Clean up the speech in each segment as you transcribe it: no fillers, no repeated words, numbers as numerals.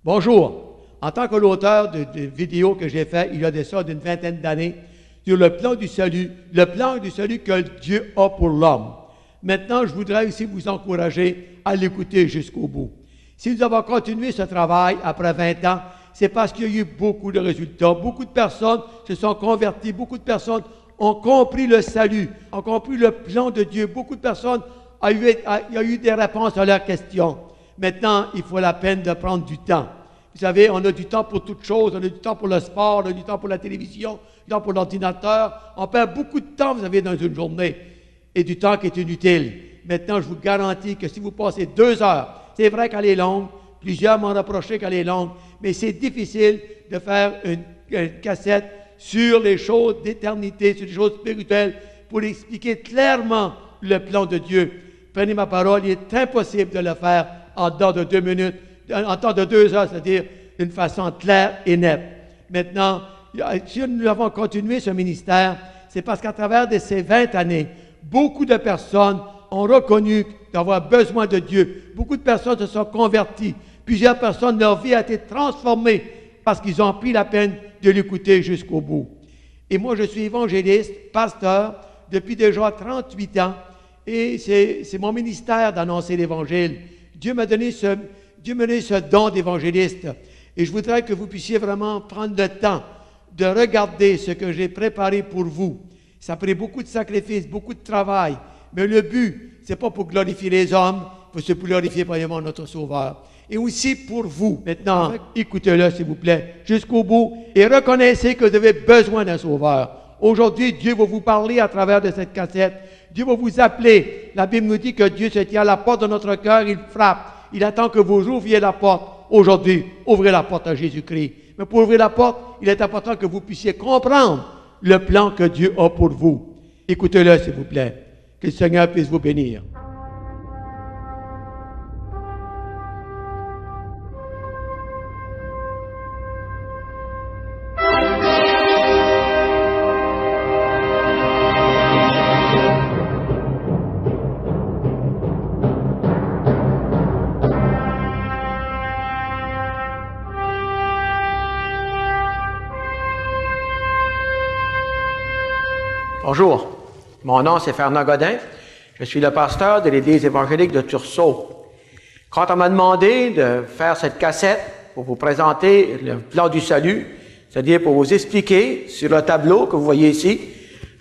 Bonjour. En tant que l'auteur de vidéos que j'ai fait il y a de ça d'une vingtaine d'années sur le plan du salut que Dieu a pour l'homme. Maintenant, je voudrais aussi vous encourager à l'écouter jusqu'au bout. Si nous avons continué ce travail après 20 ans, c'est parce qu'il y a eu beaucoup de résultats. Beaucoup de personnes se sont converties, beaucoup de personnes ont compris le salut, ont compris le plan de Dieu. Beaucoup de personnes ont eu des réponses à leurs questions. Maintenant, il faut la peine de prendre du temps. Vous savez, on a du temps pour toutes choses. On a du temps pour le sport, on a du temps pour la télévision, du temps pour l'ordinateur. On perd beaucoup de temps, vous savez, dans une journée, et du temps qui est inutile. Maintenant, je vous garantis que si vous passez 2 heures, c'est vrai qu'elle est longue, plusieurs m'ont reproché qu'elle est longue, mais c'est difficile de faire une cassette sur les choses d'éternité, sur les choses spirituelles, pour expliquer clairement le plan de Dieu. Prenez ma parole, il est impossible de le faire en dedans de 2 minutes, en temps de 2 heures, c'est-à-dire d'une façon claire et nette. Maintenant, si nous avons continué ce ministère, c'est parce qu'à travers de ces 20 années, beaucoup de personnes ont reconnu d'avoir besoin de Dieu. Beaucoup de personnes se sont converties. Plusieurs personnes, leur vie a été transformée parce qu'ils ont pris la peine de l'écouter jusqu'au bout. Et moi, je suis évangéliste, pasteur, depuis déjà 38 ans, et c'est mon ministère d'annoncer l'Évangile. Dieu m'a donné ce don d'évangéliste. Et je voudrais que vous puissiez vraiment prendre le temps de regarder ce que j'ai préparé pour vous. Ça a pris beaucoup de sacrifices, beaucoup de travail. Mais le but, ce n'est pas pour glorifier les hommes, c'est pour glorifier premièrement notre Sauveur. Et aussi pour vous. Maintenant, écoutez-le s'il vous plaît, jusqu'au bout, et reconnaissez que vous avez besoin d'un Sauveur. Aujourd'hui, Dieu va vous parler à travers de cette cassette. Dieu va vous appeler. La Bible nous dit que Dieu se tient à la porte de notre cœur, il frappe. Il attend que vous ouvriez la porte. Aujourd'hui, ouvrez la porte à Jésus-Christ. Mais pour ouvrir la porte, il est important que vous puissiez comprendre le plan que Dieu a pour vous. Écoutez-le s'il vous plaît. Que le Seigneur puisse vous bénir. Bonjour, mon nom c'est Fernand Godin, je suis le pasteur de l'Église évangélique de Tursault. Quand on m'a demandé de faire cette cassette pour vous présenter le plan du salut, c'est-à-dire pour vous expliquer sur le tableau que vous voyez ici,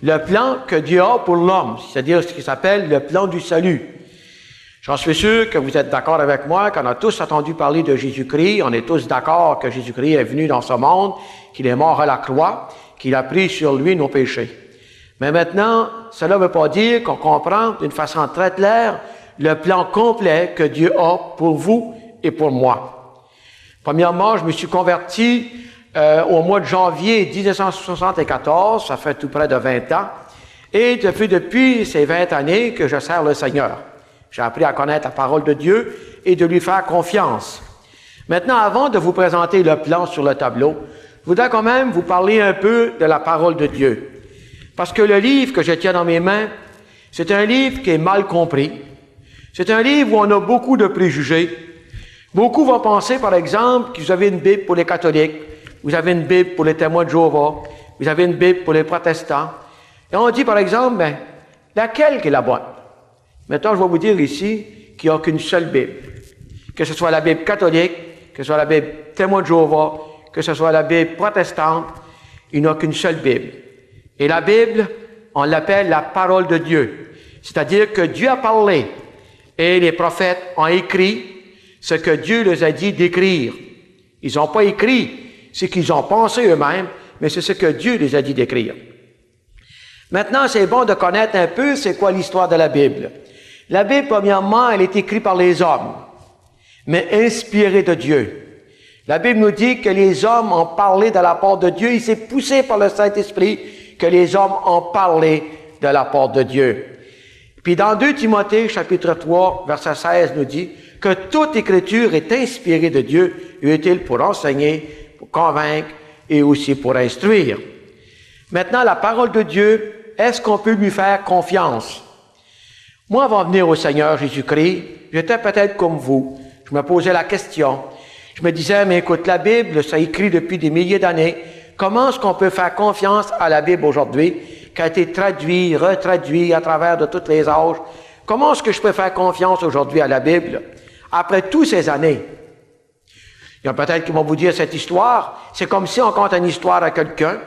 le plan que Dieu a pour l'homme, c'est-à-dire ce qui s'appelle le plan du salut. J'en suis sûr que vous êtes d'accord avec moi, qu'on a tous entendu parler de Jésus-Christ, on est tous d'accord que Jésus-Christ est venu dans ce monde, qu'il est mort à la croix, qu'il a pris sur lui nos péchés. Mais maintenant, cela ne veut pas dire qu'on comprend d'une façon très claire le plan complet que Dieu a pour vous et pour moi. Premièrement, je me suis converti au mois de janvier 1974, ça fait tout près de 20 ans, et depuis ces 20 années que je sers le Seigneur. J'ai appris à connaître la parole de Dieu et de lui faire confiance. Maintenant, avant de vous présenter le plan sur le tableau, je voudrais quand même vous parler un peu de la parole de Dieu. Parce que le livre que je tiens dans mes mains, c'est un livre qui est mal compris. C'est un livre où on a beaucoup de préjugés. Beaucoup vont penser, par exemple, que vous avez une Bible pour les catholiques, vous avez une Bible pour les témoins de Jéhovah, vous avez une Bible pour les protestants. Et on dit, par exemple, laquelle qui est la bonne? Maintenant, je vais vous dire ici qu'il n'y a qu'une seule Bible. Que ce soit la Bible catholique, que ce soit la Bible témoin de Jéhovah, que ce soit la Bible protestante, il n'y a qu'une seule Bible. Et la Bible, on l'appelle la parole de Dieu. C'est-à-dire que Dieu a parlé et les prophètes ont écrit ce que Dieu les a dit d'écrire. Ils n'ont pas écrit ce qu'ils ont pensé eux-mêmes, mais c'est ce que Dieu les a dit d'écrire. Maintenant, c'est bon de connaître un peu c'est quoi l'histoire de la Bible. La Bible, premièrement, elle est écrite par les hommes, mais inspirée de Dieu. La Bible nous dit que les hommes ont parlé de la part de Dieu. Il s'est poussé par le Saint-Esprit que les hommes ont parlé de la part de Dieu. Puis dans 2 Timothée, chapitre 3, verset 16, nous dit que toute écriture est inspirée de Dieu et utile pour enseigner, pour convaincre et aussi pour instruire. Maintenant, la parole de Dieu, est-ce qu'on peut lui faire confiance? Moi, avant de venir au Seigneur Jésus-Christ, j'étais peut-être comme vous. Je me posais la question, Je me disais, mais écoute, la Bible, ça écrit depuis des milliers d'années. Comment est-ce qu'on peut faire confiance à la Bible aujourd'hui, qui a été traduite, retraduite à travers de tous les âges? Comment est-ce que je peux faire confiance aujourd'hui à la Bible, après toutes ces années? Il y a peut-être qui vont vous dire cette histoire, c'est comme si on compte une histoire à quelqu'un,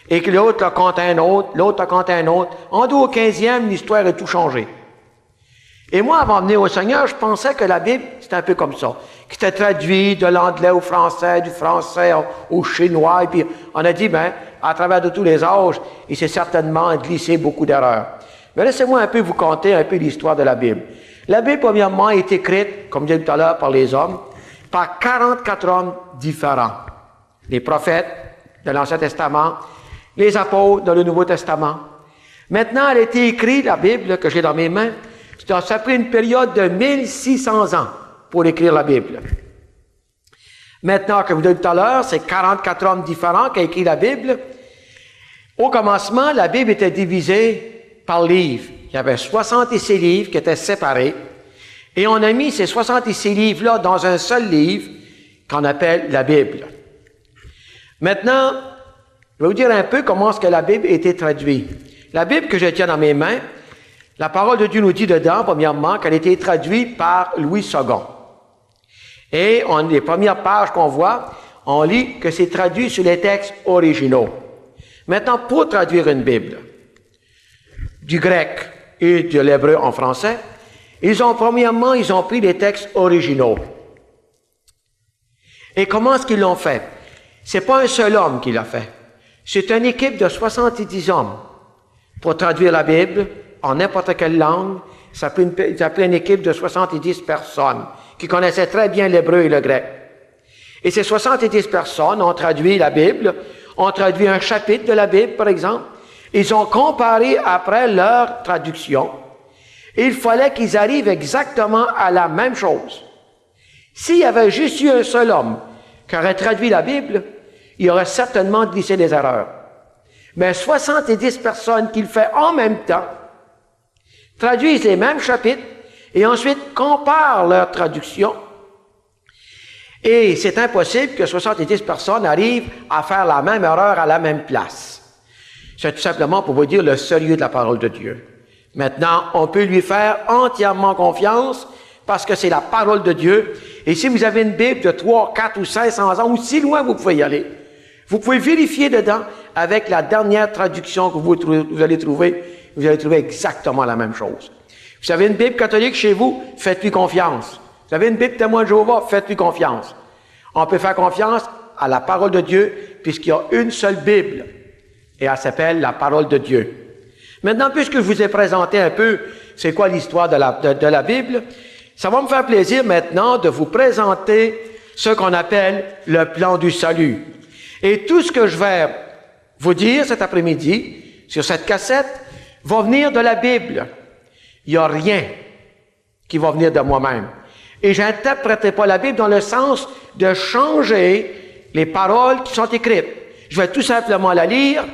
et que l'autre raconte un autre, l'autre raconte un autre. En dos au 15e, l'histoire a tout changé. Et moi, avant de venir au Seigneur, je pensais que la Bible, c'était un peu comme ça, qui était traduit de l'anglais au français, du français au chinois, et puis on a dit, à travers de tous les âges, il s'est certainement glissé beaucoup d'erreurs. Mais laissez-moi un peu vous conter un peu l'histoire de la Bible. La Bible, premièrement, est écrite, comme je disais tout à l'heure, par les hommes, par 44 hommes différents. Les prophètes de l'Ancien Testament, les apôtres dans le Nouveau Testament. Maintenant, elle a été écrite, la Bible que j'ai dans mes mains, ça a pris une période de 1600 ans pour écrire la Bible. Maintenant, comme je vous disais tout à l'heure, c'est 44 hommes différents qui ont écrit la Bible. Au commencement, la Bible était divisée par livres. Il y avait 66 livres qui étaient séparés. Et on a mis ces 66 livres-là dans un seul livre qu'on appelle la Bible. Maintenant, je vais vous dire un peu comment est-ce que la Bible a été traduite. La Bible que je tiens dans mes mains, la parole de Dieu nous dit dedans, premièrement, qu'elle a été traduite par Louis II. Et les premières pages qu'on voit, on lit que c'est traduit sur les textes originaux. Maintenant, pour traduire une Bible, du grec et de l'hébreu en français, premièrement, ils ont pris les textes originaux. Et comment est-ce qu'ils l'ont fait? C'est pas un seul homme qui l'a fait. C'est une équipe de 70 hommes pour traduire la Bible en n'importe quelle langue. Ça a pris une équipe de 70 personnes qui connaissaient très bien l'hébreu et le grec. Et ces 70 personnes ont traduit la Bible, ont traduit un chapitre de la Bible, par exemple. Ils ont comparé après leur traduction. Et il fallait qu'ils arrivent exactement à la même chose. S'il y avait juste eu un seul homme qui aurait traduit la Bible, il aurait certainement glissé des erreurs. Mais 70 personnes qui le font en même temps, traduisent les mêmes chapitres et ensuite comparent leur traduction. Et c'est impossible que 70 personnes arrivent à faire la même erreur à la même place. C'est tout simplement pour vous dire le sérieux de la parole de Dieu. Maintenant, on peut lui faire entièrement confiance parce que c'est la parole de Dieu. Et si vous avez une Bible de 3, 4 ou 500 ans, ou si loin vous pouvez y aller, vous pouvez vérifier dedans avec la dernière traduction que vous allez trouver. Vous allez trouver exactement la même chose. Vous avez une Bible catholique chez vous, faites-lui confiance. Vous avez une Bible témoin de Jéhovah, faites-lui confiance. On peut faire confiance à la parole de Dieu puisqu'il y a une seule Bible et elle s'appelle la parole de Dieu. Maintenant, puisque je vous ai présenté un peu c'est quoi l'histoire de la Bible, ça va me faire plaisir maintenant de vous présenter ce qu'on appelle le plan du salut. Et tout ce que je vais vous dire cet après-midi sur cette cassette va venir de la Bible. Il n'y a rien qui va venir de moi-même. Et je n'interpréterai pas la Bible dans le sens de changer les paroles qui sont écrites. Je vais tout simplement la lire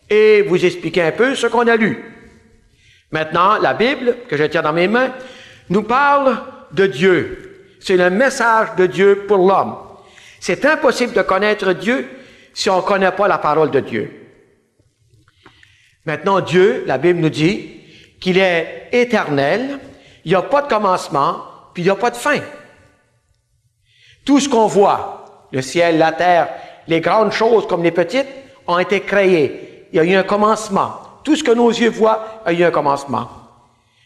et vous expliquer un peu ce qu'on a lu. Maintenant, la Bible, que je tiens dans mes mains, nous parle de Dieu. C'est le message de Dieu pour l'homme. C'est impossible de connaître Dieu si on ne connaît pas la parole de Dieu. Maintenant, Dieu, la Bible nous dit qu'il est éternel, il n'y a pas de commencement, puis il n'y a pas de fin. Tout ce qu'on voit, le ciel, la terre, les grandes choses comme les petites, ont été créées. Il y a eu un commencement. Tout ce que nos yeux voient a eu un commencement.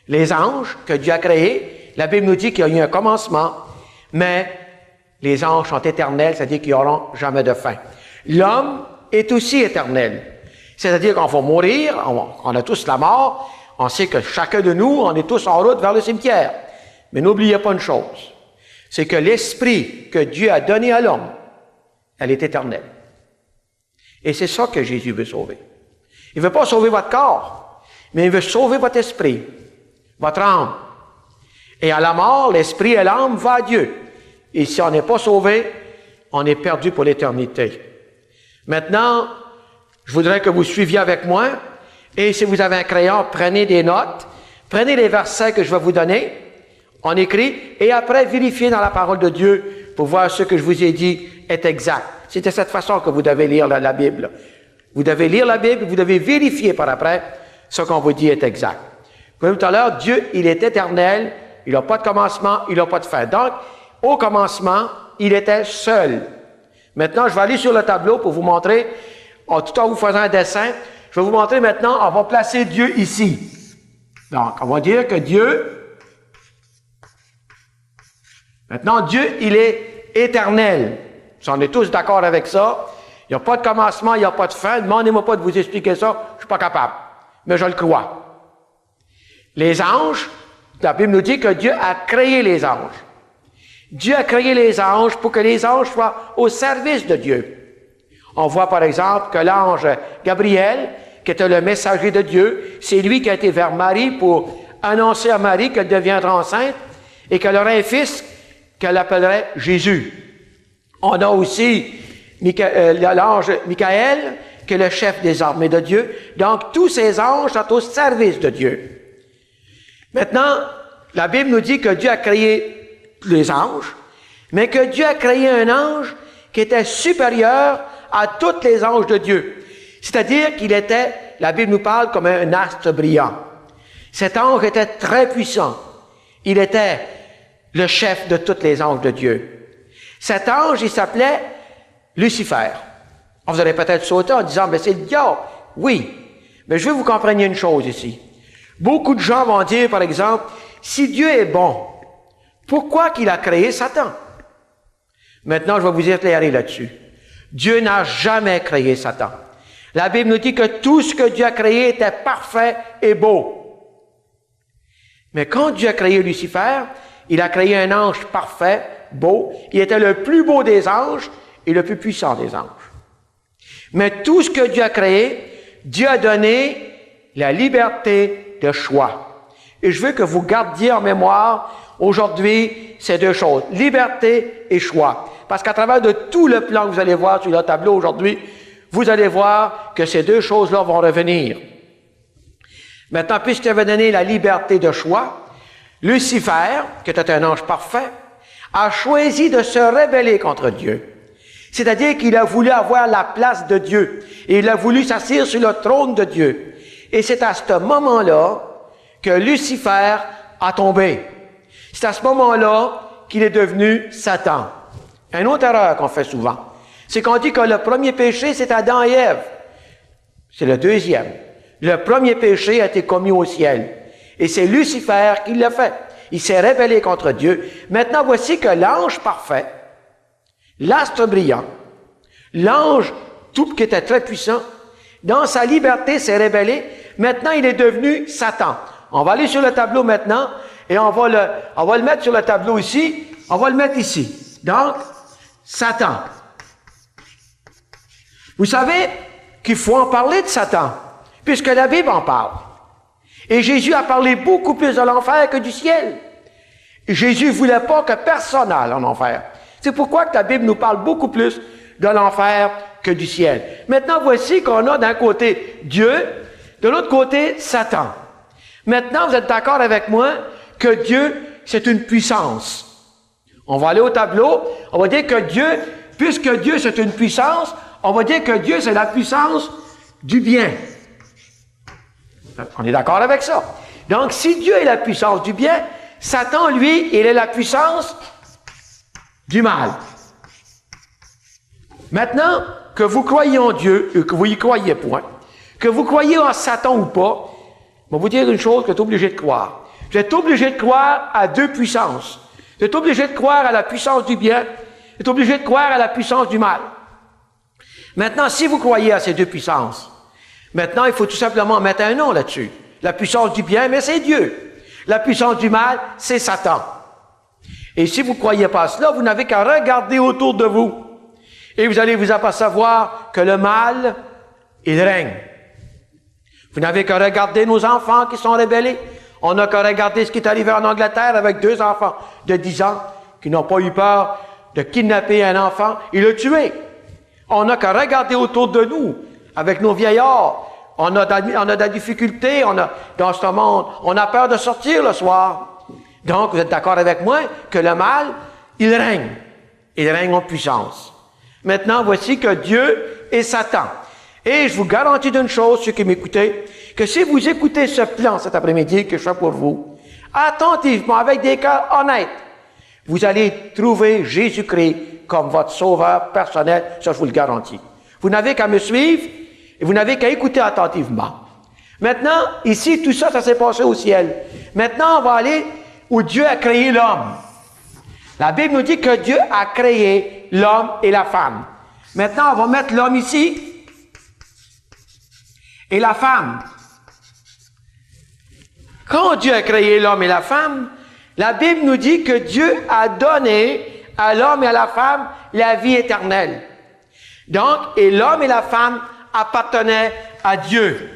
Les anges que Dieu a créés, la Bible nous dit qu'il y a eu un commencement, mais les anges sont éternels, c'est-à-dire qu'ils n'auront jamais de fin. L'homme est aussi éternel. C'est-à-dire qu'on va mourir, on a tous la mort, on sait que chacun de nous, on est tous en route vers le cimetière. Mais n'oubliez pas une chose, c'est que l'esprit que Dieu a donné à l'homme, elle est éternelle. Et c'est ça que Jésus veut sauver. Il ne veut pas sauver votre corps, mais il veut sauver votre esprit, votre âme. Et à la mort, l'esprit et l'âme vont à Dieu. Et si on n'est pas sauvé, on est perdu pour l'éternité. Maintenant, je voudrais que vous suiviez avec moi. Et si vous avez un crayon, prenez des notes. Prenez les versets que je vais vous donner. On écrit. Et après, vérifiez dans la parole de Dieu pour voir ce que je vous ai dit est exact. C'est de cette façon que vous devez lire la Bible. Vous devez lire la Bible, vous devez vérifier par après ce qu'on vous dit est exact. Comme tout à l'heure, Dieu, il est éternel, il n'a pas de commencement, il n'a pas de fin. Donc, au commencement, il était seul. Maintenant, je vais aller sur le tableau pour vous montrer, tout en vous faisant un dessin, je vais vous montrer maintenant, on va placer Dieu ici. Donc, on va dire que Dieu, maintenant, Dieu, il est éternel. Si on est tous d'accord avec ça, il n'y a pas de commencement, il n'y a pas de fin. Demandez-moi pas de vous expliquer ça, je ne suis pas capable. Mais je le crois. Les anges, la Bible nous dit que Dieu a créé les anges. Dieu a créé les anges pour que les anges soient au service de Dieu. On voit par exemple que l'ange Gabriel, qui était le messager de Dieu, c'est lui qui a été vers Marie pour annoncer à Marie qu'elle deviendra enceinte et qu'elle aurait un fils qu'elle appellerait Jésus. On a aussi l'ange Michael, qui est le chef des armées de Dieu. Donc, tous ces anges sont au service de Dieu. Maintenant, la Bible nous dit que Dieu a créé les anges, mais que Dieu a créé un ange qui était supérieur à tous les anges de Dieu. C'est-à-dire qu'il était, la Bible nous parle comme un astre brillant. Cet ange était très puissant. Il était le chef de tous les anges de Dieu. Cet ange, il s'appelait Lucifer. Vous allez peut-être sauter en disant, mais c'est le diable. Oui, mais je veux que vous compreniez une chose ici. Beaucoup de gens vont dire, par exemple, si Dieu est bon, pourquoi qu'il a créé Satan? Maintenant, je vais vous éclairer là-dessus. Dieu n'a jamais créé Satan. La Bible nous dit que tout ce que Dieu a créé était parfait et beau. Mais quand Dieu a créé Lucifer, il a créé un ange parfait, beau. Il était le plus beau des anges et le plus puissant des anges. Mais tout ce que Dieu a créé, Dieu a donné la liberté de choix. Et je veux que vous gardiez en mémoire aujourd'hui ces deux choses, liberté et choix. Parce qu'à travers de tout le plan que vous allez voir sur le tableau aujourd'hui, vous allez voir que ces deux choses-là vont revenir. Maintenant, puisqu'il avait donné la liberté de choix, Lucifer, qui était un ange parfait, a choisi de se rebeller contre Dieu. C'est-à-dire qu'il a voulu avoir la place de Dieu. Et il a voulu s'asseoir sur le trône de Dieu. Et c'est à ce moment-là que Lucifer a tombé. C'est à ce moment-là qu'il est devenu Satan. Une autre erreur qu'on fait souvent, c'est qu'on dit que le premier péché, c'est Adam et Ève. C'est le deuxième. Le premier péché a été commis au ciel. Et c'est Lucifer qui l'a fait. Il s'est rebellé contre Dieu. Maintenant, voici que l'ange parfait, l'astre brillant, l'ange tout qui était très puissant, dans sa liberté s'est rebellé. Maintenant, il est devenu Satan. On va aller sur le tableau maintenant et on va le mettre sur le tableau ici. On va le mettre ici. Donc, Satan. Vous savez qu'il faut en parler de Satan, puisque la Bible en parle. Et Jésus a parlé beaucoup plus de l'enfer que du ciel. Et Jésus ne voulait pas que personne aille en enfer. C'est pourquoi que la Bible nous parle beaucoup plus de l'enfer que du ciel. Maintenant, voici qu'on a d'un côté Dieu, de l'autre côté Satan. Maintenant, vous êtes d'accord avec moi que Dieu, c'est une puissance. On va aller au tableau, on va dire que Dieu, puisque Dieu c'est une puissance, on va dire que Dieu c'est la puissance du bien. On est d'accord avec ça. Donc, si Dieu est la puissance du bien, Satan, lui, il est la puissance du mal. Maintenant, que vous croyez en Dieu et que vous y croyez point, que vous croyez en Satan ou pas, je vais vous dire une chose que vous êtes obligé de croire. Vous êtes obligé de croire à deux puissances. Vous êtes obligé de croire à la puissance du bien. Vous êtes obligé de croire à la puissance du mal. Maintenant, si vous croyez à ces deux puissances, maintenant, il faut tout simplement mettre un nom là-dessus. La puissance du bien, mais c'est Dieu. La puissance du mal, c'est Satan. Et si vous ne croyez pas à cela, vous n'avez qu'à regarder autour de vous. Et vous allez vous apercevoir que le mal, il règne. Vous n'avez qu'à regarder nos enfants qui sont rebellés. On n'a qu'à regarder ce qui est arrivé en Angleterre avec 2 enfants de 10 ans qui n'ont pas eu peur de kidnapper un enfant et le tuer. On n'a qu'à regarder autour de nous avec nos vieillards. On a de la difficulté, dans ce monde, on a peur de sortir le soir. Donc, vous êtes d'accord avec moi que le mal, il règne. Il règne en puissance. Maintenant, voici que Dieu est Satan. Et je vous garantis d'une chose, ceux qui m'écoutez, que si vous écoutez ce plan cet après-midi que je fais pour vous, attentivement, avec des cœurs honnêtes, vous allez trouver Jésus-Christ comme votre sauveur personnel, ça je vous le garantis. Vous n'avez qu'à me suivre et vous n'avez qu'à écouter attentivement. Maintenant, ici, tout ça, ça s'est passé au ciel. Maintenant, on va aller où Dieu a créé l'homme. La Bible nous dit que Dieu a créé l'homme et la femme. Maintenant, on va mettre l'homme ici et la femme. Quand Dieu a créé l'homme et la femme, la Bible nous dit que Dieu a donné à l'homme et à la femme la vie éternelle. Donc, et l'homme et la femme appartenaient à Dieu.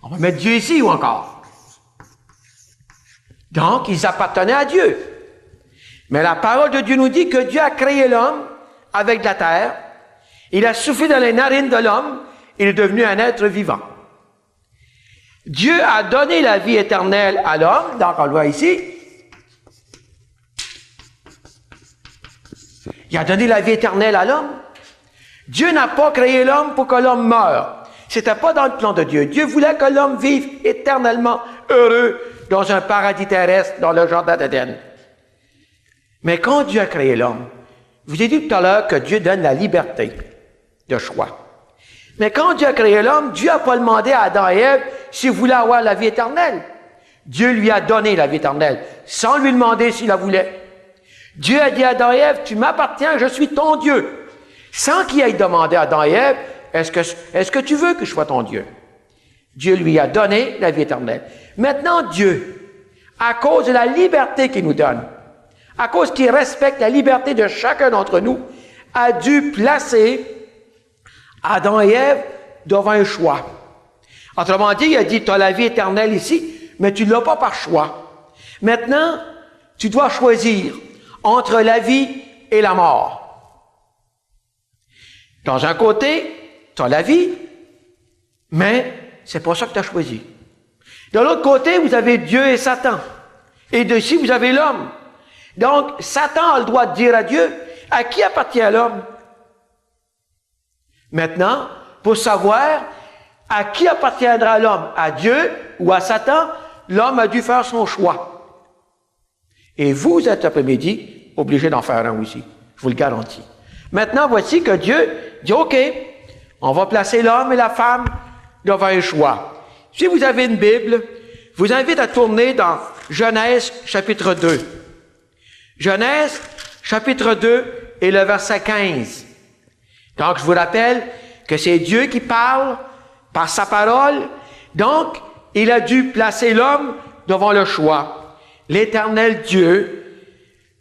On va mettre Dieu ici ou encore. Donc, ils appartenaient à Dieu. Mais la parole de Dieu nous dit que Dieu a créé l'homme avec de la terre. Il a soufflé dans les narines de l'homme. Il est devenu un être vivant. Dieu a donné la vie éternelle à l'homme. Donc, on le voit ici. Il a donné la vie éternelle à l'homme. Dieu n'a pas créé l'homme pour que l'homme meure. C'était pas dans le plan de Dieu. Dieu voulait que l'homme vive éternellement heureux dans un paradis terrestre, dans le jardin d'Éden. Mais quand Dieu a créé l'homme, je vous ai dit tout à l'heure que Dieu donne la liberté de choix. Mais quand Dieu a créé l'homme, Dieu n'a pas demandé à Adam et Ève s'ils voulaient avoir la vie éternelle. Dieu lui a donné la vie éternelle, sans lui demander s'il la voulait. Dieu a dit à Adam et Ève, tu m'appartiens, je suis ton Dieu. Sans qu'il ait demandé à Adam et Ève, est-ce que tu veux que je sois ton Dieu? Dieu lui a donné la vie éternelle. Maintenant, Dieu, à cause de la liberté qu'il nous donne, à cause qu'il respecte la liberté de chacun d'entre nous, a dû placer Adam et Ève devant un choix. Autrement dit, il a dit, tu as la vie éternelle ici, mais tu ne l'as pas par choix. Maintenant, tu dois choisir entre la vie et la mort. Dans un côté, tu as la vie, mais c'est pas ça que tu as choisi. De l'autre côté, vous avez Dieu et Satan. Et dessus, vous avez l'homme. Donc, Satan a le droit de dire à Dieu, à qui appartient l'homme? Maintenant, pour savoir à qui appartiendra l'homme, à Dieu ou à Satan, l'homme a dû faire son choix. Et vous êtes après-midi obligé d'en faire un aussi. Je vous le garantis. Maintenant, voici que Dieu dit, OK, on va placer l'homme et la femme devant un choix. Si vous avez une Bible, je vous invite à tourner dans Genèse chapitre 2. Genèse chapitre 2 et le verset 15. Donc, je vous rappelle que c'est Dieu qui parle par sa parole. Donc, il a dû placer l'homme devant le choix. L'Éternel Dieu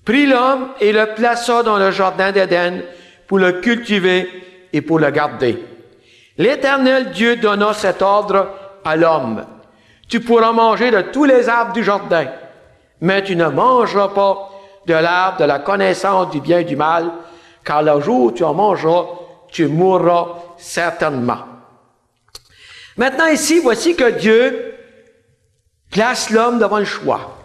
prit l'homme et le plaça dans le jardin d'Éden pour le cultiver et pour le garder. L'Éternel Dieu donna cet ordre à l'homme. Tu pourras manger de tous les arbres du jardin, mais tu ne mangeras pas de l'arbre de la connaissance du bien et du mal, car le jour où tu en mangeras, tu mourras certainement. Maintenant ici, voici que Dieu place l'homme devant le choix.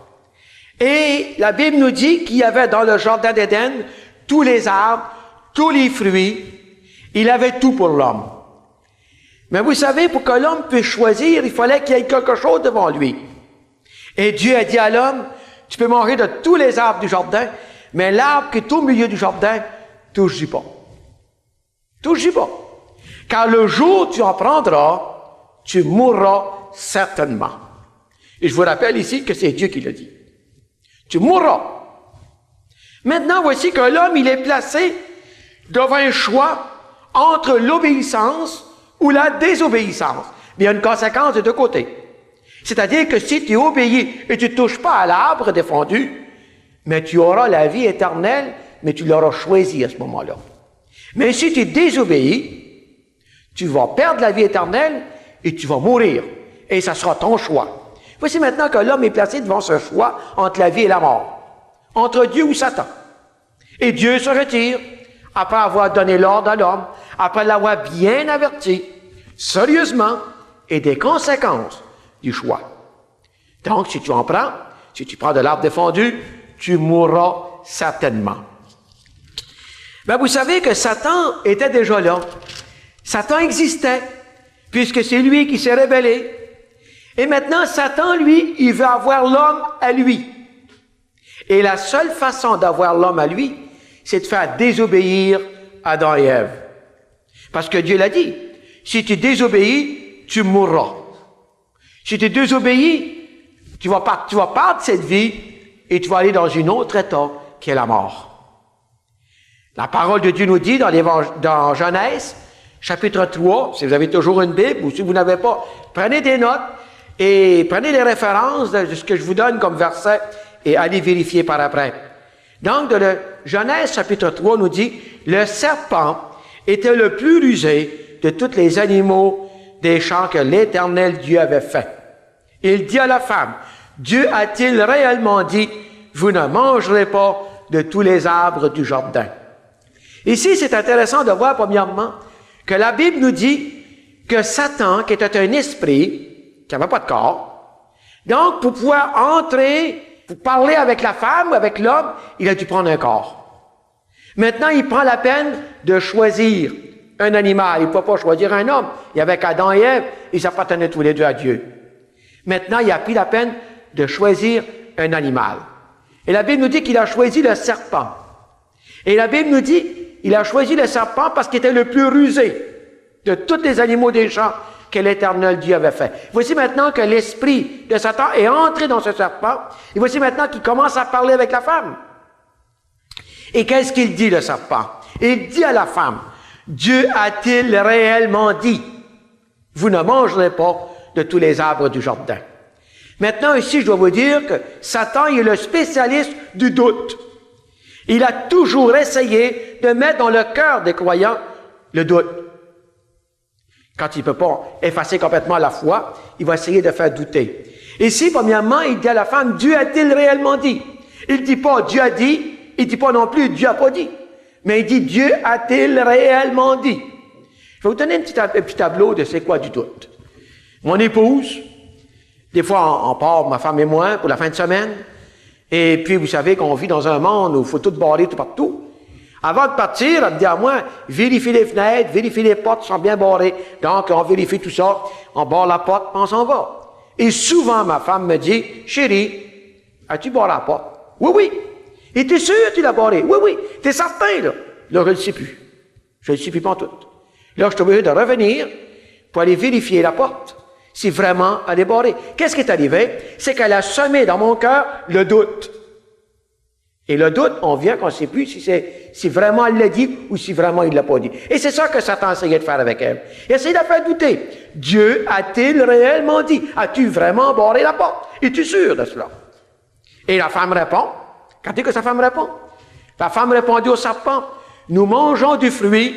Et la Bible nous dit qu'il y avait dans le jardin d'Éden tous les arbres, tous les fruits. Il avait tout pour l'homme. Mais vous savez, pour que l'homme puisse choisir, il fallait qu'il y ait quelque chose devant lui. Et Dieu a dit à l'homme, tu peux manger de tous les arbres du jardin, mais l'arbre qui est au milieu du jardin, touche-y pas. Touche-y pas. Car le jour où tu en prendras, tu mourras certainement. Et je vous rappelle ici que c'est Dieu qui l'a dit. Tu mourras. Maintenant, voici que l'homme, il est placé devant un choix entre l'obéissance ou la désobéissance. Mais il y a une conséquence de deux côtés. C'est-à-dire que si tu obéis et tu ne touches pas à l'arbre défendu, mais tu auras la vie éternelle, mais tu l'auras choisi à ce moment-là. Mais si tu désobéis, tu vas perdre la vie éternelle et tu vas mourir. Et ça sera ton choix. Voici maintenant que l'homme est placé devant ce choix entre la vie et la mort, entre Dieu ou Satan. Et Dieu se retire après avoir donné l'ordre à l'homme, après l'avoir bien averti, sérieusement, et des conséquences du choix. Donc, si tu en prends, si tu prends de l'arbre défendu, tu mourras certainement. Ben, vous savez que Satan était déjà là. Satan existait, puisque c'est lui qui s'est révélé. Et maintenant, Satan, lui, il veut avoir l'homme à lui. Et la seule façon d'avoir l'homme à lui, c'est de faire désobéir Adam et Ève. Parce que Dieu l'a dit, si tu désobéis, tu mourras. Si tu désobéis, tu vas perdre cette vie et tu vas aller dans une autre état qui est la mort. La parole de Dieu nous dit dans Genèse, chapitre 3, si vous avez toujours une Bible ou si vous n'avez pas, prenez des notes et prenez les références de ce que je vous donne comme verset et allez vérifier par après. Donc, Genèse chapitre 3 nous dit, le serpent était le plus rusé de tous les animaux des champs que l'Éternel Dieu avait fait. Il dit à la femme, Dieu a-t-il réellement dit, vous ne mangerez pas de tous les arbres du jardin? Ici, c'est intéressant de voir, premièrement, que la Bible nous dit que Satan, qui était un esprit, qui n'avait pas de corps, donc, pour pouvoir entrer, pour parler avec la femme ou avec l'homme, il a dû prendre un corps. Maintenant, il prend la peine de choisir un animal. Il ne peut pas choisir un homme. Il y avait Adam et Ève, ils appartenaient tous les deux à Dieu. Maintenant, il a pris la peine de choisir un animal. Et la Bible nous dit qu'il a choisi le serpent. Et la Bible nous dit il a choisi le serpent parce qu'il était le plus rusé de tous les animaux des champs que l'Éternel Dieu avait fait. Voici maintenant que l'esprit de Satan est entré dans ce serpent, et voici maintenant qu'il commence à parler avec la femme. Et qu'est-ce qu'il dit, le serpent? Il dit à la femme, Dieu a-t-il réellement dit, vous ne mangerez pas de tous les arbres du jardin? Maintenant, ici, je dois vous dire que Satan est le spécialiste du doute. Il a toujours essayé de mettre dans le cœur des croyants le doute. Quand il ne peut pas effacer complètement la foi, il va essayer de faire douter. Ici, premièrement, il dit à la femme, Dieu a-t-il réellement dit? Il ne dit pas Dieu a dit, il ne dit pas non plus Dieu n'a pas dit. Mais il dit Dieu a-t-il réellement dit? Je vais vous donner un petit tableau de c'est quoi du doute. Mon épouse, des fois on part, ma femme et moi, pour la fin de semaine, et puis vous savez qu'on vit dans un monde où il faut tout barrer tout partout. Avant de partir, elle me dit à moi, vérifie les fenêtres, vérifie les portes sont bien barrées. Donc, on vérifie tout ça, on barre la porte, puis on s'en va. Et souvent, ma femme me dit, chérie, as-tu barré la porte? Oui, oui. Et t'es sûr que tu l'as barré? Oui, oui. T'es certain, là? Là, je ne le sais plus. Je ne le sais plus pas tout. Là, je suis obligé de revenir pour aller vérifier la porte, si vraiment elle est barrée. Qu'est-ce qui est arrivé? C'est qu'elle a semé dans mon cœur le doute. Et le doute, on vient qu'on ne sait plus si vraiment elle l'a dit ou si vraiment il ne l'a pas dit. Et c'est ça que Satan essayait de faire avec elle. Il essayait de la faire douter. Dieu a-t-il réellement dit? As-tu vraiment barré la porte? Es-tu sûr de cela? Et la femme répond. Regardez que sa femme répond. La femme répondit au serpent, nous mangeons du fruit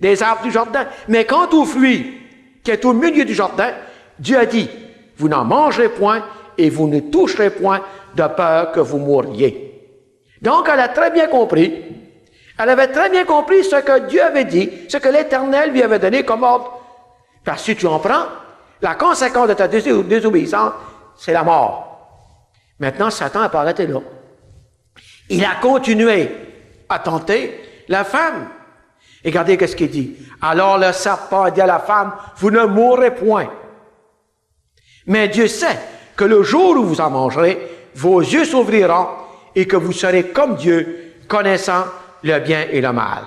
des arbres du jardin. Mais quant au fruit qui est au milieu du jardin, Dieu a dit, vous n'en mangerez point et vous ne toucherez point de peur que vous mouriez. Donc, elle a très bien compris. Elle avait très bien compris ce que Dieu avait dit, ce que l'Éternel lui avait donné comme ordre. Parce que si tu en prends, la conséquence de ta désobéissance, c'est la mort. Maintenant, Satan n'a pas arrêté là. Il a continué à tenter la femme. Et regardez ce qu'il dit. Alors le serpent dit à la femme, vous ne mourrez point. Mais Dieu sait que le jour où vous en mangerez, vos yeux s'ouvriront et que vous serez comme Dieu, connaissant le bien et le mal.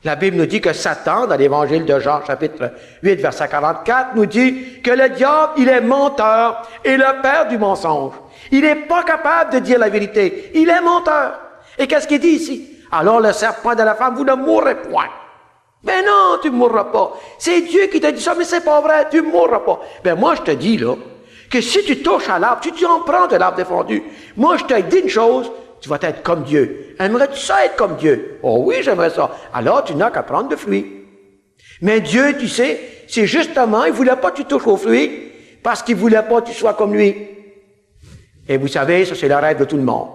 La Bible nous dit que Satan, dans l'évangile de Jean, chapitre 8, verset 44, nous dit que le diable, il est menteur et le père du mensonge. Il n'est pas capable de dire la vérité. Il est menteur. Et qu'est-ce qu'il dit ici? Alors le serpent de la femme, vous ne mourrez point. Ben non, tu ne mourras pas. C'est Dieu qui t'a dit ça, mais c'est pas vrai, tu ne mourras pas. Ben moi, je te dis, là, que si tu touches à l'arbre, si tu en prends de l'arbre défendu, moi, je te dis une chose, tu vas être comme Dieu. Aimerais-tu ça être comme Dieu? Oh oui, j'aimerais ça. Alors, tu n'as qu'à prendre de fruits. Mais Dieu, tu sais, c'est justement, il ne voulait pas que tu touches aux fruits, parce qu'il ne voulait pas que tu sois comme lui. Et vous savez, ça, c'est le rêve de tout le monde.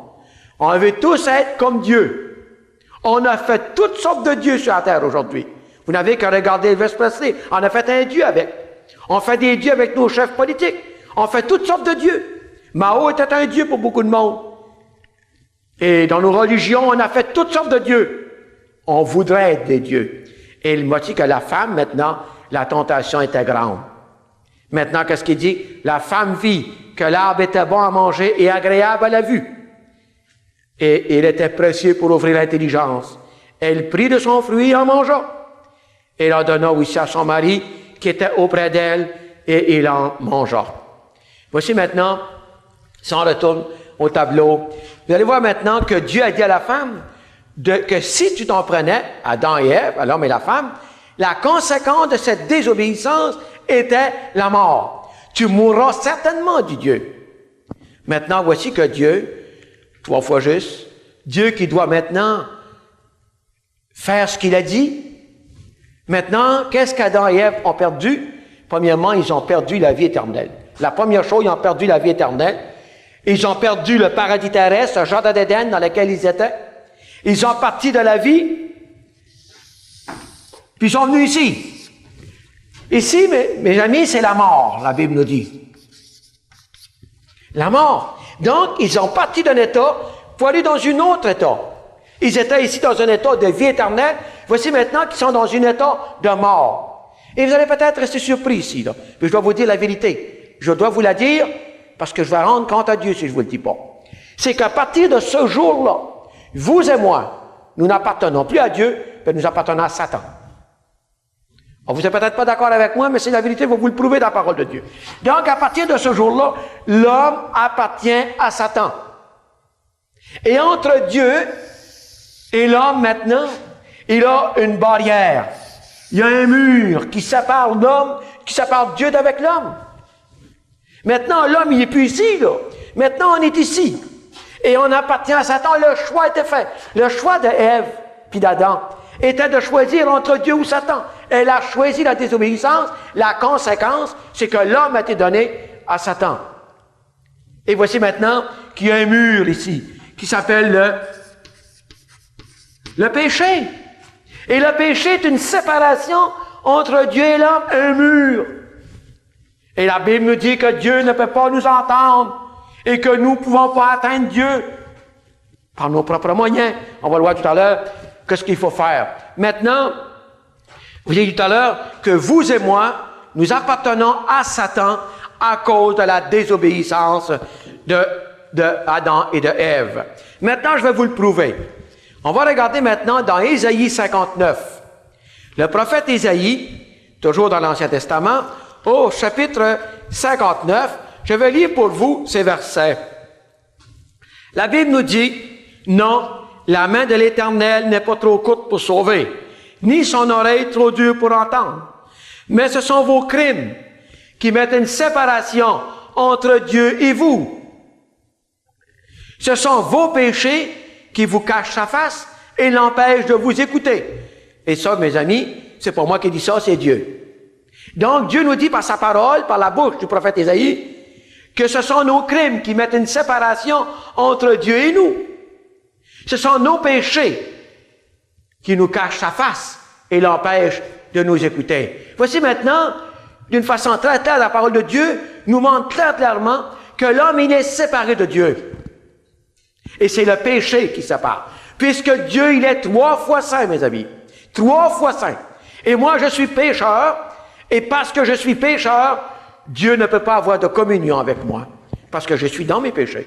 On veut tous être comme Dieu. On a fait toutes sortes de dieux sur la terre aujourd'hui. Vous n'avez qu'à regarder Elvis Presley. On a fait un dieu avec. On fait des dieux avec nos chefs politiques. On fait toutes sortes de dieux. Mao était un dieu pour beaucoup de monde. Et dans nos religions, on a fait toutes sortes de dieux. On voudrait être des dieux. Et il m'a dit que la femme, maintenant, la tentation était grande. Maintenant, qu'est-ce qu'il dit? La femme vit que l'arbre était bon à manger et agréable à la vue. Et il était précieux pour ouvrir l'intelligence. Elle prit de son fruit et en mangea. Elle en donna aussi à son mari qui était auprès d'elle et il en mangea. Voici maintenant, si on retourne au tableau, vous allez voir maintenant que Dieu a dit à la femme que si tu t'en prenais, Adam et Ève, à l'homme et la femme, la conséquence de cette désobéissance était la mort. Tu mourras certainement, dit Dieu. Maintenant, voici que Dieu, 3 fois juste, Dieu qui doit maintenant faire ce qu'il a dit. Maintenant, qu'est-ce qu'Adam et Ève ont perdu? Premièrement, ils ont perdu la vie éternelle. La première chose, ils ont perdu la vie éternelle. Ils ont perdu le paradis terrestre, le jardin d'Éden dans lequel ils étaient. Ils ont parti de la vie, puis ils sont venus ici. Ici, mes amis, c'est la mort, la Bible nous dit. La mort. Donc, ils ont parti d'un état pour aller dans un autre état. Ils étaient ici dans un état de vie éternelle. Voici maintenant qu'ils sont dans un état de mort. Et vous allez peut-être rester surpris ici, là. Mais je dois vous dire la vérité. Je dois vous la dire parce que je vais rendre compte à Dieu si je vous le dis pas. C'est qu'à partir de ce jour-là, vous et moi, nous n'appartenons plus à Dieu, mais nous appartenons à Satan. Vous n'êtes peut-être pas d'accord avec moi, mais c'est la vérité, je vais vous le prouver dans la parole de Dieu. Donc, à partir de ce jour-là, l'homme appartient à Satan. Et entre Dieu et l'homme, maintenant, il a une barrière. Il y a un mur qui sépare l'homme, qui sépare Dieu d'avec l'homme. Maintenant, l'homme, il n'est plus ici, là. Maintenant, on est ici. Et on appartient à Satan. Le choix était fait. Le choix de Ève puis d'Adam était de choisir entre Dieu ou Satan. Elle a choisi la désobéissance. La conséquence, c'est que l'homme a été donné à Satan. Et voici maintenant qu'il y a un mur ici, qui s'appelle le péché. Et le péché est une séparation entre Dieu et l'homme, un mur. Et la Bible nous dit que Dieu ne peut pas nous entendre et que nous ne pouvons pas atteindre Dieu par nos propres moyens. On va le voir tout à l'heure, qu'est-ce qu'il faut faire. Maintenant, vous avez dit tout à l'heure que vous et moi, nous appartenons à Satan à cause de la désobéissance de Adam et de Ève. Maintenant, je vais vous le prouver. On va regarder maintenant dans Ésaïe 59. Le prophète Ésaïe, toujours dans l'Ancien Testament, au chapitre 59, je vais lire pour vous ces versets. La Bible nous dit, « Non, la main de l'Éternel n'est pas trop courte pour sauver, ni son oreille trop dure pour entendre. Mais ce sont vos crimes qui mettent une séparation entre Dieu et vous. Ce sont vos péchés qui vous cachent sa face et l'empêchent de vous écouter. » Et ça, mes amis, c'est pas moi qui dis ça, c'est Dieu. Donc, Dieu nous dit par sa parole, par la bouche du prophète Ésaïe, que ce sont nos crimes qui mettent une séparation entre Dieu et nous. Ce sont nos péchés qui nous cachent sa face et l'empêchent de nous écouter. Voici maintenant, d'une façon très claire, la parole de Dieu nous montre très clairement que l'homme, il est séparé de Dieu. Et c'est le péché qui sépare. Puisque Dieu, il est 3 fois saint, mes amis. 3 fois saint. Et moi, je suis pécheur. Et parce que je suis pécheur, Dieu ne peut pas avoir de communion avec moi. Parce que je suis dans mes péchés.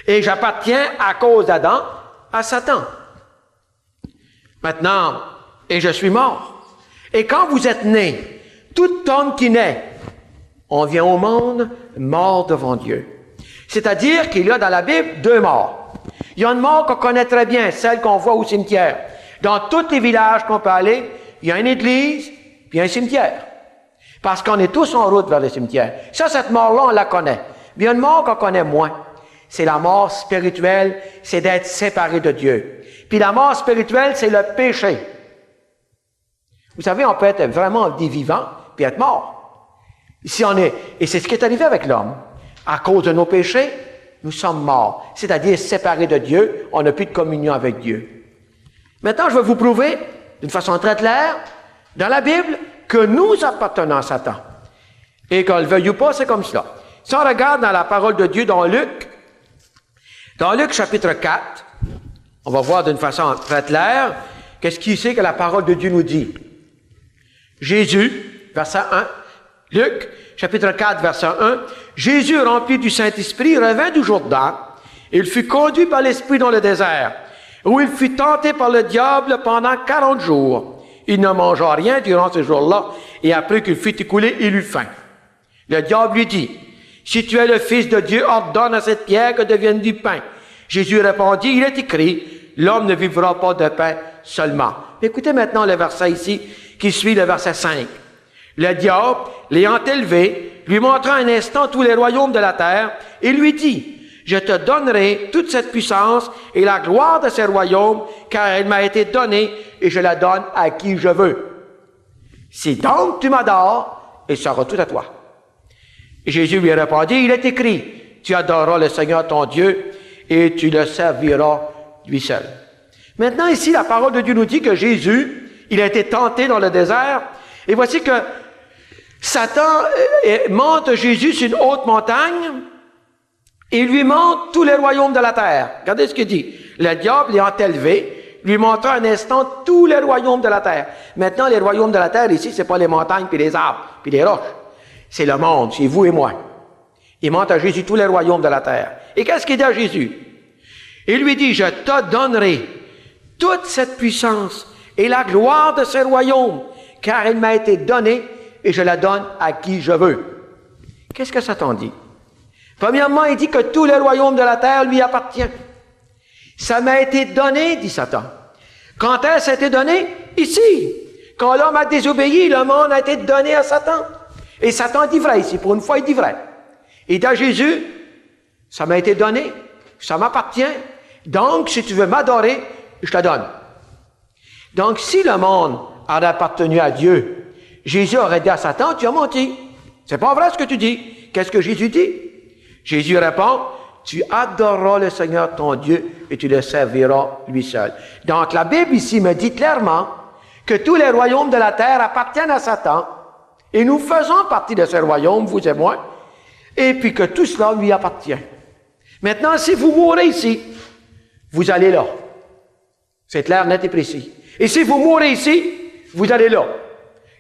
Et j'appartiens à cause d'Adam à Satan. Maintenant, et je suis mort. Et quand vous êtes né, tout homme qui naît, on vient au monde mort devant Dieu. C'est-à-dire qu'il y a dans la Bible 2 morts. Il y a une mort qu'on connaît très bien, celle qu'on voit au cimetière. Dans tous les villages qu'on peut aller, il y a une église, puis un cimetière. Parce qu'on est tous en route vers le cimetière. Ça, cette mort-là, on la connaît. Mais il y a une mort qu'on connaît moins. C'est la mort spirituelle, c'est d'être séparé de Dieu. Puis la mort spirituelle, c'est le péché. Vous savez, on peut être vraiment dit vivant, puis être mort. Ici, on est, et c'est ce qui est arrivé avec l'homme. À cause de nos péchés, nous sommes morts. C'est-à-dire séparés de Dieu, on n'a plus de communion avec Dieu. Maintenant, je vais vous prouver, d'une façon très claire, dans la Bible, que nous appartenons à Satan. Et qu'on le veuille ou pas, c'est comme cela. Si on regarde dans la parole de Dieu dans Luc chapitre 4, on va voir d'une façon très claire qu'est-ce qui c'est que la parole de Dieu nous dit. Jésus, verset 1, Luc, chapitre 4, verset 1, Jésus, rempli du Saint-Esprit, revint du Jourdain, et il fut conduit par l'Esprit dans le désert, où il fut tenté par le diable pendant 40 jours. Il ne mangea rien durant ce jour-là, et après qu'il fut écoulé, il eut faim. Le diable lui dit, « Si tu es le Fils de Dieu, ordonne à cette pierre que devienne du pain. » Jésus répondit, « Il est écrit, l'homme ne vivra pas de pain seulement. » Écoutez maintenant le verset ici, qui suit le verset 5. Le diable, l'ayant élevé, lui montra un instant tous les royaumes de la terre, et lui dit, « Je te donnerai toute cette puissance et la gloire de ces royaumes, car elle m'a été donnée, et je la donne à qui je veux. Si donc tu m'adores, il sera tout à toi. » Et Jésus lui répondit, « Il est écrit, tu adoreras le Seigneur ton Dieu, et tu le serviras lui seul. » Maintenant, ici, la parole de Dieu nous dit que Jésus, il a été tenté dans le désert, et voici que Satan monte Jésus sur une haute montagne, et lui montre tous les royaumes de la terre. Regardez ce qu'il dit. Le diable, l'ayant élevé, lui montra un instant tous les royaumes de la terre. Maintenant, les royaumes de la terre, ici, c'est pas les montagnes, puis les arbres, puis les roches. C'est le monde, c'est vous et moi. Il montre à Jésus tous les royaumes de la terre. Et qu'est-ce qu'il dit à Jésus? Il lui dit, « Je te donnerai toute cette puissance et la gloire de ces royaumes, car elle m'a été donnée et je la donne à qui je veux. » Qu'est-ce que Satan dit? Premièrement, il dit que tous les royaumes de la terre lui appartiennent. Ça m'a été donné, dit Satan. Quand est-ce a été donné? Ici. Quand l'homme a désobéi, le monde a été donné à Satan. Et Satan dit vrai ici. Pour une fois, il dit vrai. Il dit à Jésus, ça m'a été donné, ça m'appartient. Donc, si tu veux m'adorer, je te donne. Donc, si le monde avait appartenu à Dieu, Jésus aurait dit à Satan, tu as menti. C'est pas vrai ce que tu dis. Qu'est-ce que Jésus dit? Jésus répond, tu adoreras le Seigneur ton Dieu et tu le serviras lui seul. Donc, la Bible ici me dit clairement que tous les royaumes de la terre appartiennent à Satan et nous faisons partie de ces royaumes, vous et moi, et puis que tout cela lui appartient. Maintenant, si vous mourrez ici, vous allez là. C'est clair, net et précis. Et si vous mourrez ici, vous allez là.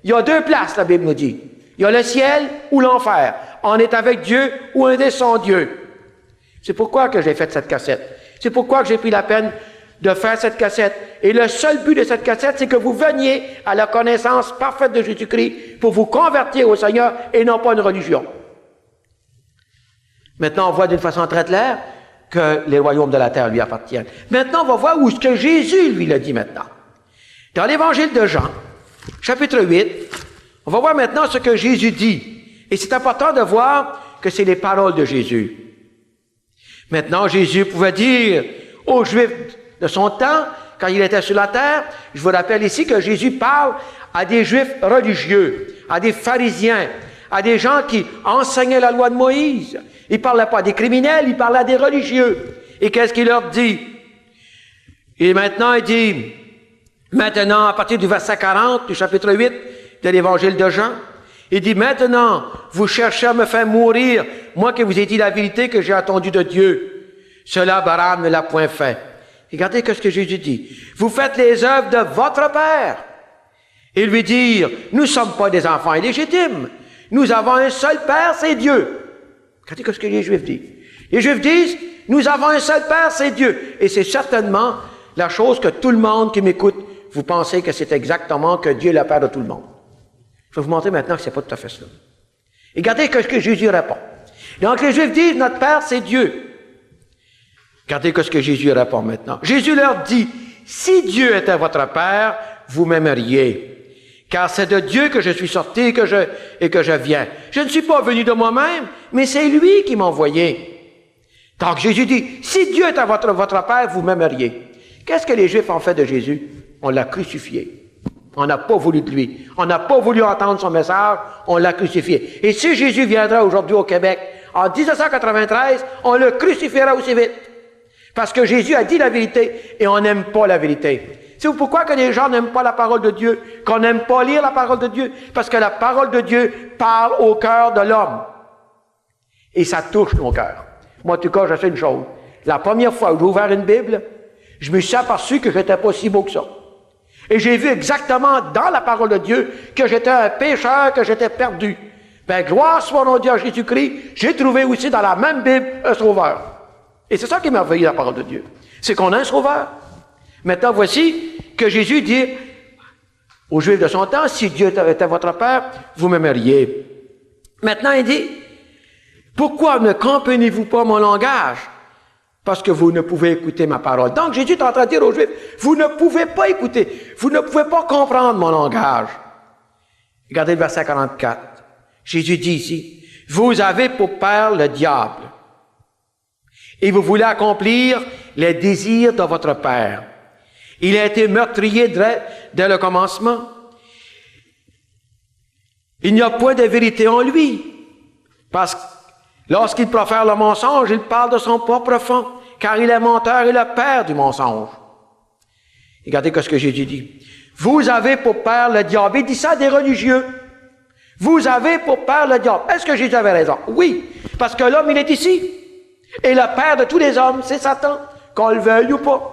Il y a deux places, la Bible nous dit. Il y a le ciel ou l'enfer. On est avec Dieu ou on est sans Dieu. C'est pourquoi que j'ai fait cette cassette. C'est pourquoi que j'ai pris la peine de faire cette cassette. Et le seul but de cette cassette, c'est que vous veniez à la connaissance parfaite de Jésus-Christ pour vous convertir au Seigneur et non pas une religion. Maintenant, on voit d'une façon très claire que les royaumes de la terre lui appartiennent. Maintenant, on va voir où est-ce que Jésus lui l'a dit maintenant. Dans l'Évangile de Jean, chapitre 8, on va voir maintenant ce que Jésus dit. Et c'est important de voir que c'est les paroles de Jésus. Maintenant, Jésus pouvait dire aux Juifs de son temps, quand il était sur la terre, je vous rappelle ici que Jésus parle à des Juifs religieux, à des pharisiens, à des gens qui enseignaient la loi de Moïse. Il ne parlait pas des criminels, il parlait à des religieux. Et qu'est-ce qu'il leur dit? Et maintenant, il dit, maintenant, à partir du verset 40 du chapitre 8 de l'Évangile de Jean, il dit, maintenant, vous cherchez à me faire mourir, moi qui vous ai dit la vérité que j'ai entendue de Dieu. Cela, Balaam ne l'a point fait. Regardez ce que Jésus dit. Vous faites les œuvres de votre Père. Et lui dire, nous ne sommes pas des enfants illégitimes. Nous avons un seul Père, c'est Dieu. Regardez ce que les Juifs disent. Les Juifs disent, nous avons un seul Père, c'est Dieu. Et c'est certainement la chose que tout le monde qui m'écoute, vous pensez que c'est exactement que Dieu est le Père de tout le monde. Je vais vous montrer maintenant que c'est pas tout à fait cela. Et regardez ce que Jésus répond. Donc les Juifs disent, notre Père, c'est Dieu. Regardez ce que Jésus répond maintenant. Jésus leur dit, si Dieu était votre Père, vous m'aimeriez. Car c'est de Dieu que je suis sorti et que je viens. Je ne suis pas venu de moi-même, mais c'est lui qui m'a envoyé. Donc Jésus dit, si Dieu était votre Père, vous m'aimeriez. Qu'est-ce que les Juifs ont fait de Jésus? On l'a crucifié. On n'a pas voulu de lui. On n'a pas voulu entendre son message. On l'a crucifié. Et si Jésus viendra aujourd'hui au Québec, en 1993, on le crucifiera aussi vite. Parce que Jésus a dit la vérité et on n'aime pas la vérité. C'est pourquoi que les gens n'aiment pas la parole de Dieu, qu'on n'aime pas lire la parole de Dieu? Parce que la parole de Dieu parle au cœur de l'homme. Et ça touche nos cœurs. Moi, en tout cas, je sais une chose. La première fois où j'ai ouvert une Bible, je me suis aperçu que je n'étais pas si beau que ça. Et j'ai vu exactement dans la parole de Dieu que j'étais un pécheur, que j'étais perdu. Ben, gloire soit au Dieu à Jésus-Christ, j'ai trouvé aussi dans la même Bible un sauveur. Et c'est ça qui est merveilleux, la parole de Dieu. C'est qu'on a un sauveur. Maintenant, voici que Jésus dit aux Juifs de son temps, si Dieu était votre Père, vous m'aimeriez. Maintenant, il dit, pourquoi ne comprenez-vous pas mon langage? Parce que vous ne pouvez écouter ma parole. Donc, Jésus est en train de dire aux Juifs, vous ne pouvez pas écouter, vous ne pouvez pas comprendre mon langage. Regardez le verset 44. Jésus dit ici, vous avez pour père le diable, et vous voulez accomplir les désirs de votre père. Il a été meurtrier dès le commencement. Il n'y a point de vérité en lui, parce que lorsqu'il profère le mensonge, il parle de son propre fond, car il est menteur et le père du mensonge. Regardez ce que Jésus dit. Vous avez pour père le diable. Il dit ça à des religieux. Vous avez pour père le diable. Est-ce que Jésus avait raison? Oui, parce que l'homme, il est ici. Et le père de tous les hommes, c'est Satan, qu'on le veuille ou pas.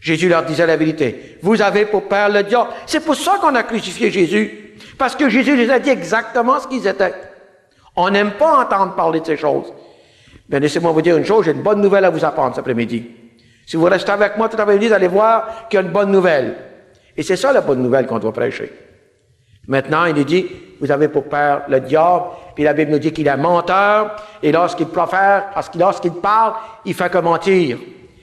Jésus leur disait la vérité. Vous avez pour père le diable. C'est pour ça qu'on a crucifié Jésus. Parce que Jésus les a dit exactement ce qu'ils étaient. On n'aime pas entendre parler de ces choses. Mais laissez-moi vous dire une chose, j'ai une bonne nouvelle à vous apprendre cet après-midi. Si vous restez avec moi tout après-midi, vous allez voir qu'il y a une bonne nouvelle. Et c'est ça la bonne nouvelle qu'on doit prêcher. Maintenant, il nous dit, vous avez pour père le diable, puis la Bible nous dit qu'il est menteur, et lorsqu'il profère, lorsqu'il parle, il fait que mentir.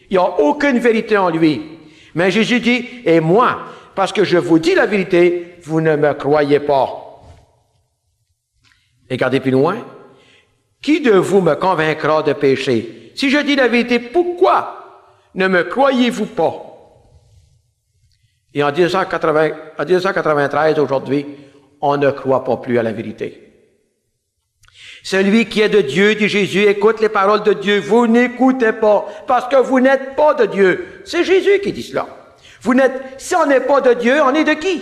Il n'y a aucune vérité en lui. Mais Jésus dit, et moi, parce que je vous dis la vérité, vous ne me croyez pas. Et regardez plus loin. Qui de vous me convaincra de péché? Si je dis la vérité, pourquoi ne me croyez-vous pas? Et en 1993, aujourd'hui, on ne croit pas plus à la vérité. Celui qui est de Dieu, dit Jésus, écoute les paroles de Dieu. Vous n'écoutez pas, parce que vous n'êtes pas de Dieu. C'est Jésus qui dit cela. Si on n'est pas de Dieu, on est de qui?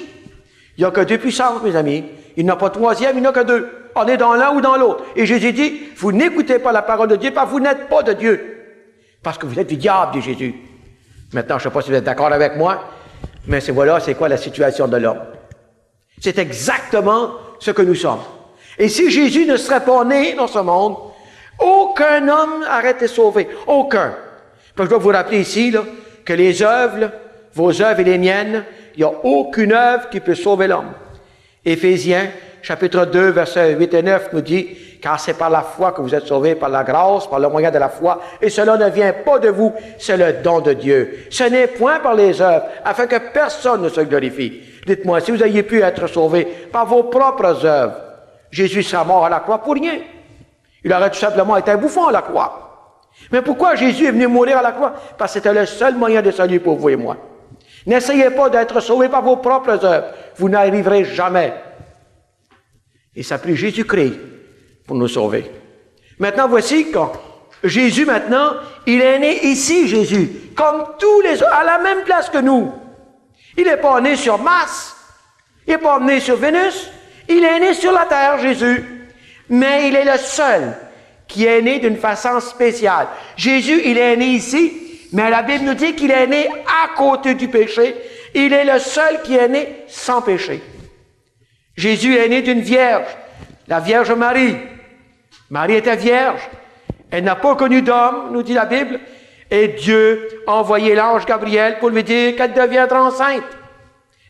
Il n'y a que deux puissances, mes amis. Il n'y en a pas de troisième, il n'y en a que deux. On est dans l'un ou dans l'autre. Et Jésus dit, vous n'écoutez pas la parole de Dieu, parce que vous n'êtes pas de Dieu. Parce que vous êtes du diable, dit Jésus. Maintenant, je ne sais pas si vous êtes d'accord avec moi, mais voilà, c'est quoi la situation de l'homme. C'est exactement ce que nous sommes. Et si Jésus ne serait pas né dans ce monde, aucun homme n'aurait été sauvé. Aucun. Puis je dois vous rappeler ici là, que les œuvres, là, vos œuvres et les miennes, il n'y a aucune œuvre qui peut sauver l'homme. Éphésiens, chapitre 2, versets 8 et 9 nous dit, car c'est par la foi que vous êtes sauvés, par la grâce, par le moyen de la foi, et cela ne vient pas de vous, c'est le don de Dieu. Ce n'est point par les œuvres, afin que personne ne se glorifie. Dites-moi, si vous aviez pu être sauvés par vos propres œuvres, Jésus sera mort à la croix pour rien. Il aurait tout simplement été un bouffon à la croix. Mais pourquoi Jésus est venu mourir à la croix? Parce que c'était le seul moyen de salut pour vous et moi. N'essayez pas d'être sauvés par vos propres œuvres. Vous n'arriverez jamais. Et ça a pris Jésus-Christ pour nous sauver. Maintenant, voici quand Jésus, maintenant, il est né ici, Jésus, comme tous les autres, à la même place que nous. Il n'est pas né sur Mars. Il n'est pas né sur Vénus. Il est né sur la terre, Jésus. Mais il est le seul qui est né d'une façon spéciale. Jésus, il est né ici, mais la Bible nous dit qu'il est né à côté du péché. Il est le seul qui est né sans péché. Jésus est né d'une vierge, la Vierge Marie. Marie était vierge. Elle n'a pas connu d'homme, nous dit la Bible. Et Dieu a envoyé l'ange Gabriel pour lui dire qu'elle deviendra enceinte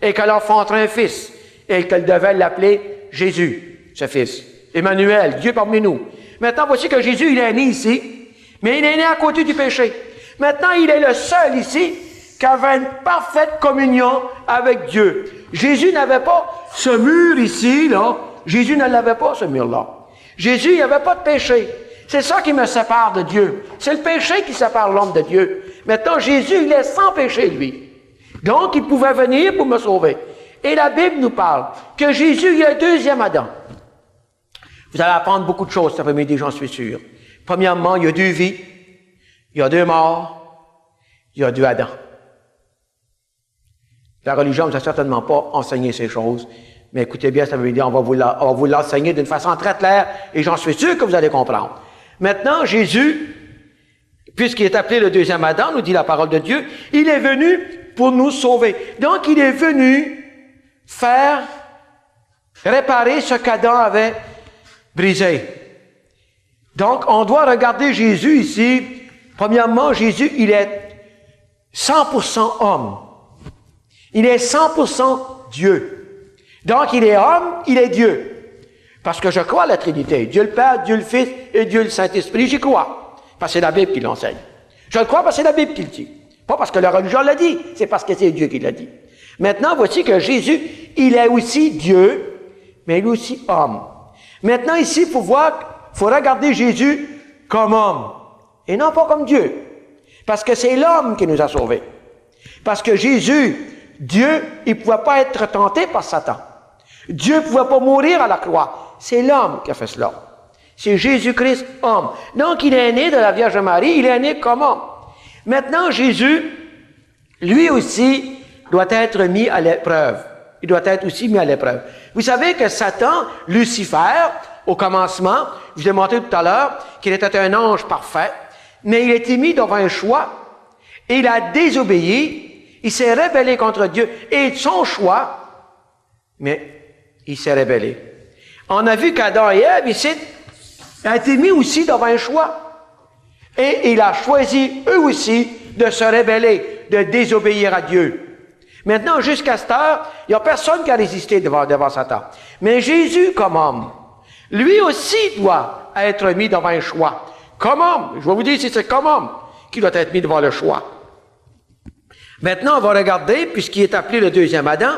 et qu'elle enfantera un fils et qu'elle devait l'appeler Jésus, ce fils. Emmanuel, Dieu parmi nous. Maintenant, voici que Jésus, il est né ici, mais il est né à côté du péché. Maintenant, il est le seul ici qui avait une parfaite communion avec Dieu. Jésus n'avait pas ce mur ici, là. Jésus ne l'avait pas, ce mur-là. Jésus, il n'avait pas de péché. C'est ça qui me sépare de Dieu. C'est le péché qui sépare l'homme de Dieu. Maintenant, Jésus, il est sans péché, lui. Donc, il pouvait venir pour me sauver. Et la Bible nous parle que Jésus, il est le deuxième Adam. Vous allez apprendre beaucoup de choses cet après-midi, j'en suis sûr. Premièrement, il y a deux vies, il y a deux morts, il y a deux Adams. La religion ne nous a certainement pas enseigné ces choses, mais écoutez bien, ça veut dire on va vous l'enseigner d'une façon très claire, et j'en suis sûr que vous allez comprendre. Maintenant, Jésus, puisqu'il est appelé le deuxième Adam, nous dit la parole de Dieu, il est venu pour nous sauver. Donc, il est venu réparer ce qu'Adam avait brisé. Donc, on doit regarder Jésus ici. Premièrement, Jésus, il est 100% homme. Il est 100% Dieu. Donc, il est homme, il est Dieu. Parce que je crois à la Trinité. Dieu le Père, Dieu le Fils et Dieu le Saint-Esprit. J'y crois. Parce que c'est la Bible qui l'enseigne. Je le crois parce que c'est la Bible qui le dit. Pas parce que la religion l'a dit, c'est parce que c'est Dieu qui l'a dit. Maintenant, voici que Jésus, il est aussi Dieu, mais il est aussi homme. Maintenant, ici, il faut regarder Jésus comme homme, et non pas comme Dieu. Parce que c'est l'homme qui nous a sauvés. Parce que Jésus, Dieu, il ne pouvait pas être tenté par Satan. Dieu ne pouvait pas mourir à la croix. C'est l'homme qui a fait cela. C'est Jésus-Christ, homme. Donc, il est né de la Vierge Marie, il est né comme homme. Maintenant, Jésus, lui aussi, doit être mis à l'épreuve. Il doit être aussi mis à l'épreuve. Vous savez que Satan, Lucifer, au commencement, je vous ai montré tout à l'heure qu'il était un ange parfait, mais il a été mis devant un choix, et il a désobéi, il s'est rebellé contre Dieu, et son choix, mais il s'est rebellé. On a vu qu'Adam et Ève, ici, ont été mis aussi devant un choix, et il a choisi, eux aussi, de se rebeller, de désobéir à Dieu. Maintenant, jusqu'à cette heure, il n'y a personne qui a résisté devant Satan. Mais Jésus, comme homme, lui aussi doit être mis devant un choix. Comme homme, je vais vous dire si c'est comme homme qui doit être mis devant le choix. Maintenant, on va regarder, puisqu'il est appelé le deuxième Adam,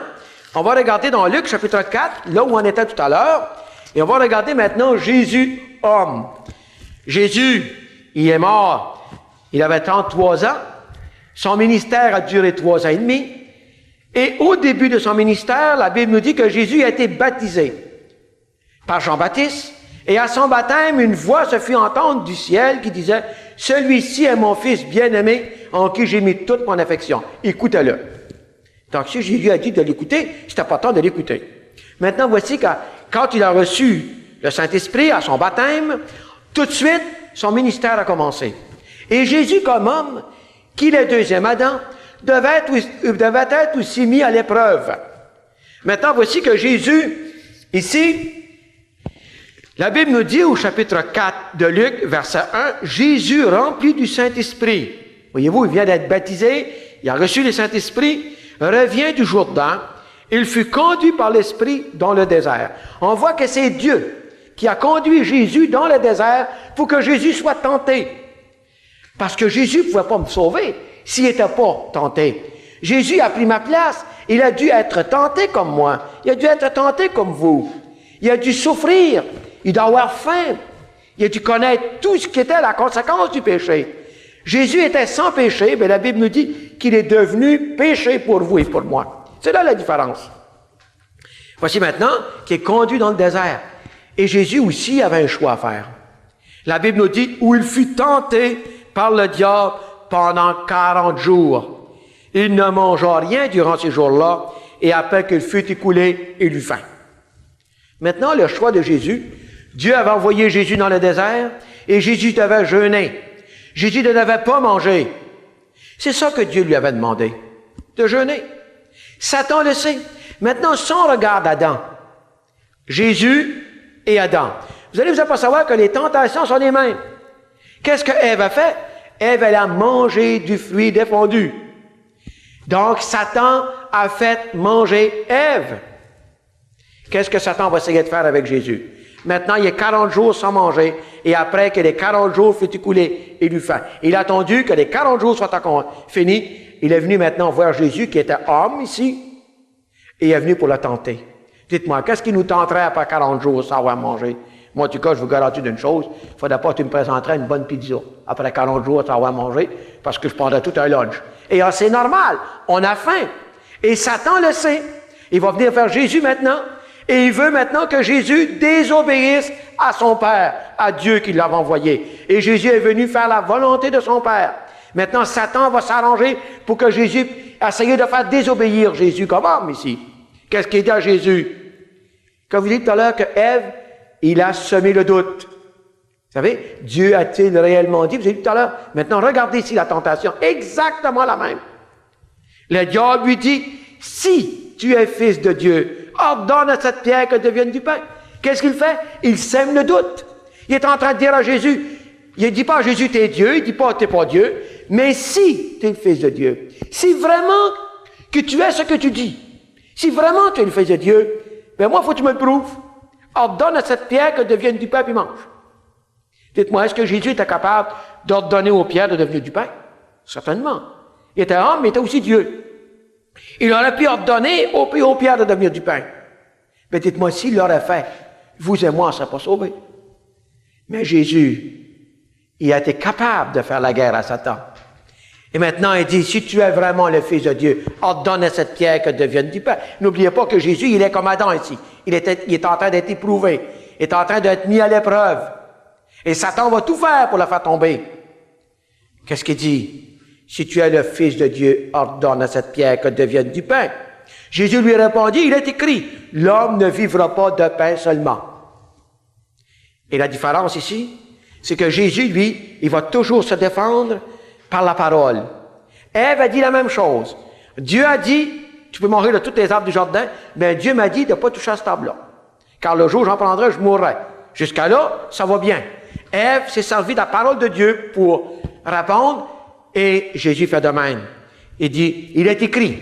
on va regarder dans Luc chapitre 4, là où on était tout à l'heure, et on va regarder maintenant Jésus, homme. Jésus, il est mort, il avait 33 ans, son ministère a duré 3 ans et demi, et au début de son ministère, la Bible nous dit que Jésus a été baptisé par Jean-Baptiste, et à son baptême, une voix se fit entendre du ciel qui disait « Celui-ci est mon Fils bien-aimé, en qui j'ai mis toute mon affection. Écoutez-le. » Donc, si Jésus a dit de l'écouter, c'était pas temps de l'écouter. Maintenant, voici que quand il a reçu le Saint-Esprit à son baptême, tout de suite, son ministère a commencé. Et Jésus, comme homme, qui est le deuxième Adam, devait être aussi mis à l'épreuve. Maintenant, voici que Jésus, ici, la Bible nous dit au chapitre 4 de Luc, verset 1, Jésus rempli du Saint-Esprit. Voyez-vous, il vient d'être baptisé, il a reçu le Saint-Esprit, revient du Jourdain, il fut conduit par l'Esprit dans le désert. On voit que c'est Dieu qui a conduit Jésus dans le désert pour que Jésus soit tenté. Parce que Jésus ne pouvait pas me sauver s'il n'était pas tenté. Jésus a pris ma place. Il a dû être tenté comme moi. Il a dû être tenté comme vous. Il a dû souffrir. Il doit avoir faim. Il a dû connaître tout ce qui était la conséquence du péché. Jésus était sans péché, mais la Bible nous dit qu'il est devenu péché pour vous et pour moi. C'est là la différence. Voici maintenant qu'il est conduit dans le désert. Et Jésus aussi avait un choix à faire. La Bible nous dit où il fut tenté par le diable pendant 40 jours. Il ne mangea rien durant ces jours-là, et après qu'il fut écoulé, il eut faim. Maintenant, le choix de Jésus, Dieu avait envoyé Jésus dans le désert, et Jésus devait jeûner. Jésus ne devait pas manger. C'est ça que Dieu lui avait demandé, de jeûner. Satan le sait. Maintenant, si on regarde Adam, Jésus et Adam, vous allez vous apercevoir que les tentations sont les mêmes. Qu'est-ce que Ève a fait? Ève, elle a mangé du fruit défendu. Donc, Satan a fait manger Ève. Qu'est-ce que Satan va essayer de faire avec Jésus? Maintenant, il y a 40 jours sans manger, et après que les 40 jours furent écoulés, il eut faim. Il a attendu que les 40 jours soient finis. Il est venu maintenant voir Jésus, qui était homme ici, et il est venu pour le tenter. Dites-moi, qu'est-ce qui nous tenterait après 40 jours sans avoir mangé? Moi, en tout cas, je vous garantis d'une chose, il ne faudrait pas que tu me présenterais une bonne pizza après 40 jours sans avoir mangé, parce que je prendrais tout un lunch. Et c'est normal, on a faim. Et Satan le sait. Il va venir vers Jésus maintenant, et il veut maintenant que Jésus désobéisse à son Père, à Dieu qui l'avait envoyé. Et Jésus est venu faire la volonté de son Père. Maintenant, Satan va s'arranger pour que Jésus essaye de faire désobéir Jésus comme homme ici. Qu'est-ce qu'il dit à Jésus? Quand vous dites tout à l'heure que Ève, il a semé le doute. savez, Dieu a-t-il réellement dit? Vous avez dit tout à l'heure. Maintenant, regardez ici la tentation. Exactement la même. Le diable lui dit, si tu es fils de Dieu, ordonne à cette pierre qu'elle devienne du pain. Qu'est-ce qu'il fait? Il sème le doute. Il est en train de dire à Jésus, il ne dit pas à Jésus, t'es Dieu, il ne dit pas, t'es pas Dieu, mais si tu es le fils de Dieu, si vraiment que tu es ce que tu dis, si vraiment tu es le fils de Dieu, ben moi, il faut que tu me le prouves. Ordonne à cette pierre qu'elle devienne du pain, puis mange. Dites-moi, est-ce que Jésus était capable d'ordonner aux pierres de devenir du pain? Certainement. Il était homme, mais il était aussi Dieu. Il aurait pu ordonner aux pierres de devenir du pain. Mais dites-moi, s'il l'aurait fait, vous et moi, on ne serait pas sauvés. Mais Jésus, il a été capable de faire la guerre à Satan. Et maintenant, il dit, si tu es vraiment le Fils de Dieu, ordonne à cette pierre qu'elle devienne du pain. N'oubliez pas que Jésus, il est comme Adam ici. Il est en train d'être éprouvé. Il est en train d'être mis à l'épreuve. Et Satan va tout faire pour le faire tomber. Qu'est-ce qu'il dit? Si tu es le Fils de Dieu, ordonne à cette pierre qu'elle devienne du pain. Jésus lui répondit, il est écrit, l'homme ne vivra pas de pain seulement. Et la différence ici, c'est que Jésus, lui, il va toujours se défendre par la parole. Ève a dit la même chose. Dieu a dit, tu peux manger de toutes les arbres du jardin, mais Dieu m'a dit de ne pas toucher à cet arbre-là. Car le jour où j'en prendrai, je mourrai. Jusqu'à là, ça va bien. Ève s'est servie de la parole de Dieu pour répondre, et Jésus fait de même. Il dit, il est écrit,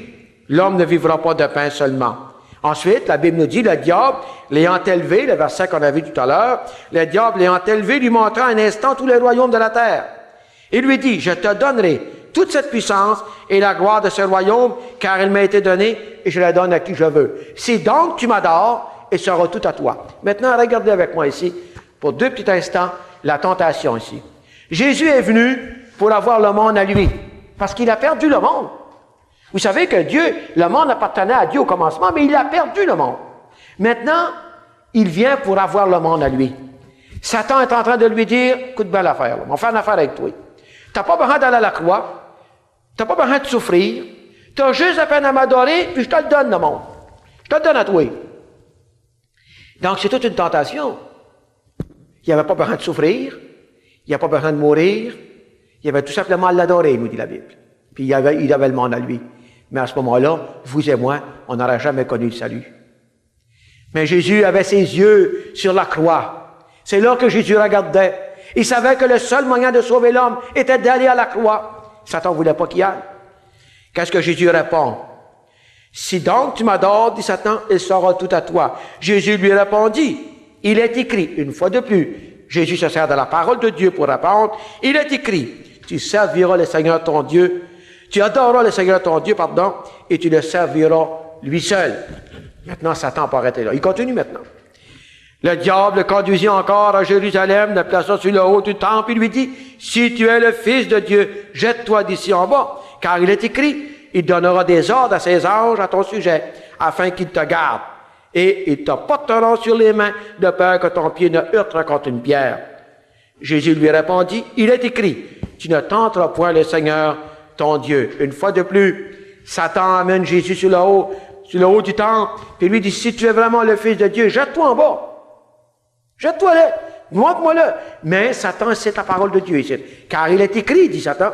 l'homme ne vivra pas de pain seulement. Ensuite, la Bible nous dit, le diable, l'ayant élevé, le verset qu'on a vu tout à l'heure, le diable l'ayant élevé lui montra un instant tous les royaumes de la terre. Il lui dit, je te donnerai toute cette puissance et la gloire de ce royaume, car il m'a été donné et je la donne à qui je veux. Si donc tu m'adores, et sera tout à toi. Maintenant, regardez avec moi ici, pour 2 petits instants, la tentation ici. Jésus est venu pour avoir le monde à lui, parce qu'il a perdu le monde. Vous savez que Dieu, le monde appartenait à Dieu au commencement, mais il a perdu le monde. Maintenant, il vient pour avoir le monde à lui. Satan est en train de lui dire, écoute bien l'affaire, on va faire une affaire avec toi. Tu n'as pas besoin d'aller à la croix, tu n'as pas besoin de souffrir, tu as juste à peine à m'adorer, puis je te le donne, le monde. Je te le donne à toi. Donc, c'est toute une tentation. Il n'y avait pas besoin de souffrir, il n'y a pas besoin de mourir, il y avait tout simplement à l'adorer, nous dit la Bible. Puis il avait le monde à lui. Mais à ce moment-là, vous et moi, on n'aurait jamais connu le salut. Mais Jésus avait ses yeux sur la croix. C'est là que Jésus regardait. Il savait que le seul moyen de sauver l'homme était d'aller à la croix. Satan ne voulait pas qu'il y aille. Qu'est-ce que Jésus répond? Si donc tu m'adores, dit Satan, il sera tout à toi. Jésus lui répondit, il est écrit, une fois de plus, Jésus se sert de la parole de Dieu pour répondre, il est écrit, tu serviras le Seigneur ton Dieu, tu adoreras le Seigneur ton Dieu, et tu le serviras lui seul. Maintenant, Satan peut arrêter là. Il continue maintenant. Le diable le conduisit encore à Jérusalem, le plaça sur le haut du temple, et lui dit, si tu es le Fils de Dieu, jette-toi d'ici en bas, car il est écrit, il donnera des ordres à ses anges à ton sujet, afin qu'ils te gardent, et ils te porteront sur les mains, de peur que ton pied ne heurte contre une pierre. Jésus lui répondit, il est écrit, tu ne tenteras point le Seigneur, ton Dieu. Une fois de plus, Satan amène Jésus sur le haut du temple, puis lui dit, si tu es vraiment le Fils de Dieu, jette-toi en bas. Jette-toi là, montre-moi là. Mais Satan, c'est la parole de Dieu ici. Car il est écrit, dit Satan,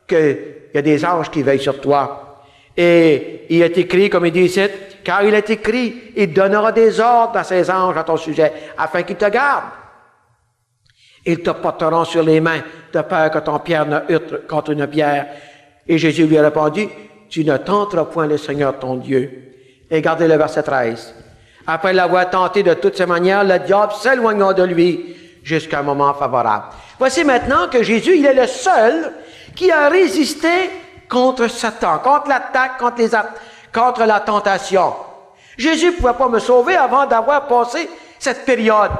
qu'il y a des anges qui veillent sur toi. Et il est écrit, comme il dit ici, car il est écrit, il donnera des ordres à ses anges à ton sujet, afin qu'ils te gardent. Ils te porteront sur les mains, de peur que ton pierre ne heurte contre une pierre. Et Jésus lui a répondu, tu ne tenteras point le Seigneur ton Dieu. Et regardez le verset 13. Après l'avoir tenté de toutes ses manières, le diable s'éloigna de lui jusqu'à un moment favorable. Voici maintenant que Jésus, il est le seul qui a résisté contre Satan, contre l'attaque, contre la tentation. Jésus ne pouvait pas me sauver avant d'avoir passé cette période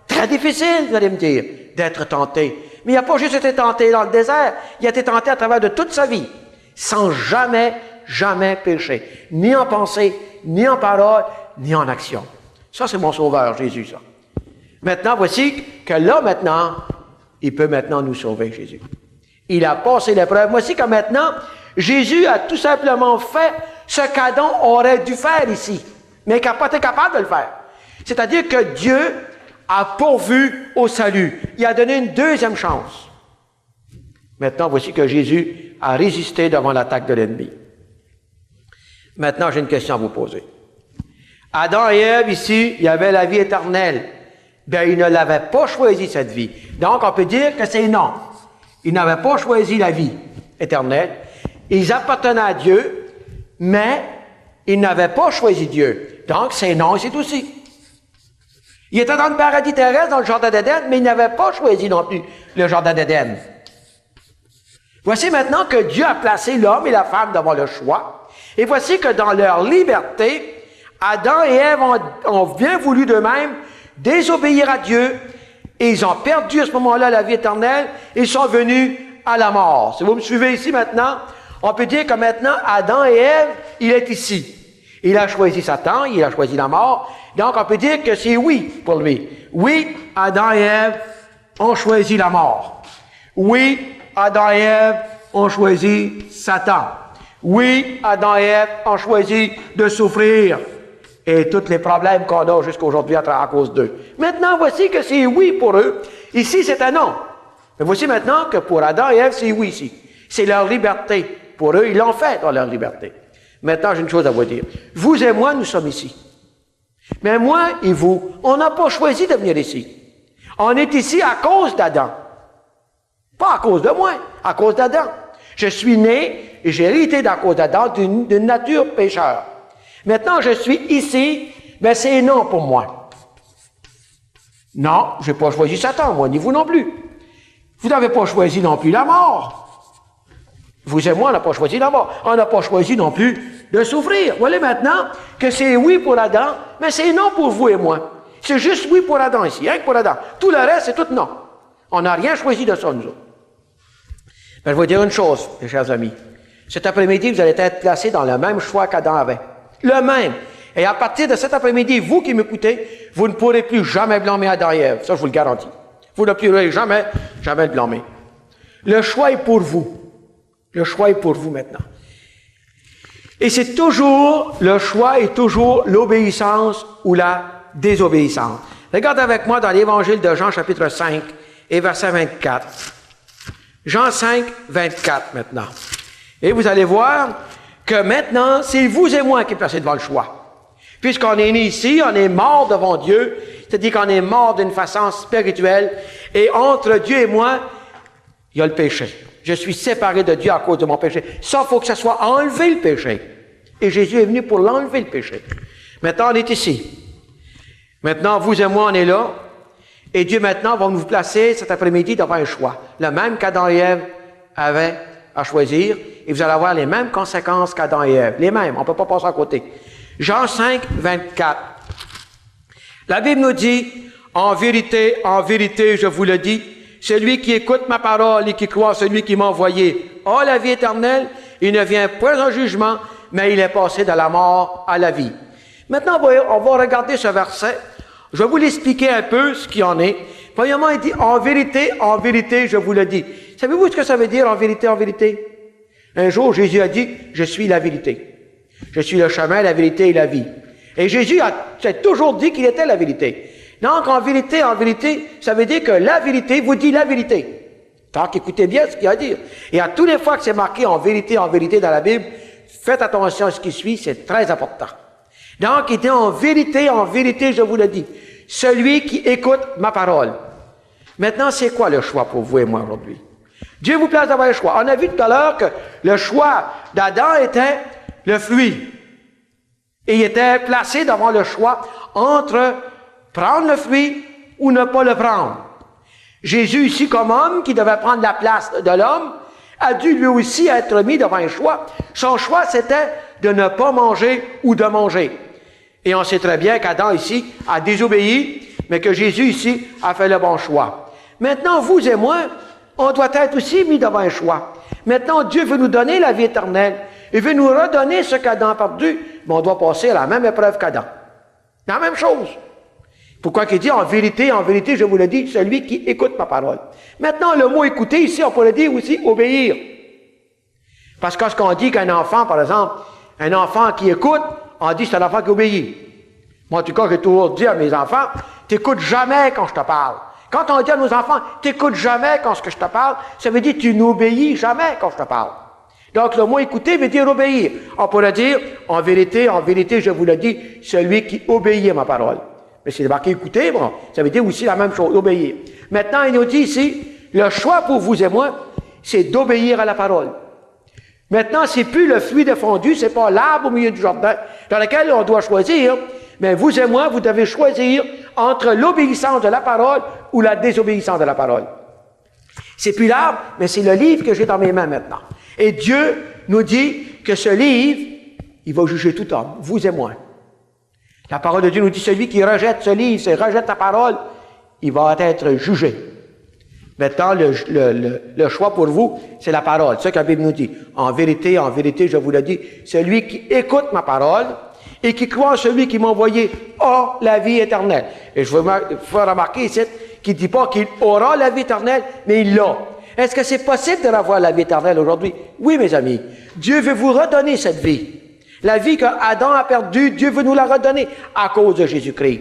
très difficile, vous allez me dire, d'être tenté. Mais il n'a pas juste été tenté dans le désert, il a été tenté à travers de toute sa vie, sans jamais pécher, ni en pensée, ni en parole, ni en action. Ça, c'est mon sauveur, Jésus, ça. Maintenant, voici que là, maintenant, il peut maintenant nous sauver, Jésus. Il a passé l'épreuve. Voici que maintenant, Jésus a tout simplement fait ce qu'Adam aurait dû faire ici, mais qu'il n'a pas été capable de le faire. C'est-à-dire que Dieu a pourvu au salut. Il a donné une deuxième chance. Maintenant, voici que Jésus a résisté devant l'attaque de l'ennemi. Maintenant, j'ai une question à vous poser. Adam et Ève, ici, il y avait la vie éternelle. Bien, ils ne l'avaient pas choisi, cette vie. Donc, on peut dire que c'est non. Ils n'avaient pas choisi la vie éternelle. Ils appartenaient à Dieu, mais ils n'avaient pas choisi Dieu. Donc, c'est non, c'est aussi. Ils étaient dans le paradis terrestre, dans le jardin d'Éden, mais ils n'avaient pas choisi non plus le jardin d'Éden. Voici maintenant que Dieu a placé l'homme et la femme devant le choix. Et voici que dans leur liberté, Adam et Ève ont bien voulu d'eux-mêmes désobéir à Dieu, et ils ont perdu à ce moment-là la vie éternelle, et ils sont venus à la mort. Si vous me suivez ici maintenant, on peut dire que maintenant, Adam et Ève, il est ici. Il a choisi Satan, il a choisi la mort, donc on peut dire que c'est oui pour lui. Oui, Adam et Ève ont choisi la mort. Oui, Adam et Ève ont choisi Satan. Oui, Adam et Ève ont choisi de souffrir. Et tous les problèmes qu'on a jusqu'à aujourd'hui à cause d'eux. Maintenant, voici que c'est oui pour eux. Ici, c'est un non. Mais voici maintenant que pour Adam et Ève, c'est oui ici. C'est leur liberté. Pour eux, ils l'ont fait dans leur liberté. Maintenant, j'ai une chose à vous dire. Vous et moi, nous sommes ici. Mais moi et vous, on n'a pas choisi de venir ici. On est ici à cause d'Adam. Pas à cause de moi, à cause d'Adam. Je suis né et j'ai hérité d'à cause d'Adam d'une nature pécheur. Maintenant, je suis ici, mais c'est non pour moi. Non, je n'ai pas choisi Satan, moi, ni vous non plus. Vous n'avez pas choisi non plus la mort. Vous et moi, on n'a pas choisi la mort. On n'a pas choisi non plus de souffrir. Voilà maintenant que c'est oui pour Adam, mais c'est non pour vous et moi. C'est juste oui pour Adam ici, rien que pour Adam. Tout le reste, c'est tout non. On n'a rien choisi de ça, nous autres. Mais je vais vous dire une chose, mes chers amis. Cet après-midi, vous allez être placés dans le même choix qu'Adam avait. Le même. Et à partir de cet après-midi, vous qui m'écoutez, vous ne pourrez plus jamais blâmer Adam et Ève. Ça, je vous le garantis. Vous ne pourrez jamais le blâmer. Le choix est pour vous. Le choix est pour vous maintenant. Et c'est toujours, le choix est toujours l'obéissance ou la désobéissance. Regardez avec moi dans l'Évangile de Jean, chapitre 5 et verset 24. Jean 5, 24 maintenant. Et vous allez voir que maintenant, c'est vous et moi qui êtes placés devant le choix. Puisqu'on est né ici, on est mort devant Dieu, c'est-à-dire qu'on est mort d'une façon spirituelle, et entre Dieu et moi, il y a le péché. Je suis séparé de Dieu à cause de mon péché. Ça, il faut que ça soit enlevé, le péché. Et Jésus est venu pour l'enlever, le péché. Maintenant, on est ici. Maintenant, vous et moi, on est là, et Dieu maintenant va nous placer cet après-midi devant un choix. Le même qu'Adam et Ève avaient à choisir, et vous allez avoir les mêmes conséquences qu'Adam et Ève. Les mêmes, on ne peut pas passer à côté. Jean 5, 24. La Bible nous dit, en vérité, je vous le dis, celui qui écoute ma parole et qui croit en celui qui m'a envoyé a la vie éternelle, il ne vient point en jugement, mais il est passé de la mort à la vie. Maintenant, on va regarder ce verset. Je vais vous l'expliquer un peu ce qu'il en est. Premièrement, il dit, en vérité, je vous le dis. Savez-vous ce que ça veut dire, en vérité, en vérité? Un jour, Jésus a dit, je suis la vérité. Je suis le chemin, la vérité et la vie. Et Jésus a toujours dit qu'il était la vérité. Donc, en vérité, ça veut dire que la vérité vous dit la vérité. Donc, écoutez bien ce qu'il a à dire. Et à toutes les fois que c'est marqué en vérité dans la Bible, faites attention à ce qui suit, c'est très important. Donc, il dit en vérité, je vous le dis. Celui qui écoute ma parole. Maintenant, c'est quoi le choix pour vous et moi aujourd'hui? Dieu vous place devant le choix. On a vu tout à l'heure que le choix d'Adam était le fruit. Et il était placé devant le choix entre prendre le fruit ou ne pas le prendre. Jésus, ici, comme homme, qui devait prendre la place de l'homme, a dû lui aussi être mis devant un choix. Son choix, c'était de ne pas manger ou de manger. Et on sait très bien qu'Adam, ici, a désobéi, mais que Jésus, ici, a fait le bon choix. Maintenant, vous et moi, on doit être aussi mis devant un choix. Maintenant, Dieu veut nous donner la vie éternelle. Il veut nous redonner ce qu'Adam a perdu, mais on doit passer à la même épreuve qu'Adam. La même chose. Pourquoi qu'il dit, en vérité, je vous le dis, celui qui écoute ma parole. Maintenant, le mot écouter, ici, on pourrait dire aussi obéir. Parce que lorsqu'on dit qu'un enfant, par exemple, un enfant qui écoute, on dit c'est un enfant qui obéit. Moi, en tout cas, j'ai toujours dit à mes enfants t'écoutes jamais quand je te parle. Quand on dit à nos enfants, t'écoutes jamais quand je te parle, ça veut dire tu n'obéis jamais quand je te parle. Donc, le mot écouter veut dire obéir. On pourrait dire, en vérité, je vous le dis, celui qui obéit à ma parole. Mais c'est marqué écouter, bon, ça veut dire aussi la même chose, obéir. Maintenant, il nous dit ici, le choix pour vous et moi, c'est d'obéir à la parole. Maintenant, c'est plus le fruit défendu, c'est pas l'arbre au milieu du jardin dans lequel on doit choisir, mais vous et moi, vous devez choisir entre l'obéissance de la parole ou la désobéissance de la parole. C'est plus l'arbre, mais c'est le livre que j'ai dans mes mains maintenant. Et Dieu nous dit que ce livre, il va juger tout homme, vous et moi. La parole de Dieu nous dit, celui qui rejette ce livre, rejette la parole, il va être jugé. Maintenant, le choix pour vous, c'est la parole. C'est ce que la Bible nous dit. En vérité, je vous le dis, celui qui écoute ma parole et qui croit en celui qui m'a envoyé a la vie éternelle. Et je veux faire remarquer ici qu'il ne dit pas qu'il aura la vie éternelle, mais il l'a. Est-ce que c'est possible de avoir la vie éternelle aujourd'hui? Oui, mes amis. Dieu veut vous redonner cette vie. La vie qu'Adam a perdue, Dieu veut nous la redonner à cause de Jésus-Christ.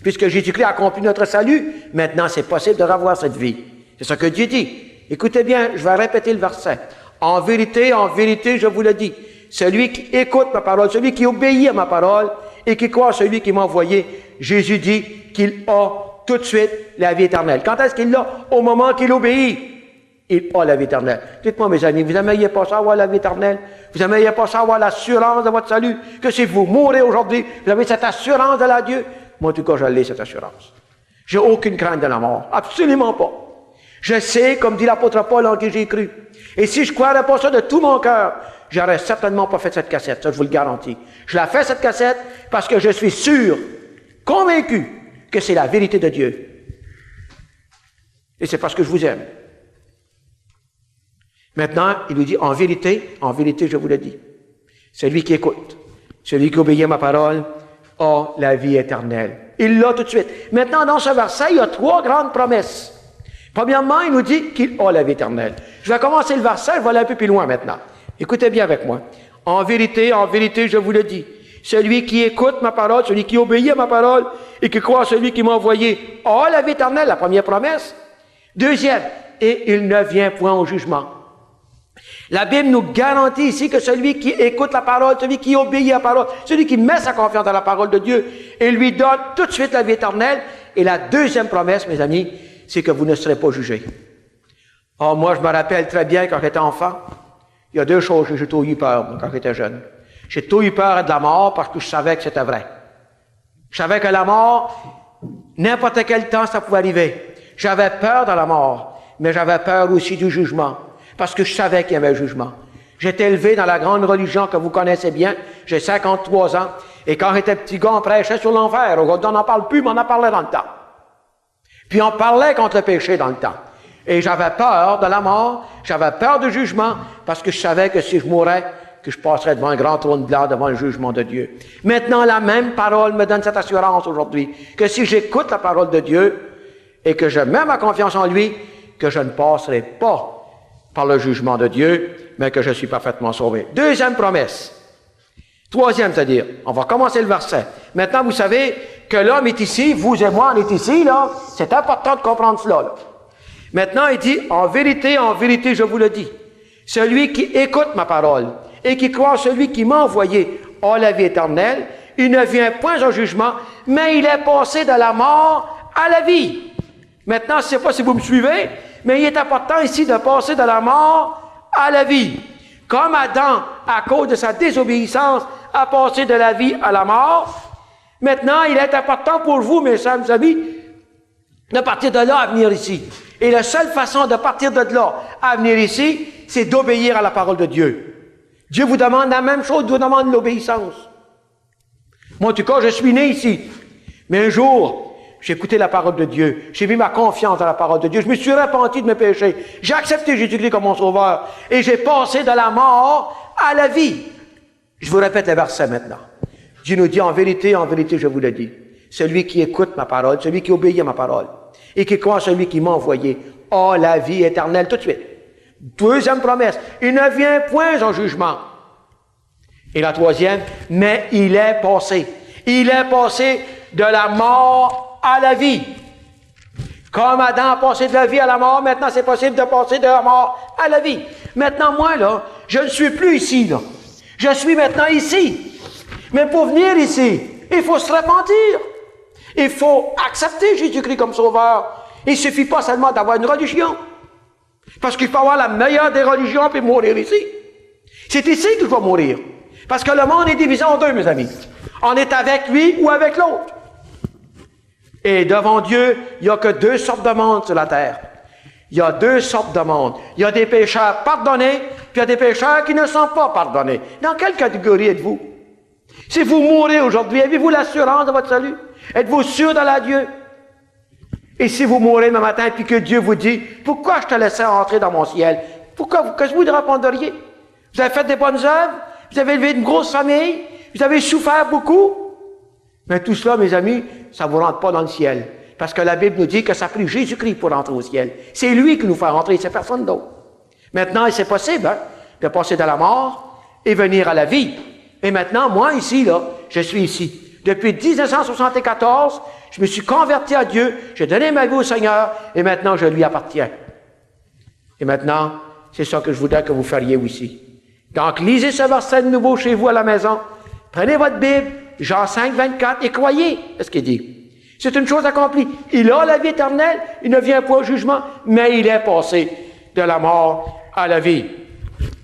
Puisque Jésus-Christ a accompli notre salut, maintenant c'est possible de revoir cette vie. C'est ce que Dieu dit. Écoutez bien, je vais répéter le verset. En vérité, je vous le dis, celui qui écoute ma parole, celui qui obéit à ma parole et qui croit à celui qui m'a envoyé, Jésus dit qu'il a tout de suite la vie éternelle. Quand est-ce qu'il l'a? Au moment qu'il obéit. Il a la vie éternelle. Dites-moi, mes amis, vous n'aimeriez pas ça avoir la vie éternelle? Vous n'aimeriez pas ça avoir l'assurance de votre salut? Que si vous mourrez aujourd'hui, vous avez cette assurance de la Dieu? Moi, en tout cas, je l'ai, cette assurance. J'ai aucune crainte de la mort. Absolument pas. Je sais, comme dit l'apôtre Paul, en qui j'ai cru. Et si je ne croirais pas ça de tout mon cœur, j'aurais certainement pas fait cette cassette. Ça, je vous le garantis. Je la fais, cette cassette, parce que je suis sûr, convaincu, que c'est la vérité de Dieu. Et c'est parce que je vous aime. Maintenant, il lui dit, en vérité, je vous le dis. Celui qui écoute, celui qui obéit à ma parole, a la vie éternelle. Il l'a tout de suite. Maintenant, dans ce verset, il y a 3 grandes promesses. Premièrement, il nous dit qu'il a la vie éternelle. Je vais commencer le verset, je vais aller un peu plus loin maintenant. Écoutez bien avec moi. En vérité, je vous le dis. Celui qui écoute ma parole, celui qui obéit à ma parole et qui croit à celui qui m'a envoyé, a la vie éternelle, la première promesse. Deuxième, et il ne vient point au jugement. La Bible nous garantit ici que celui qui écoute la parole, celui qui obéit à la parole, celui qui met sa confiance dans la parole de Dieu, et lui donne tout de suite la vie éternelle. Et la deuxième promesse, mes amis, c'est que vous ne serez pas jugés. Oh, moi, je me rappelle très bien quand j'étais enfant, il y a 2 choses que j'ai toujours eu peur quand j'étais jeune. J'ai toujours eu peur de la mort parce que je savais que c'était vrai. Je savais que la mort, n'importe quel temps, ça pouvait arriver. J'avais peur de la mort, mais j'avais peur aussi du jugement. Parce que je savais qu'il y avait un jugement. J'étais élevé dans la grande religion que vous connaissez bien. J'ai 53 ans. Et quand j'étais petit gars, on prêchait sur l'enfer. Aujourd'hui, on n'en parle plus, mais on en parlait dans le temps. Puis on parlait contre le péché dans le temps. Et j'avais peur de la mort. J'avais peur du jugement. Parce que je savais que si je mourais, que je passerais devant un grand trône blanc, devant le jugement de Dieu. Maintenant, la même parole me donne cette assurance aujourd'hui. Que si j'écoute la parole de Dieu et que je mets ma confiance en lui, que je ne passerai pas par le jugement de Dieu, mais que je suis parfaitement sauvé. Deuxième promesse. Troisième, c'est-à-dire, on va commencer le verset. Maintenant, vous savez que l'homme est ici, vous et moi, on est ici, là. C'est important de comprendre cela, là. Maintenant, il dit, en vérité, je vous le dis. Celui qui écoute ma parole et qui croit en celui qui m'a envoyé a la vie éternelle. Il ne vient point au jugement, mais il est passé de la mort à la vie. Maintenant, je ne sais pas si vous me suivez, mais il est important ici de passer de la mort à la vie. Comme Adam, à cause de sa désobéissance, a passé de la vie à la mort, maintenant, il est important pour vous, mes chers amis, de partir de là à venir ici. Et la seule façon de partir de là à venir ici, c'est d'obéir à la parole de Dieu. Dieu vous demande la même chose, vous demande l'obéissance. Moi, en tout cas, je suis né ici. Mais un jour, j'ai écouté la parole de Dieu. J'ai mis ma confiance dans la parole de Dieu. Je me suis repenti de mes péchés. J'ai accepté Jésus-Christ comme mon sauveur. Et j'ai passé de la mort à la vie. Je vous répète le verset maintenant. Dieu nous dit, en vérité, je vous le dis. Celui qui écoute ma parole, celui qui obéit à ma parole, et qui croit en celui qui m'a envoyé, a la vie éternelle tout de suite. Deuxième promesse. Il ne vient point en jugement. Et la troisième, mais il est passé. Il est passé de la mort à la vie. Comme Adam a passé de la vie à la mort, maintenant c'est possible de passer de la mort à la vie. Maintenant, moi, là, je ne suis plus ici, là. Je suis maintenant ici. Mais pour venir ici, il faut se repentir. Il faut accepter Jésus-Christ comme sauveur. Il ne suffit pas seulement d'avoir une religion. Parce qu'il faut avoir la meilleure des religions puis mourir ici. C'est ici que je dois mourir. Parce que le monde est divisé en deux, mes amis. On est avec lui ou avec l'autre. Et devant Dieu, il n'y a que deux sortes de monde sur la terre. Il y a deux sortes de monde. Il y a des pécheurs pardonnés, puis il y a des pécheurs qui ne sont pas pardonnés. Dans quelle catégorie êtes-vous? Si vous mourrez aujourd'hui, avez-vous l'assurance de votre salut? Êtes-vous sûr de la Dieu? Et si vous mourrez le matin, puis que Dieu vous dit, pourquoi je te laissais entrer dans mon ciel? Qu'est-ce que vous répondriez? Vous avez fait des bonnes œuvres? Vous avez élevé une grosse famille? Vous avez souffert beaucoup? Mais tout cela, mes amis, ça ne vous rentre pas dans le ciel. Parce que la Bible nous dit que ça a pris Jésus-Christ pour entrer au ciel. C'est lui qui nous fait rentrer, c'est personne d'autre. Maintenant, c'est possible, hein, de passer de la mort et venir à la vie. Et maintenant, moi, ici, là, je suis ici. Depuis 1974, je me suis converti à Dieu, j'ai donné ma vie au Seigneur, et maintenant, je lui appartiens. Et maintenant, c'est ça que je voudrais que vous feriez aussi. Donc, lisez ce verset de nouveau chez vous à la maison. Prenez votre Bible, Jean 5, 24, et croyez à ce qu'il dit. C'est une chose accomplie. Il a la vie éternelle, il ne vient pas au jugement, mais il est passé de la mort à la vie.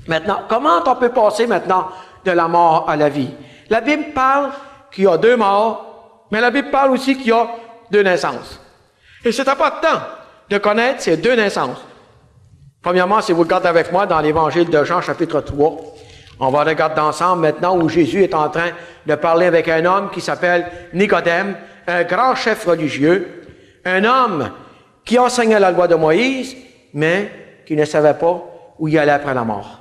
Maintenant, comment on peut passer maintenant de la mort à la vie? La Bible parle qu'il y a deux morts, mais la Bible parle aussi qu'il y a deux naissances. Et c'est important de connaître ces deux naissances. Premièrement, si vous regardez avec moi dans l'Évangile de Jean, chapitre 3, on va regarder ensemble maintenant où Jésus est en train de parler avec un homme qui s'appelle Nicodème, un grand chef religieux, un homme qui enseignait la loi de Moïse, mais qui ne savait pas où il allait après la mort.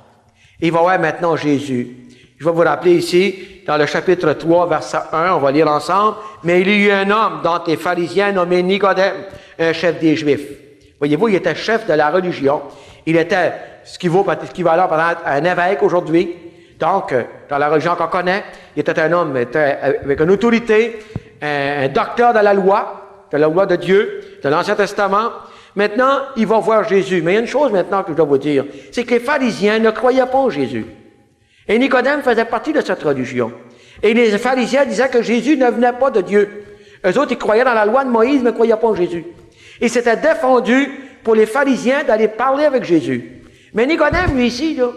Il va voir maintenant Jésus. Je vais vous rappeler ici, dans le chapitre 3, verset 1, on va lire ensemble, « Mais il y eut un homme dans les pharisiens nommé Nicodème, un chef des Juifs. » Voyez-vous, il était chef de la religion. Il était ce qui vaut équivalent à un évêque aujourd'hui. Donc, dans la religion qu'on connaît, il était un homme avec une autorité, un docteur de la loi de Dieu, de l'Ancien Testament. Maintenant, il va voir Jésus. Mais il y a une chose maintenant que je dois vous dire, c'est que les pharisiens ne croyaient pas en Jésus. Et Nicodème faisait partie de cette religion. Et les pharisiens disaient que Jésus ne venait pas de Dieu. Eux autres, ils croyaient dans la loi de Moïse, mais ne croyaient pas en Jésus. Et c'était défendu pour les pharisiens d'aller parler avec Jésus. Mais Nicodème, lui, ici, là,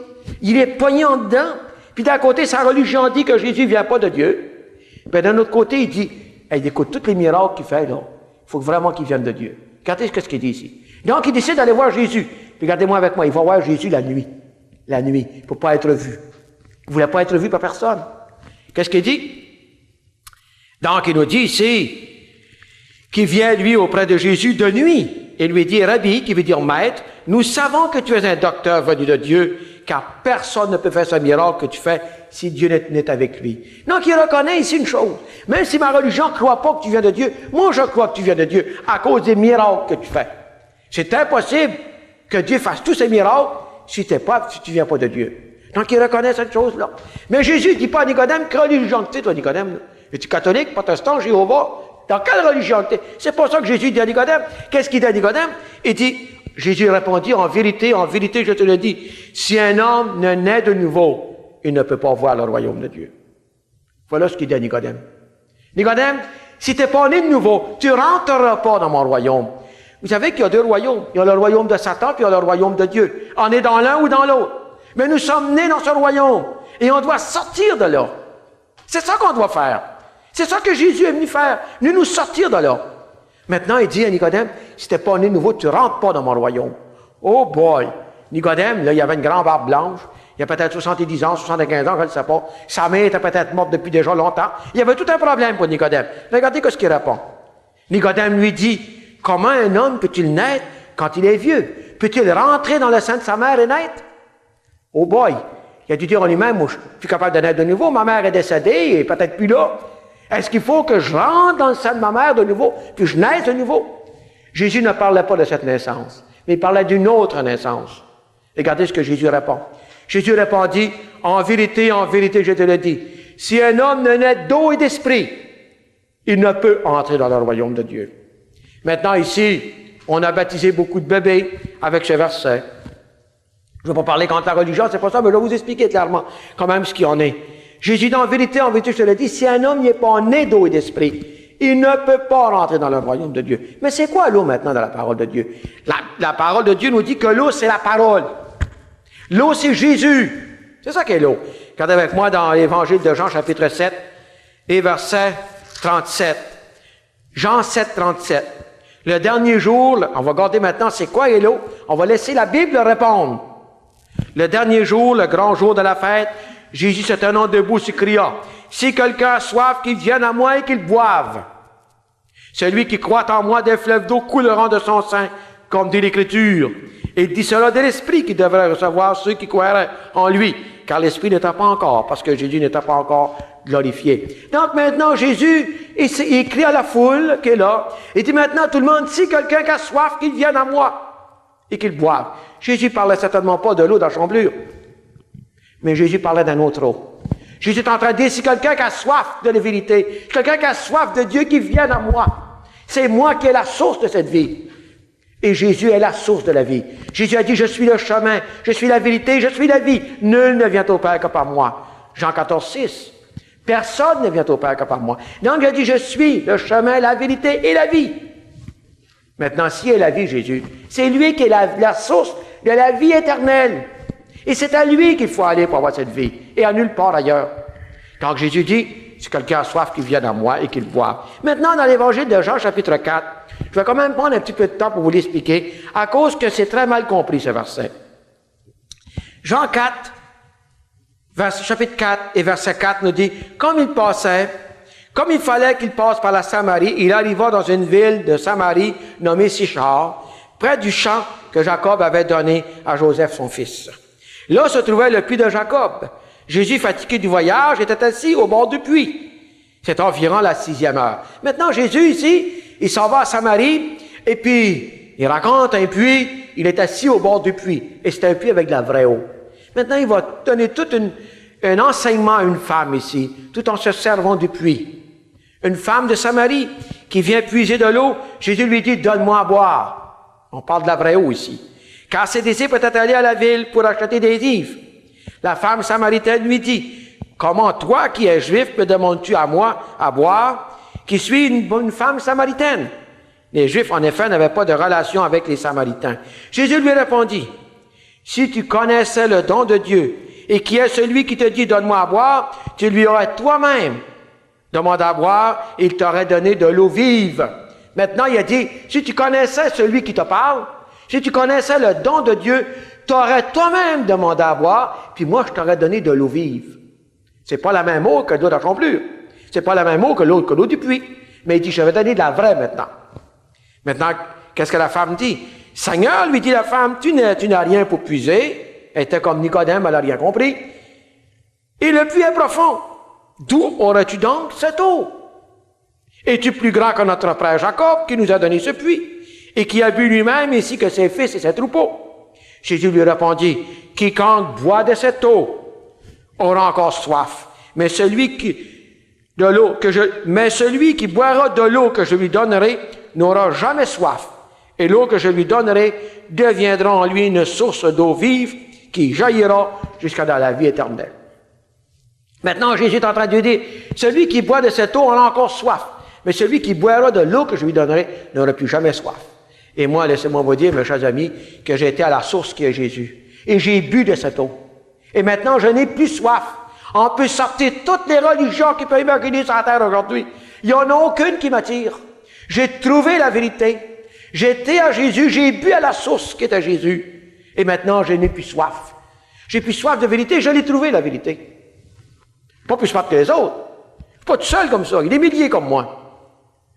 il est pogné en dedans. Puis d'un côté, sa religion dit que Jésus ne vient pas de Dieu. Puis d'un autre côté, il dit, hey, écoute, tous les miracles qu'il fait, là, il faut vraiment qu'ils viennent de Dieu. Regardez ce qu'il dit ici. Donc, il décide d'aller voir Jésus. Puis regardez-moi avec moi, il va voir Jésus la nuit. La nuit, pour ne pas être vu. Il ne voulait pas être vu par personne. Qu'est-ce qu'il dit? Donc, il nous dit ici qu'il vient, lui, auprès de Jésus de nuit. Et lui dit, Rabbi, qui veut dire maître, nous savons que tu es un docteur venu de Dieu, car personne ne peut faire ce miracle que tu fais si Dieu n'est avec lui. Donc, il reconnaît ici une chose. Même si ma religion ne croit pas que tu viens de Dieu, moi, je crois que tu viens de Dieu à cause des miracles que tu fais. C'est impossible que Dieu fasse tous ces miracles si tu ne viens pas de Dieu. Donc, il reconnaît cette chose-là. Mais Jésus ne dit pas à Nicodème, quelle religion tu es, toi, Nicodème? Es-tu catholique, protestant, Jéhovah? Dans quelle religion tu es? C'est pas ça que Jésus dit à Nicodème. Qu'est-ce qu'il dit à Nicodème? Il dit, Jésus répondit, en vérité, je te le dis, si un homme ne naît de nouveau, il ne peut pas voir le royaume de Dieu. Voilà ce qu'il dit à Nicodème. Nicodème, si tu n'es pas né de nouveau, tu ne rentreras pas dans mon royaume. Vous savez qu'il y a deux royaumes. Il y a le royaume de Satan, puis il y a le royaume de Dieu. On est dans l'un ou dans l'autre. Mais nous sommes nés dans ce royaume. Et on doit sortir de là. C'est ça qu'on doit faire. C'est ça que Jésus est venu faire. Nous sortir de là. Maintenant, il dit à Nicodème, si tu n'es pas né de nouveau, tu ne rentres pas dans mon royaume. Oh boy! Nicodème, là, il avait une grande barbe blanche. Il a peut-être 70 ans, 75 ans, je ne sais pas. Sa mère était peut-être morte depuis déjà longtemps. Il y avait tout un problème pour Nicodème. Regardez ce qu'il répond. Nicodème lui dit, comment un homme peut-il naître quand il est vieux? Peut-il rentrer dans le sein de sa mère et naître? Oh boy! Il a dû dire en lui-même, moi, je suis capable de naître de nouveau. Ma mère est décédée et peut-être plus là. Est-ce qu'il faut que je rentre dans le sein de ma mère de nouveau, puis je naisse de nouveau? Jésus ne parlait pas de cette naissance, mais il parlait d'une autre naissance. Regardez ce que Jésus répond. Jésus répondit, en vérité, je te le dis, si un homme ne naît d'eau et d'esprit, il ne peut entrer dans le royaume de Dieu. Maintenant, ici, on a baptisé beaucoup de bébés avec ce verset. Je ne vais pas parler contre la religion, c'est pas ça, mais je vais vous expliquer clairement quand même ce qu'il en est. Jésus dit en vérité, je te le dis, si un homme n'est pas né d'eau et d'esprit, il ne peut pas rentrer dans le royaume de Dieu. Mais c'est quoi l'eau maintenant dans la parole de Dieu? La parole de Dieu nous dit que l'eau, c'est la parole. L'eau, c'est Jésus. C'est ça qu'est l'eau. Regardez avec moi dans l'Évangile de Jean, chapitre 7, et verset 37. Jean 7, 37. Le dernier jour, on va regarder maintenant c'est quoi l'eau. On va laisser la Bible répondre. Le dernier jour, le grand jour de la fête, Jésus se tenant debout s'écria, « Si quelqu'un a soif, qu'il vienne à moi et qu'il boive. Celui qui croit en moi, des fleuves d'eau couleront de son sein, comme dit l'Écriture. Et il dit cela de l'Esprit qui devrait recevoir ceux qui croiraient en lui, car l'Esprit n'était pas encore, parce que Jésus n'était pas encore glorifié. » Donc maintenant, Jésus, il crie à la foule qui est là, il dit maintenant tout le monde, si quelqu'un a soif, qu'il vienne à moi et qu'il boive. Jésus parlait certainement pas de l'eau d'Achamblure, mais Jésus parlait d'un autre eau. Jésus est en train de dire, si quelqu'un a soif de la vérité, quelqu'un qui a soif de Dieu, qui vienne à moi. C'est moi qui ai la source de cette vie. Et Jésus est la source de la vie. Jésus a dit, je suis le chemin, je suis la vérité, je suis la vie. Nul ne vient au Père que par moi. Jean 14, 6. Personne ne vient au Père que par moi. Donc il a dit, je suis le chemin, la vérité et la vie. Maintenant, si est la vie, Jésus, c'est lui qui est la source de la vie éternelle. Et c'est à lui qu'il faut aller pour avoir cette vie, et à nulle part ailleurs. Donc Jésus dit, si quelqu'un a soif, qu'il vienne à moi et qu'il boive. Maintenant, dans l'Évangile de Jean, chapitre 4, je vais quand même prendre un petit peu de temps pour vous l'expliquer, à cause que c'est très mal compris, ce verset. Jean 4, chapitre 4 et verset 4 nous dit, comme il fallait qu'il passe par la Samarie, il arriva dans une ville de Samarie nommée Sichar, près du champ que Jacob avait donné à Joseph son fils. Là se trouvait le puits de Jacob. Jésus, fatigué du voyage, était assis au bord du puits. C'est environ la 6e heure. Maintenant, Jésus, ici, il s'en va à Samarie, et puis, il raconte un puits, il est assis au bord du puits. Et c'est un puits avec de la vraie eau. Maintenant, il va donner tout un enseignement à une femme ici, tout en se servant du puits. Une femme de Samarie qui vient puiser de l'eau, Jésus lui dit, donne-moi à boire. On parle de la vraie eau ici. Car ses disciples étaient allés à la ville pour acheter des vivres. La femme samaritaine lui dit, comment toi qui es juif me demandes-tu à moi à boire, qui suis une femme samaritaine? Les Juifs, en effet, n'avaient pas de relation avec les Samaritains. Jésus lui répondit, si tu connaissais le don de Dieu, et qui est celui qui te dit, donne-moi à boire, tu lui aurais toi-même demandé à boire, et il t'aurait donné de l'eau vive. Maintenant, il a dit, si tu connaissais celui qui te parle, si tu connaissais le don de Dieu, tu aurais toi-même demandé à boire, puis moi, je t'aurais donné de l'eau vive. C'est pas la même eau que l'eau d'Achamblure. C'est pas la même eau que l'eau du puits. Mais il dit, je vais donner de la vraie maintenant. Maintenant, qu'est-ce que la femme dit? Seigneur, lui dit la femme, tu n'as rien pour puiser. Elle était comme Nicodème, elle n'a rien compris. Et le puits est profond. D'où aurais-tu donc cette eau? Es-tu plus grand que notre frère Jacob, qui nous a donné ce puits, et qui a bu lui-même ainsi que ses fils et ses troupeaux? Jésus lui répondit, quiconque boit de cette eau aura encore soif, mais celui qui boira de l'eau que je lui donnerai n'aura jamais soif, et l'eau que je lui donnerai deviendra en lui une source d'eau vive qui jaillira jusqu'à dans la vie éternelle. Maintenant, Jésus est en train de dire, celui qui boit de cette eau aura encore soif, mais celui qui boira de l'eau que je lui donnerai n'aura plus jamais soif. Et moi, laissez-moi vous dire, mes chers amis, que j'ai été à la source qui est Jésus. Et j'ai bu de cette eau. Et maintenant, je n'ai plus soif. On peut sortir toutes les religions qui peuvent imaginer sur la terre aujourd'hui. Il n'y en a aucune qui m'attire. J'ai trouvé la vérité. J'ai été à Jésus, j'ai bu à la source qui est à Jésus. Et maintenant, je n'ai plus soif. J'ai plus soif de vérité, je l'ai trouvé la vérité. Pas plus soif que les autres. Pas tout seul comme ça, il y a des milliers comme moi.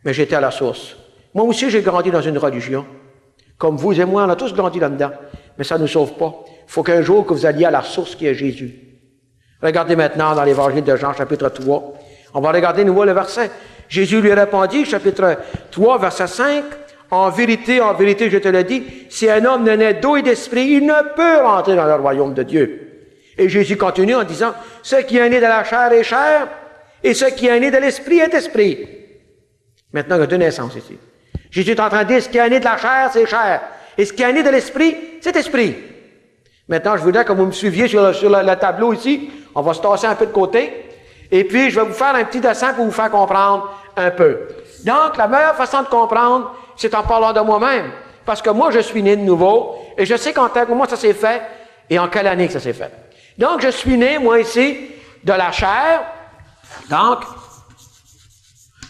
Mais j'étais à la source. Moi aussi, j'ai grandi dans une religion. Comme vous et moi, on a tous grandi là-dedans. Mais ça ne nous sauve pas. Il faut qu'un jour que vous alliez à la source qui est Jésus. Regardez maintenant dans l'Évangile de Jean, chapitre 3. On va regarder nouveau le verset. Jésus lui répondit, chapitre 3, verset 5, en vérité, je te le dis, si un homme ne naît d'eau et d'esprit, il ne peut rentrer dans le royaume de Dieu. Et Jésus continue en disant, ce qui est né de la chair est chair, et ce qui est né de l'esprit est esprit. Maintenant, il y a deux naissances ici. Jésus est en train de dire, ce qui est né de la chair, c'est chair. Et ce qui est né de l'esprit, c'est esprit. Maintenant, je voudrais que vous me suiviez sur le tableau ici. On va se tasser un peu de côté. Et puis, je vais vous faire un petit dessin pour vous faire comprendre un peu. Donc, la meilleure façon de comprendre, c'est en parlant de moi-même. Parce que moi, je suis né de nouveau, et je sais quand comment ça s'est fait, et en quelle année que ça s'est fait. Donc, je suis né, moi ici, de la chair. Donc,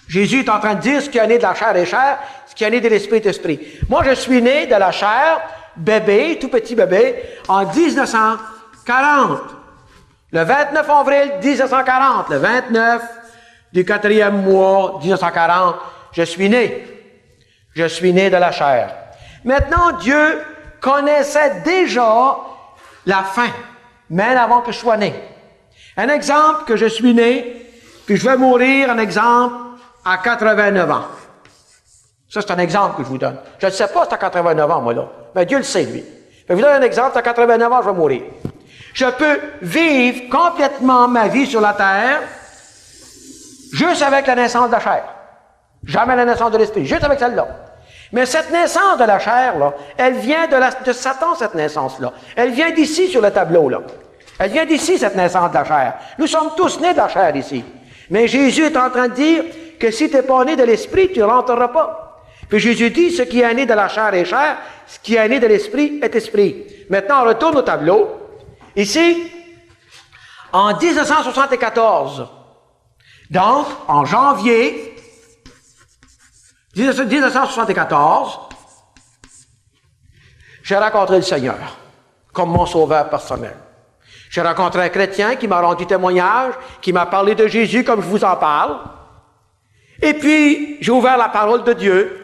Jésus est en train de dire ce qui est né de la chair est chair, ce qui est né de l'esprit est esprit. Moi, je suis né de la chair, bébé, tout petit bébé, en 1940. Le 29 avril 1940, le 29 du 4e mois 1940, je suis né. Je suis né de la chair. Maintenant, Dieu connaissait déjà la fin, même avant que je sois né. Un exemple que je suis né, puis je vais mourir, un exemple, à 89 ans. Ça, c'est un exemple que je vous donne. Je ne sais pas, c'est à 89 ans, moi, là. Mais Dieu le sait, lui. Je vais vous donner un exemple, à 89 ans, je vais mourir. Je peux vivre complètement ma vie sur la terre, juste avec la naissance de la chair. Jamais la naissance de l'esprit, juste avec celle-là. Mais cette naissance de la chair, là, elle vient de Satan, cette naissance-là. Elle vient d'ici, sur le tableau, là. Elle vient d'ici, cette naissance de la chair. Nous sommes tous nés de la chair, ici. Mais Jésus est en train de dire que si tu n'es pas né de l'esprit, tu ne rentreras pas. Puis Jésus dit, ce qui est né de la chair est chair, ce qui est né de l'esprit est esprit. Maintenant, on retourne au tableau. Ici, en 1974, donc, en janvier 1974, j'ai rencontré le Seigneur comme mon sauveur personnel. J'ai rencontré un chrétien qui m'a rendu témoignage, qui m'a parlé de Jésus comme je vous en parle. Et puis, j'ai ouvert la parole de Dieu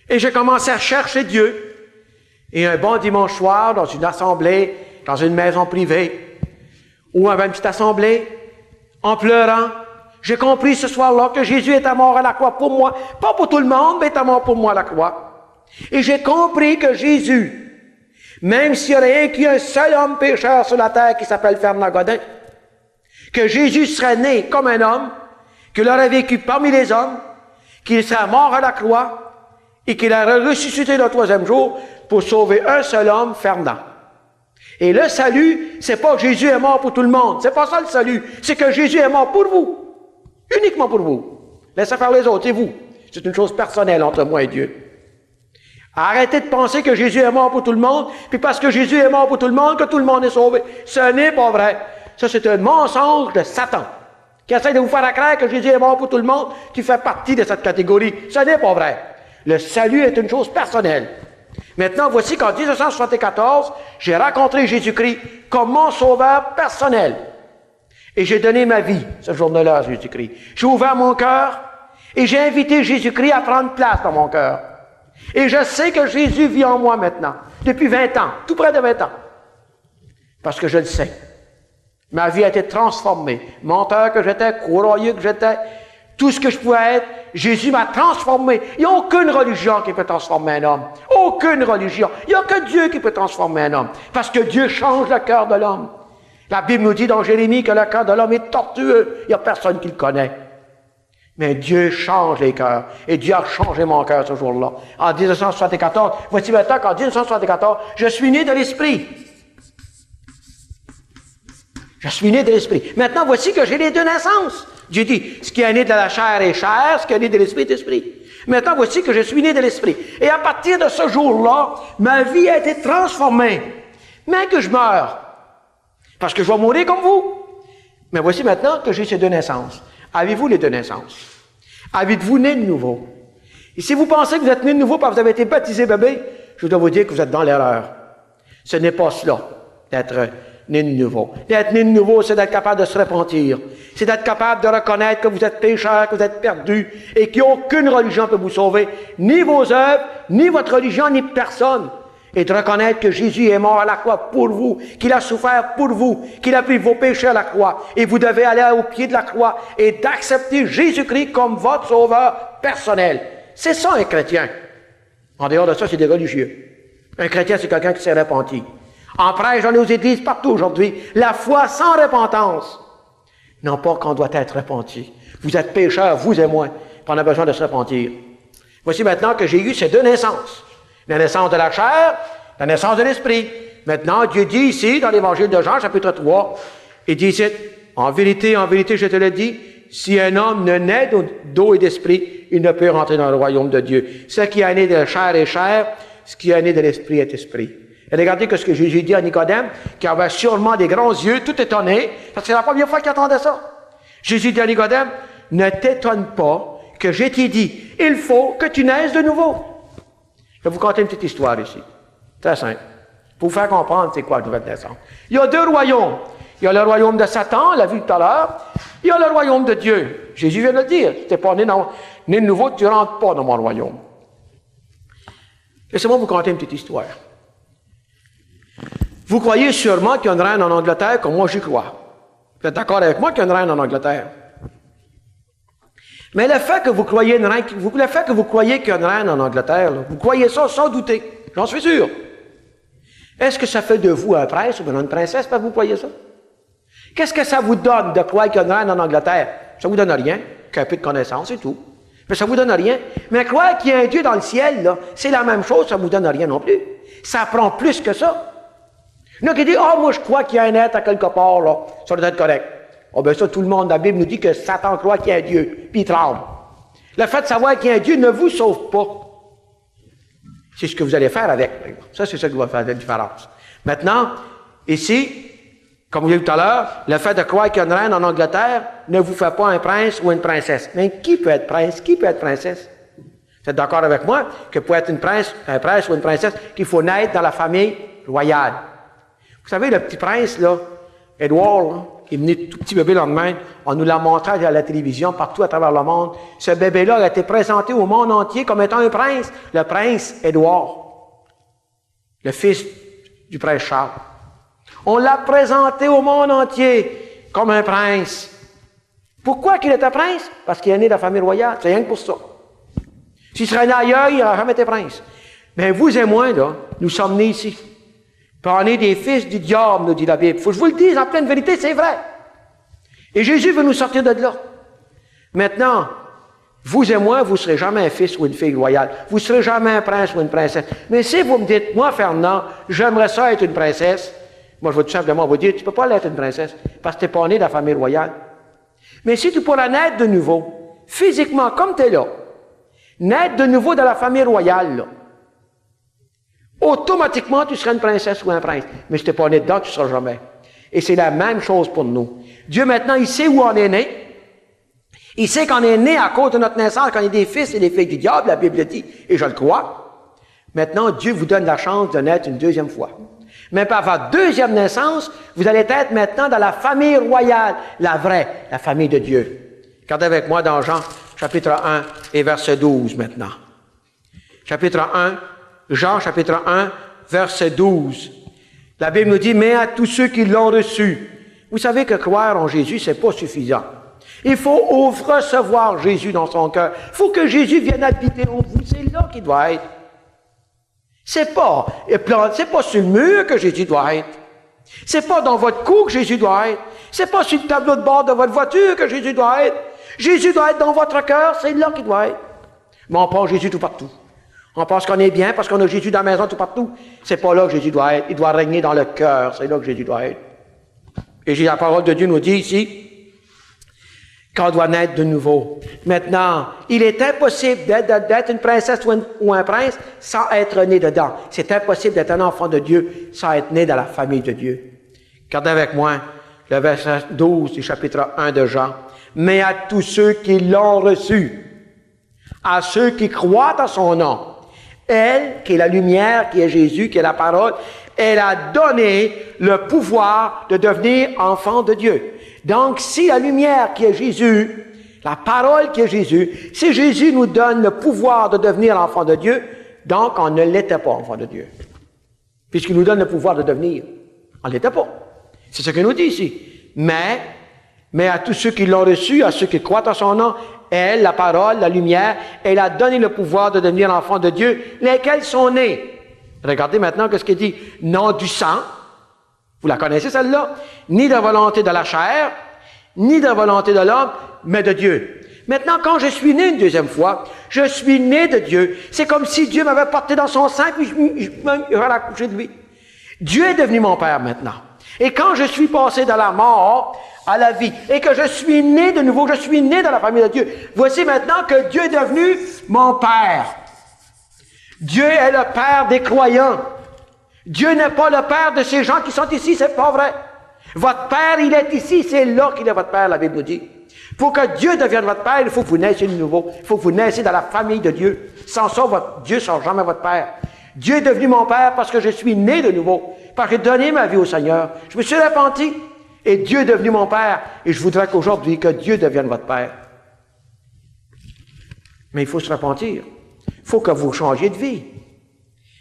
et j'ai commencé à chercher Dieu. Et un bon dimanche soir, dans une assemblée, dans une maison privée, ou avait une petite assemblée, en pleurant, j'ai compris ce soir-là que Jésus était mort à la croix pour moi, pas pour tout le monde, mais était mort pour moi à la croix. Et j'ai compris que Jésus, même s'il n'y a rien qu'un seul homme pécheur sur la terre qui s'appelle Fernand Godin, que Jésus serait né comme un homme, qu'il aurait vécu parmi les hommes, qu'il serait mort à la croix et qu'il aurait ressuscité le troisième jour pour sauver un seul homme, Fernand. Et le salut, c'est pas que Jésus est mort pour tout le monde. C'est pas ça le salut. C'est que Jésus est mort pour vous. Uniquement pour vous. Laissez faire les autres, c'est vous. C'est une chose personnelle entre moi et Dieu. Arrêtez de penser que Jésus est mort pour tout le monde, puis parce que Jésus est mort pour tout le monde, que tout le monde est sauvé. Ce n'est pas vrai. Ça, c'est un mensonge de Satan, qui essaie de vous faire croire que Jésus est mort pour tout le monde, tu fais partie de cette catégorie. Ce n'est pas vrai. Le salut est une chose personnelle. Maintenant, voici qu'en 1974, j'ai rencontré Jésus-Christ comme mon sauveur personnel. Et j'ai donné ma vie, ce jour-là, à Jésus-Christ. J'ai ouvert mon cœur et j'ai invité Jésus-Christ à prendre place dans mon cœur. Et je sais que Jésus vit en moi maintenant, depuis 20 ans, tout près de 20 ans. Parce que je le sais. Ma vie a été transformée. Menteur que j'étais, courroyeux que j'étais, tout ce que je pouvais être, Jésus m'a transformé. Il n'y a aucune religion qui peut transformer un homme. Aucune religion. Il n'y a que Dieu qui peut transformer un homme. Parce que Dieu change le cœur de l'homme. La Bible nous dit dans Jérémie que le cœur de l'homme est tortueux. Il n'y a personne qui le connaît. Mais Dieu change les cœurs. Et Dieu a changé mon cœur ce jour-là. En 1974, voici maintenant qu'en 1974, je suis né de l'Esprit. Je suis né de l'Esprit. Maintenant, voici que j'ai les deux naissances. Dieu dit, ce qui est né de la chair est chair, ce qui est né de l'Esprit est esprit. Maintenant, voici que je suis né de l'Esprit. Et à partir de ce jour-là, ma vie a été transformée. Mais que je meure. Parce que je vais mourir comme vous. Mais voici maintenant que j'ai ces deux naissances. Avez-vous les deux naissances? Avez-vous né de nouveau? Et si vous pensez que vous êtes né de nouveau parce que vous avez été baptisé bébé, je dois vous dire que vous êtes dans l'erreur. Ce n'est pas cela, d'être né de nouveau. D'être né de nouveau, c'est d'être capable de se repentir. C'est d'être capable de reconnaître que vous êtes pécheur, que vous êtes perdu, et qu'il n'y a aucune religion peut vous sauver. Ni vos œuvres, ni votre religion, ni personne. Et de reconnaître que Jésus est mort à la croix pour vous, qu'il a souffert pour vous, qu'il a pris vos péchés à la croix. Et vous devez aller au pied de la croix et d'accepter Jésus-Christ comme votre sauveur personnel. C'est ça un chrétien. En dehors de ça, c'est des religieux. Un chrétien, c'est quelqu'un qui s'est repenti. En prêche dans nos églises partout aujourd'hui, la foi sans repentance. Non pas qu'on doit être repenti. Vous êtes pécheurs, vous et moi. qu'on a besoin de se repentir. Voici maintenant que j'ai eu ces deux naissances. La naissance de la chair, la naissance de l'esprit. Maintenant, Dieu dit ici, dans l'Évangile de Jean, chapitre 3, il dit ici, en vérité, je te le dis, si un homme ne naît d'eau et d'esprit, il ne peut rentrer dans le royaume de Dieu. Ce qui est né de la chair est chair, ce qui est né de l'esprit est esprit. Et regardez ce que Jésus dit à Nicodème, qui avait sûrement des grands yeux, tout étonné, parce que c'est la première fois qu'il entendait ça. Jésus dit à Nicodème, ne t'étonne pas que je t'ai dit, il faut que tu naisses de nouveau. Je vais vous conter une petite histoire ici. Très simple. Pour vous faire comprendre c'est quoi la nouvelle naissance. Il y a deux royaumes. Il y a le royaume de Satan, on l'a vu tout à l'heure. Il y a le royaume de Dieu. Jésus vient de le dire. Si tu n'es pas né de nouveau, tu ne rentres pas dans mon royaume. Laissez-moi vous conter une petite histoire. Vous croyez sûrement qu'il y a une reine en Angleterre comme moi j'y crois. Vous êtes d'accord avec moi qu'il y a une reine en Angleterre? Mais le fait que vous croyez qu'il y a une reine en Angleterre, là, vous croyez ça sans douter. J'en suis sûr. Est-ce que ça fait de vous un prince ou une princesse parce que vous croyez ça? Qu'est-ce que ça vous donne de croire qu'il y a une reine en Angleterre? Ça vous donne rien, qu'un peu de connaissance et tout. Mais ça vous donne rien. Mais croire qu'il y a un Dieu dans le ciel, là, c'est la même chose, ça vous donne rien non plus. Ça prend plus que ça. Il y en a qui disent, moi je crois qu'il y a un être à quelque part, là. Ça doit être correct. Ça, tout le monde, la Bible nous dit que Satan croit qu'il y a un Dieu, puis il tremble. Le fait de savoir qu'il y a un Dieu ne vous sauve pas. C'est ce que vous allez faire avec. Ça, c'est ça qui va faire la différence. Maintenant, ici, comme vous l'avez vu tout à l'heure, le fait de croire qu'il y a une reine en Angleterre ne vous fait pas un prince ou une princesse. Mais qui peut être prince? Qui peut être princesse? Vous êtes d'accord avec moi que pour être un prince ou une princesse, qu'il faut naître dans la famille royale. Vous savez, le petit prince, là, Édouard, là, qui est venu tout petit bébé le lendemain, on nous l'a montré à la télévision, partout à travers le monde. Ce bébé-là a été présenté au monde entier comme étant un prince, le prince Édouard, le fils du prince Charles. On l'a présenté au monde entier comme un prince. Pourquoi qu'il était prince? Parce qu'il est né de la famille royale, c'est rien que pour ça. S'il serait né ailleurs, il n'aurait jamais été prince. Mais vous et moi, là, nous sommes nés ici. Puis on est des fils du diable, nous dit la Bible. Il faut que je vous le dise en pleine vérité, c'est vrai. Et Jésus veut nous sortir de là. Maintenant, vous et moi, vous ne serez jamais un fils ou une fille royale. Vous ne serez jamais un prince ou une princesse. Mais si vous me dites, moi, Fernand, j'aimerais ça être une princesse, moi, je vais tout simplement vous dire, tu ne peux pas l'être une princesse, parce que tu n'es pas né de la famille royale. Mais si tu pourras naître de nouveau, physiquement, comme tu es là, naître de nouveau dans la famille royale, là, automatiquement, tu seras une princesse ou un prince. Mais si tu n'es pas né dedans, tu ne seras jamais. Et c'est la même chose pour nous. Dieu, maintenant, il sait où on est né. Il sait qu'on est né à cause de notre naissance, qu'on est des fils et des filles du diable, la Bible dit, et je le crois. Maintenant, Dieu vous donne la chance de naître une deuxième fois. Mais par votre deuxième naissance, vous allez être maintenant dans la famille royale, la vraie, la famille de Dieu. Regardez avec moi dans Jean, chapitre 1 et verset 12 maintenant. Chapitre 1, Jean, chapitre 1, verset 12. La Bible nous dit, mais à tous ceux qui l'ont reçu. Vous savez que croire en Jésus, c'est pas suffisant. Il faut recevoir Jésus dans son cœur. Il faut que Jésus vienne habiter en vous. C'est là qu'il doit être. C'est pas sur le mur que Jésus doit être. C'est pas dans votre cour que Jésus doit être. C'est pas sur le tableau de bord de votre voiture que Jésus doit être. Jésus doit être dans votre cœur, c'est là qu'il doit être. Mais on pense Jésus tout partout. On pense qu'on est bien parce qu'on a Jésus dans la maison tout partout. C'est pas là que Jésus doit être. Il doit régner dans le cœur. C'est là que Jésus doit être. Et la parole de Dieu nous dit ici qu'on doit naître de nouveau. Maintenant, il est impossible d'être une princesse ou un prince sans être né dedans. C'est impossible d'être un enfant de Dieu sans être né dans la famille de Dieu. Regardez avec moi le verset 12 du chapitre 1 de Jean. Mais à tous ceux qui l'ont reçu, à ceux qui croient en son nom, elle, qui est la lumière, qui est Jésus, qui est la parole, elle a donné le pouvoir de devenir enfant de Dieu. Donc, si la lumière qui est Jésus, la parole qui est Jésus, si Jésus nous donne le pouvoir de devenir enfant de Dieu, donc on ne l'était pas enfant de Dieu. Puisqu'il nous donne le pouvoir de devenir. On ne l'était pas. C'est ce qu'il nous dit ici. Mais à tous ceux qui l'ont reçu, à ceux qui croient en son nom, elle, la parole, la lumière, elle a donné le pouvoir de devenir enfant de Dieu, lesquels sont nés. Regardez maintenant ce qu'il dit. Non du sang, vous la connaissez celle-là, ni de volonté de la chair, ni de volonté de l'homme, mais de Dieu. Maintenant, quand je suis né une deuxième fois, je suis né de Dieu. C'est comme si Dieu m'avait porté dans son sein, puis je me raccouché de lui. Dieu est devenu mon Père maintenant. Et quand je suis passé de la mort à la vie, et que je suis né de nouveau, je suis né dans la famille de Dieu, voici maintenant que Dieu est devenu mon Père. Dieu est le Père des croyants. Dieu n'est pas le Père de ces gens qui sont ici, c'est pas vrai. Votre Père, il est ici, c'est là qu'il est votre Père, la Bible nous dit. Pour que Dieu devienne votre Père, il faut que vous naissiez de nouveau. Il faut que vous naissiez dans la famille de Dieu. Sans ça, Dieu ne sera jamais votre Père. Dieu est devenu mon Père parce que je suis né de nouveau, parce que j'ai donné ma vie au Seigneur. Je me suis repenti et Dieu est devenu mon Père. Et je voudrais qu'aujourd'hui, que Dieu devienne votre Père. Mais il faut se repentir. Il faut que vous changiez de vie.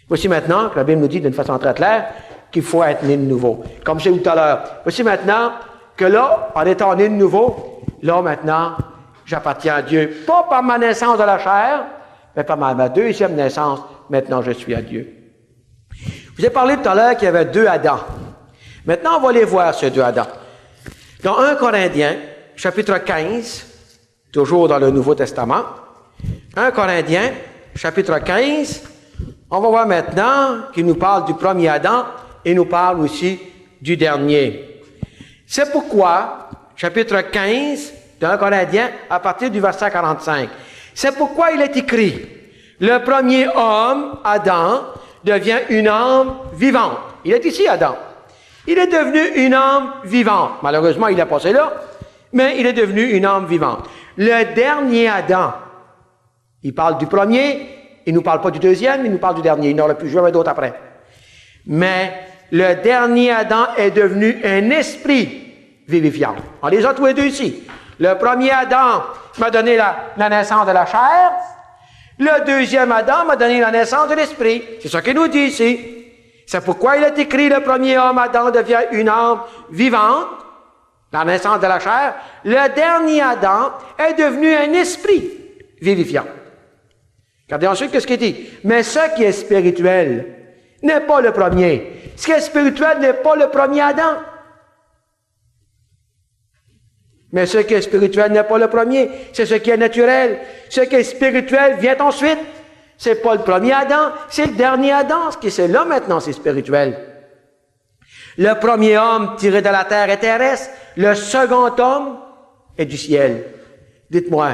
Voici maintenant que la Bible nous dit d'une façon très claire qu'il faut être né de nouveau. Comme j'ai dit tout à l'heure. Voici maintenant que là, en étant né de nouveau, là maintenant, j'appartiens à Dieu. Pas par ma naissance de la chair, mais par ma deuxième naissance. Maintenant, je suis à Dieu. Je vous ai parlé tout à l'heure qu'il y avait deux Adams. Maintenant, on va les voir, ces deux Adams. Dans 1 Corinthiens, chapitre 15, toujours dans le Nouveau Testament, 1 Corinthiens, chapitre 15, on va voir maintenant qu'il nous parle du premier Adam et nous parle aussi du dernier. C'est pourquoi, chapitre 15 de 1 Corinthiens, à partir du verset 45, c'est pourquoi il est écrit, le premier homme, Adam, devient une âme vivante. Il est ici, Adam. Il est devenu une âme vivante. Malheureusement, il est passé là, mais il est devenu une âme vivante. Le dernier Adam, il parle du premier, il ne nous parle pas du deuxième, il nous parle du dernier. Il n'aurait plus jamais d'autres après. Mais le dernier Adam est devenu un esprit vivifiant. On les a tous les deux ici. Le premier Adam m'a donné la naissance de la chair. Le deuxième Adam m'a donné la naissance de l'esprit. C'est ça qu'il nous dit ici. C'est pourquoi il est écrit, le premier homme, Adam, devient une âme vivante, la naissance de la chair. Le dernier Adam est devenu un esprit vivifiant. Regardez ensuite qu'est-ce qu'il dit. Mais ce qui est spirituel n'est pas le premier. Ce qui est spirituel n'est pas le premier Adam. Mais ce qui est spirituel n'est pas le premier. C'est ce qui est naturel. Ce qui est spirituel vient ensuite. C'est pas le premier Adam, c'est le dernier Adam. Ce qui c'est là maintenant, c'est spirituel. Le premier homme tiré de la terre est terrestre. Le second homme est du ciel. Dites-moi,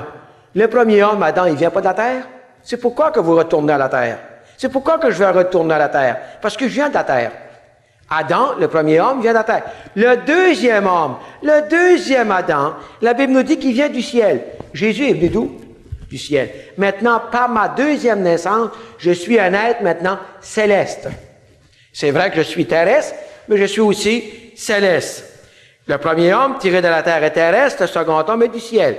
le premier homme, Adam, il vient pas de la terre? C'est pourquoi que vous retournez à la terre. C'est pourquoi que je vais retourner à la terre. Parce que je viens de la terre. Adam, le premier homme, vient de la terre. Le deuxième homme, le deuxième Adam, la Bible nous dit qu'il vient du ciel. Jésus est venu d'où? Du ciel. Maintenant, par ma deuxième naissance, je suis un être maintenant céleste. C'est vrai que je suis terrestre, mais je suis aussi céleste. Le premier homme tiré de la terre est terrestre, le second homme est du ciel.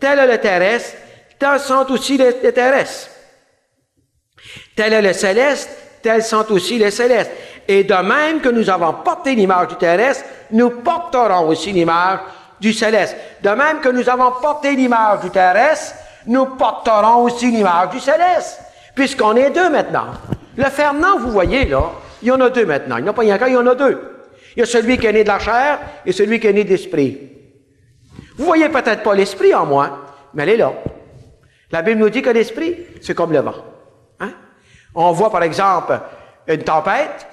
Tel est le terrestre, tels sont aussi les terrestres. Tel est le céleste, tels sont aussi les célestes. Et de même que nous avons porté l'image du terrestre, nous porterons aussi l'image du céleste. De même que nous avons porté l'image du terrestre, nous porterons aussi l'image du céleste. Puisqu'on est deux maintenant. Le Fernand, vous voyez là, il y en a deux maintenant. Il n'y en a pas rien qu'un, il y en a deux. Il y a celui qui est né de la chair et celui qui est né de l'esprit. Vous voyez peut-être pas l'esprit en moi, mais elle est là. La Bible nous dit que l'esprit, c'est comme le vent. Hein? On voit par exemple une tempête,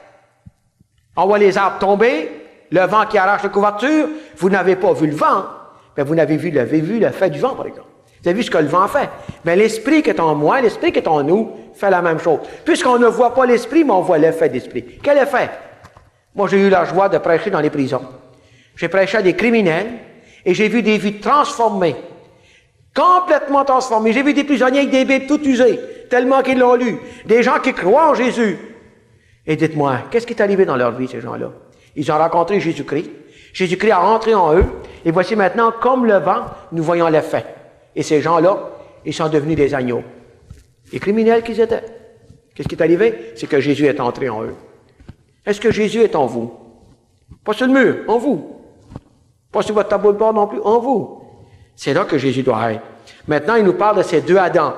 on voit les arbres tomber, le vent qui arrache la couverture, vous n'avez pas vu le vent, mais vous avez vu l'effet du vent par exemple. Vous avez vu ce que le vent fait. Mais l'esprit qui est en moi, l'esprit qui est en nous, fait la même chose. Puisqu'on ne voit pas l'esprit, mais on voit l'effet d'esprit. Quel effet? Moi, j'ai eu la joie de prêcher dans les prisons. J'ai prêché à des criminels et j'ai vu des vies transformées. Complètement transformées. J'ai vu des prisonniers avec des Bibles toutes usées, tellement qu'ils l'ont lu. Des gens qui croient en Jésus. Et dites-moi, qu'est-ce qui est arrivé dans leur vie, ces gens-là? Ils ont rencontré Jésus-Christ. Jésus-Christ a entré en eux. Et voici maintenant, comme le vent, nous voyons l'effet. Et ces gens-là, ils sont devenus des agneaux. Les criminels qu'ils étaient. Qu'est-ce qui est arrivé? C'est que Jésus est entré en eux. Est-ce que Jésus est en vous? Pas sur le mur, en vous. Pas sur votre tableau de bord non plus, en vous. C'est là que Jésus doit être. Maintenant, il nous parle de ces deux Adams.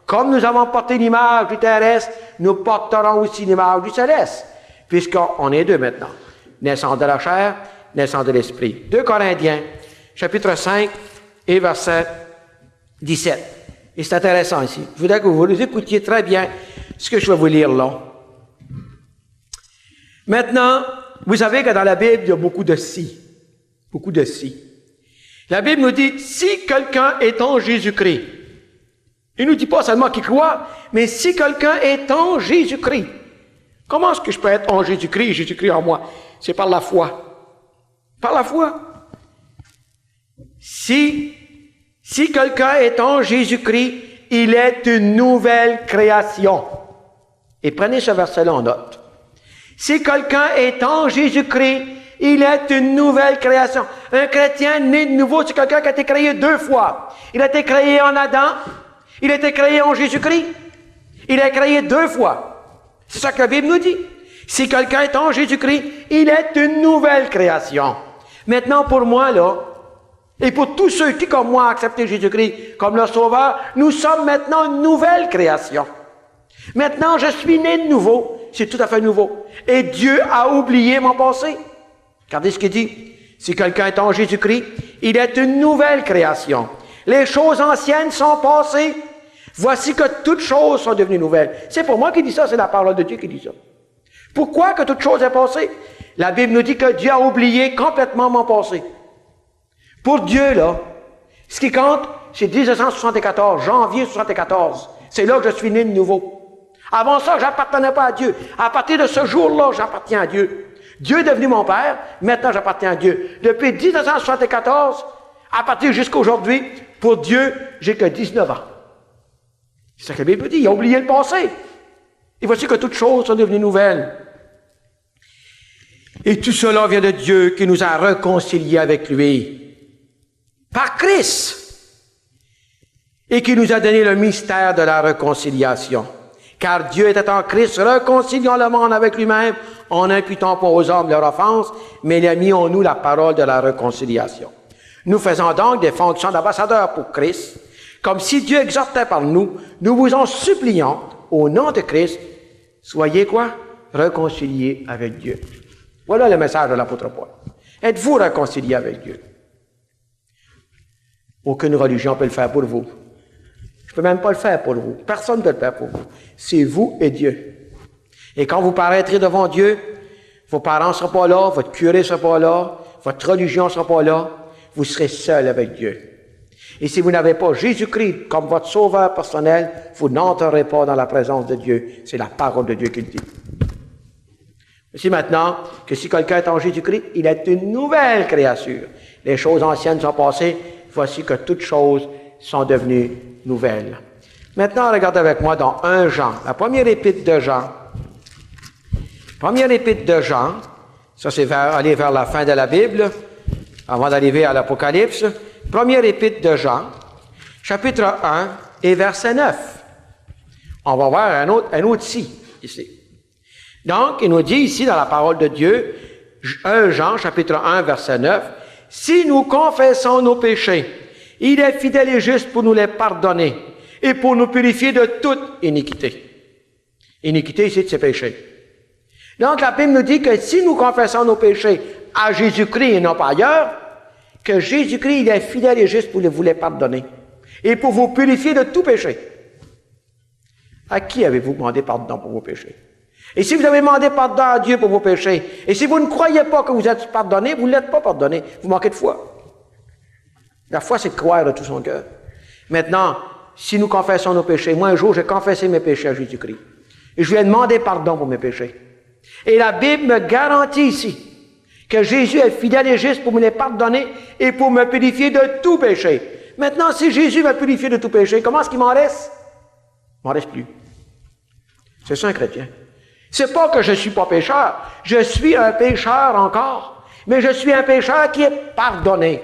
Comme nous avons porté l'image du terrestre, nous porterons aussi l'image du céleste. Puisqu'on est deux maintenant. Naissance de la chair, naissance de l'esprit. 2 Corinthiens, chapitre 5 et verset 17. Et c'est intéressant ici. Je voudrais que vous écoutiez très bien ce que je vais vous lire là. Maintenant, vous savez que dans la Bible, il y a beaucoup de si. Beaucoup de si. La Bible nous dit, si quelqu'un est en Jésus-Christ, il ne nous dit pas seulement qu'il croit, mais si quelqu'un est en Jésus-Christ. Comment est-ce que je peux être en Jésus-Christ et Jésus-Christ en moi? C'est par la foi. Par la foi. Si quelqu'un est en Jésus-Christ, il est une nouvelle création. Et prenez ce verset-là en note. Si quelqu'un est en Jésus-Christ, il est une nouvelle création. Un chrétien né de nouveau, c'est quelqu'un qui a été créé 2 fois. Il a été créé en Adam, il a été créé en Jésus-Christ. Il est créé 2 fois. C'est ça que la Bible nous dit. Si quelqu'un est en Jésus-Christ, il est une nouvelle création. Maintenant, pour moi, là, et pour tous ceux qui, comme moi, ont accepté Jésus-Christ comme leur sauveur, nous sommes maintenant une nouvelle création. Maintenant, je suis né de nouveau. C'est tout à fait nouveau. Et Dieu a oublié mon passé. Regardez ce qu'il dit. Si quelqu'un est en Jésus-Christ, il est une nouvelle création. Les choses anciennes sont passées. Voici que toutes choses sont devenues nouvelles. C'est pour moi qui dit ça, c'est la parole de Dieu qui dit ça. Pourquoi que toute chose est passée? La Bible nous dit que Dieu a oublié complètement mon passé. Pour Dieu, là, ce qui compte, c'est 1974, janvier 1974. C'est là que je suis né de nouveau. Avant ça, je n'appartenais pas à Dieu. À partir de ce jour-là, j'appartiens à Dieu. Dieu est devenu mon Père, maintenant j'appartiens à Dieu. Depuis 1974, à partir jusqu'à aujourd'hui, pour Dieu, j'ai que 19 ans. C'est ça que la Bible dit, il a oublié le passé. Et voici que toutes choses sont devenues nouvelles. Et tout cela vient de Dieu qui nous a réconciliés avec lui par Christ et qui nous a donné le mystère de la réconciliation. Car Dieu était en Christ, réconciliant le monde avec lui-même, en n'imputant pas aux hommes leur offense, mais il a mis en nous la parole de la réconciliation. Nous faisons donc des fonctions d'ambassadeurs pour Christ, comme si Dieu exhortait par nous, nous vous en supplions, au nom de Christ, soyez quoi? Réconciliés avec Dieu. Voilà le message de l'apôtre Paul. Êtes-vous réconciliés avec Dieu? Aucune religion peut le faire pour vous. Je ne peux même pas le faire pour vous. Personne ne peut le faire pour vous. C'est vous et Dieu. Et quand vous paraîtrez devant Dieu, vos parents ne seront pas là, votre curé ne sera pas là, votre religion ne sera pas là, vous serez seul avec Dieu. Et si vous n'avez pas Jésus-Christ comme votre sauveur personnel, vous n'entrerez pas dans la présence de Dieu. C'est la parole de Dieu qui le dit. Voici maintenant que si quelqu'un est en Jésus-Christ, il est une nouvelle créature. Les choses anciennes sont passées, voici que toutes choses sont devenues nouvelles. Maintenant, regardez avec moi dans 1 Jean, la première épître de Jean. Première épître de Jean, ça c'est aller vers la fin de la Bible, avant d'arriver à l'Apocalypse. Première épître de Jean, chapitre 1 et verset 9. On va voir un autre si, ici. Donc, il nous dit ici dans la parole de Dieu, 1 Jean, chapitre 1, verset 9, « Si nous confessons nos péchés, il est fidèle et juste pour nous les pardonner et pour nous purifier de toute iniquité. » Iniquité ici, c'est péché. Donc, la Bible nous dit que si nous confessons nos péchés à Jésus-Christ et non pas ailleurs, que Jésus-Christ, il est fidèle et juste pour vous les pardonner et pour vous purifier de tout péché. À qui avez-vous demandé pardon pour vos péchés? Et si vous avez demandé pardon à Dieu pour vos péchés, et si vous ne croyez pas que vous êtes pardonné, vous ne l'êtes pas pardonné, vous manquez de foi. La foi, c'est de croire de tout son cœur. Maintenant, si nous confessons nos péchés, moi un jour, j'ai confessé mes péchés à Jésus-Christ. Et je lui ai demandé pardon pour mes péchés. Et la Bible me garantit ici que Jésus est fidèle et juste pour me les pardonner et pour me purifier de tout péché. Maintenant, si Jésus m'a purifié de tout péché, comment est-ce qu'il m'en reste? Il m'en reste plus. C'est ça un chrétien. C'est pas que je suis pas pécheur. Je suis un pécheur encore. Mais je suis un pécheur qui est pardonné.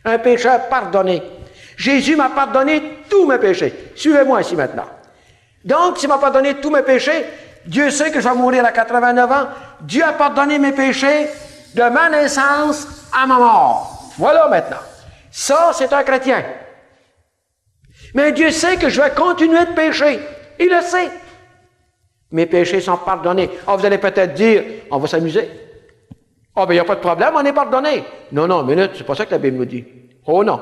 Un pécheur pardonné. Jésus m'a pardonné tous mes péchés. Suivez-moi ici maintenant. Donc, s'il m'a pardonné tous mes péchés, Dieu sait que je vais mourir à 89 ans. Dieu a pardonné mes péchés de ma naissance à ma mort. Voilà maintenant. Ça, c'est un chrétien. Mais Dieu sait que je vais continuer de pécher. Il le sait. Mes péchés sont pardonnés. Ah, vous allez peut-être dire, on va s'amuser. Ah, ben, il n'y a pas de problème, on est pardonné. Non, minute, c'est pas ça que la Bible nous dit. Oh non.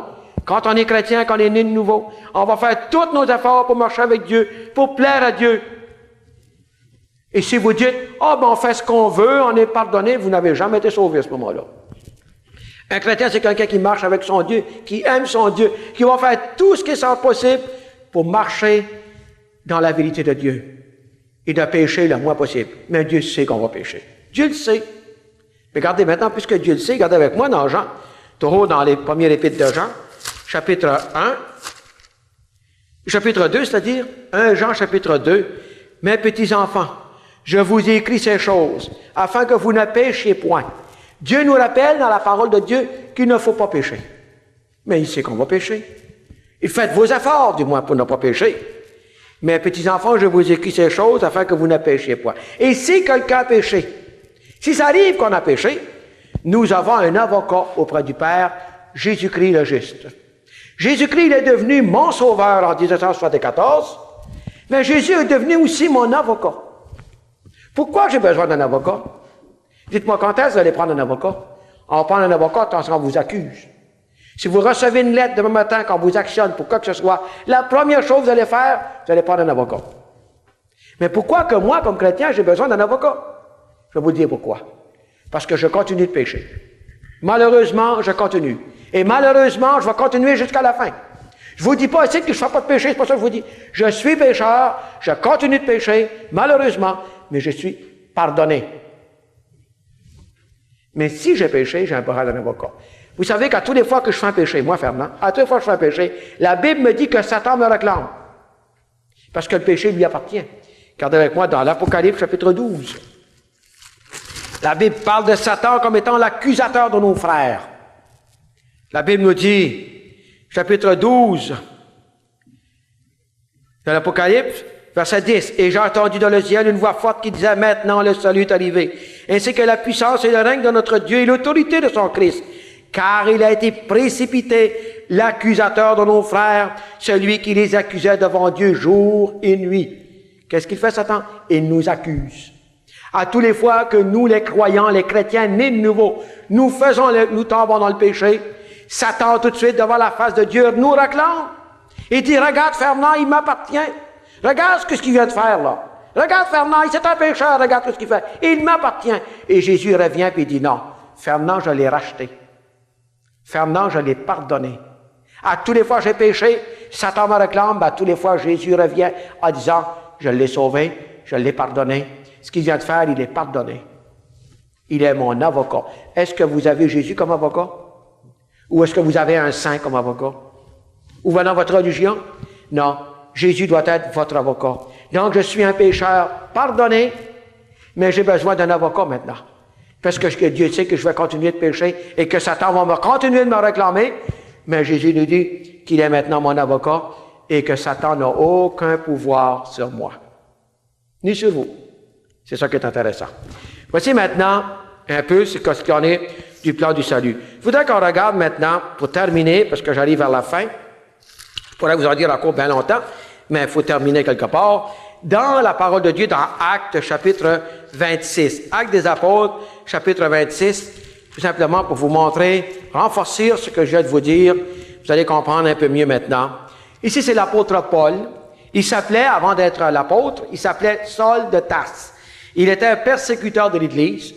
Quand on est chrétien, quand on est né de nouveau, on va faire tous nos efforts pour marcher avec Dieu, pour plaire à Dieu. Et si vous dites, on fait ce qu'on veut, on est pardonné, vous n'avez jamais été sauvé à ce moment-là. Un chrétien, c'est quelqu'un qui marche avec son Dieu, qui aime son Dieu, qui va faire tout ce qui est possible pour marcher dans la vérité de Dieu et de pécher le moins possible. Mais Dieu sait qu'on va pécher. Dieu le sait. Regardez maintenant, puisque Dieu le sait, regardez avec moi dans Jean, toujours dans les premiers épîtres de Jean, chapitre 1, chapitre 2, c'est-à-dire 1 Jean, chapitre 2, « Mes petits enfants, je vous ai écrit ces choses, afin que vous ne péchiez point. » Dieu nous rappelle dans la parole de Dieu qu'il ne faut pas pécher. Mais il sait qu'on va pécher. Et faites vos efforts, du moins, pour ne pas pécher. Mes petits enfants, je vous écris ces choses afin que vous ne péchiez point. Et si quelqu'un a péché, si ça arrive qu'on a péché, nous avons un avocat auprès du Père, Jésus-Christ le juste. Jésus-Christ, il est devenu mon sauveur en 1974, mais Jésus est devenu aussi mon avocat. Pourquoi j'ai besoin d'un avocat? Dites-moi, quand est-ce que vous allez prendre un avocat? On va prendre un avocat quand on vous accuse. Si vous recevez une lettre demain matin, quand on vous actionne pour quoi que ce soit, la première chose que vous allez faire, vous allez prendre un avocat. Mais pourquoi que moi, comme chrétien, j'ai besoin d'un avocat? Je vais vous dire pourquoi. Parce que je continue de pécher. Malheureusement, je continue. Et malheureusement, je vais continuer jusqu'à la fin. Je vous dis pas ici que je ne fais pas de péché, c'est pas ça que je vous dis. Je suis pécheur, je continue de pécher, malheureusement, mais je suis pardonné. Mais si j'ai péché, j'ai un besoin d'un avocat. Vous savez qu'à toutes les fois que je fais un péché, moi, Fernand, à toutes les fois que je fais un péché, la Bible me dit que Satan me réclame. Parce que le péché lui appartient. Regardez avec moi dans l'Apocalypse, chapitre 12. La Bible parle de Satan comme étant l'accusateur de nos frères. La Bible nous dit, chapitre 12 de l'Apocalypse, verset 10, « Et j'ai entendu dans le ciel une voix forte qui disait, « Maintenant le salut est arrivé, ainsi que la puissance et le règne de notre Dieu et l'autorité de son Christ. Car il a été précipité, l'accusateur de nos frères, celui qui les accusait devant Dieu jour et nuit. » Qu'est-ce qu'il fait, Satan? Il nous accuse. À tous les fois que nous, les croyants, les chrétiens nés de nouveau, nous tombons dans le péché, Satan, tout de suite, devant la face de Dieu, nous réclame. Il dit, « Regarde, Fernand, il m'appartient. Regarde ce qu'il vient de faire, là. Regarde, Fernand, c'est un pécheur, regarde ce qu'il fait. Il m'appartient. » Et Jésus revient et dit, « Non, Fernand, je l'ai racheté. Fernand, je l'ai pardonné. À tous les fois que j'ai péché, Satan me réclame, à tous les fois Jésus revient en disant, « Je l'ai sauvé, je l'ai pardonné. Ce qu'il vient de faire, il est pardonné. Il est mon avocat. » Est-ce que vous avez Jésus comme avocat? Ou est-ce que vous avez un saint comme avocat? Ou venant votre religion? Non. Jésus doit être votre avocat. Donc, je suis un pécheur pardonné, mais j'ai besoin d'un avocat maintenant. Parce que Dieu sait que je vais continuer de pécher et que Satan va continuer de me réclamer. Mais Jésus nous dit qu'il est maintenant mon avocat et que Satan n'a aucun pouvoir sur moi. Ni sur vous. C'est ça qui est intéressant. Voici maintenant un peu ce qu'il en est du plan du salut. Je voudrais qu'on regarde maintenant, pour terminer, parce que j'arrive vers la fin, je pourrais vous en dire encore bien longtemps, mais il faut terminer quelque part, dans la parole de Dieu, dans Actes, chapitre 26. Actes des apôtres, chapitre 26, tout simplement pour vous montrer, renforcer ce que je viens de vous dire. Vous allez comprendre un peu mieux maintenant. Ici, c'est l'apôtre Paul. Il s'appelait, avant d'être l'apôtre, il s'appelait Saul de Tarse. Il était un persécuteur de l'Église.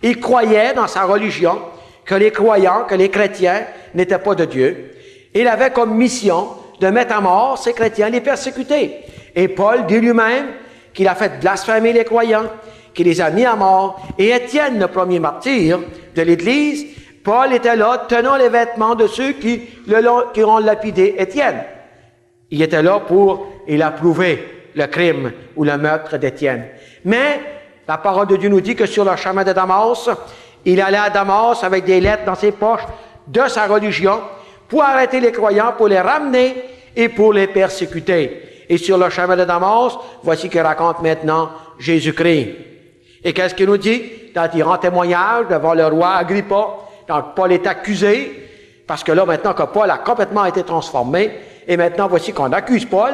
Il croyait dans sa religion que les croyants, que les chrétiens n'étaient pas de Dieu. Il avait comme mission de mettre à mort ces chrétiens, les persécuter. Et Paul dit lui-même qu'il a fait blasphémer les croyants, qu'il les a mis à mort. Et Étienne, le premier martyr de l'Église, Paul était là, tenant les vêtements de ceux qui ont lapidé Étienne. Il était là il a prouvé le crime ou le meurtre d'Étienne. Mais la parole de Dieu nous dit que sur le chemin de Damas, il allait à Damas avec des lettres dans ses poches de sa religion pour arrêter les croyants, pour les ramener et pour les persécuter. Et sur le chemin de Damas, voici qu'il raconte maintenant Jésus-Christ. Et qu'est-ce qu'il nous dit? Quand il rend témoignage devant le roi Agrippa, donc Paul est accusé, parce que là maintenant que Paul a complètement été transformé, et maintenant voici qu'on accuse Paul,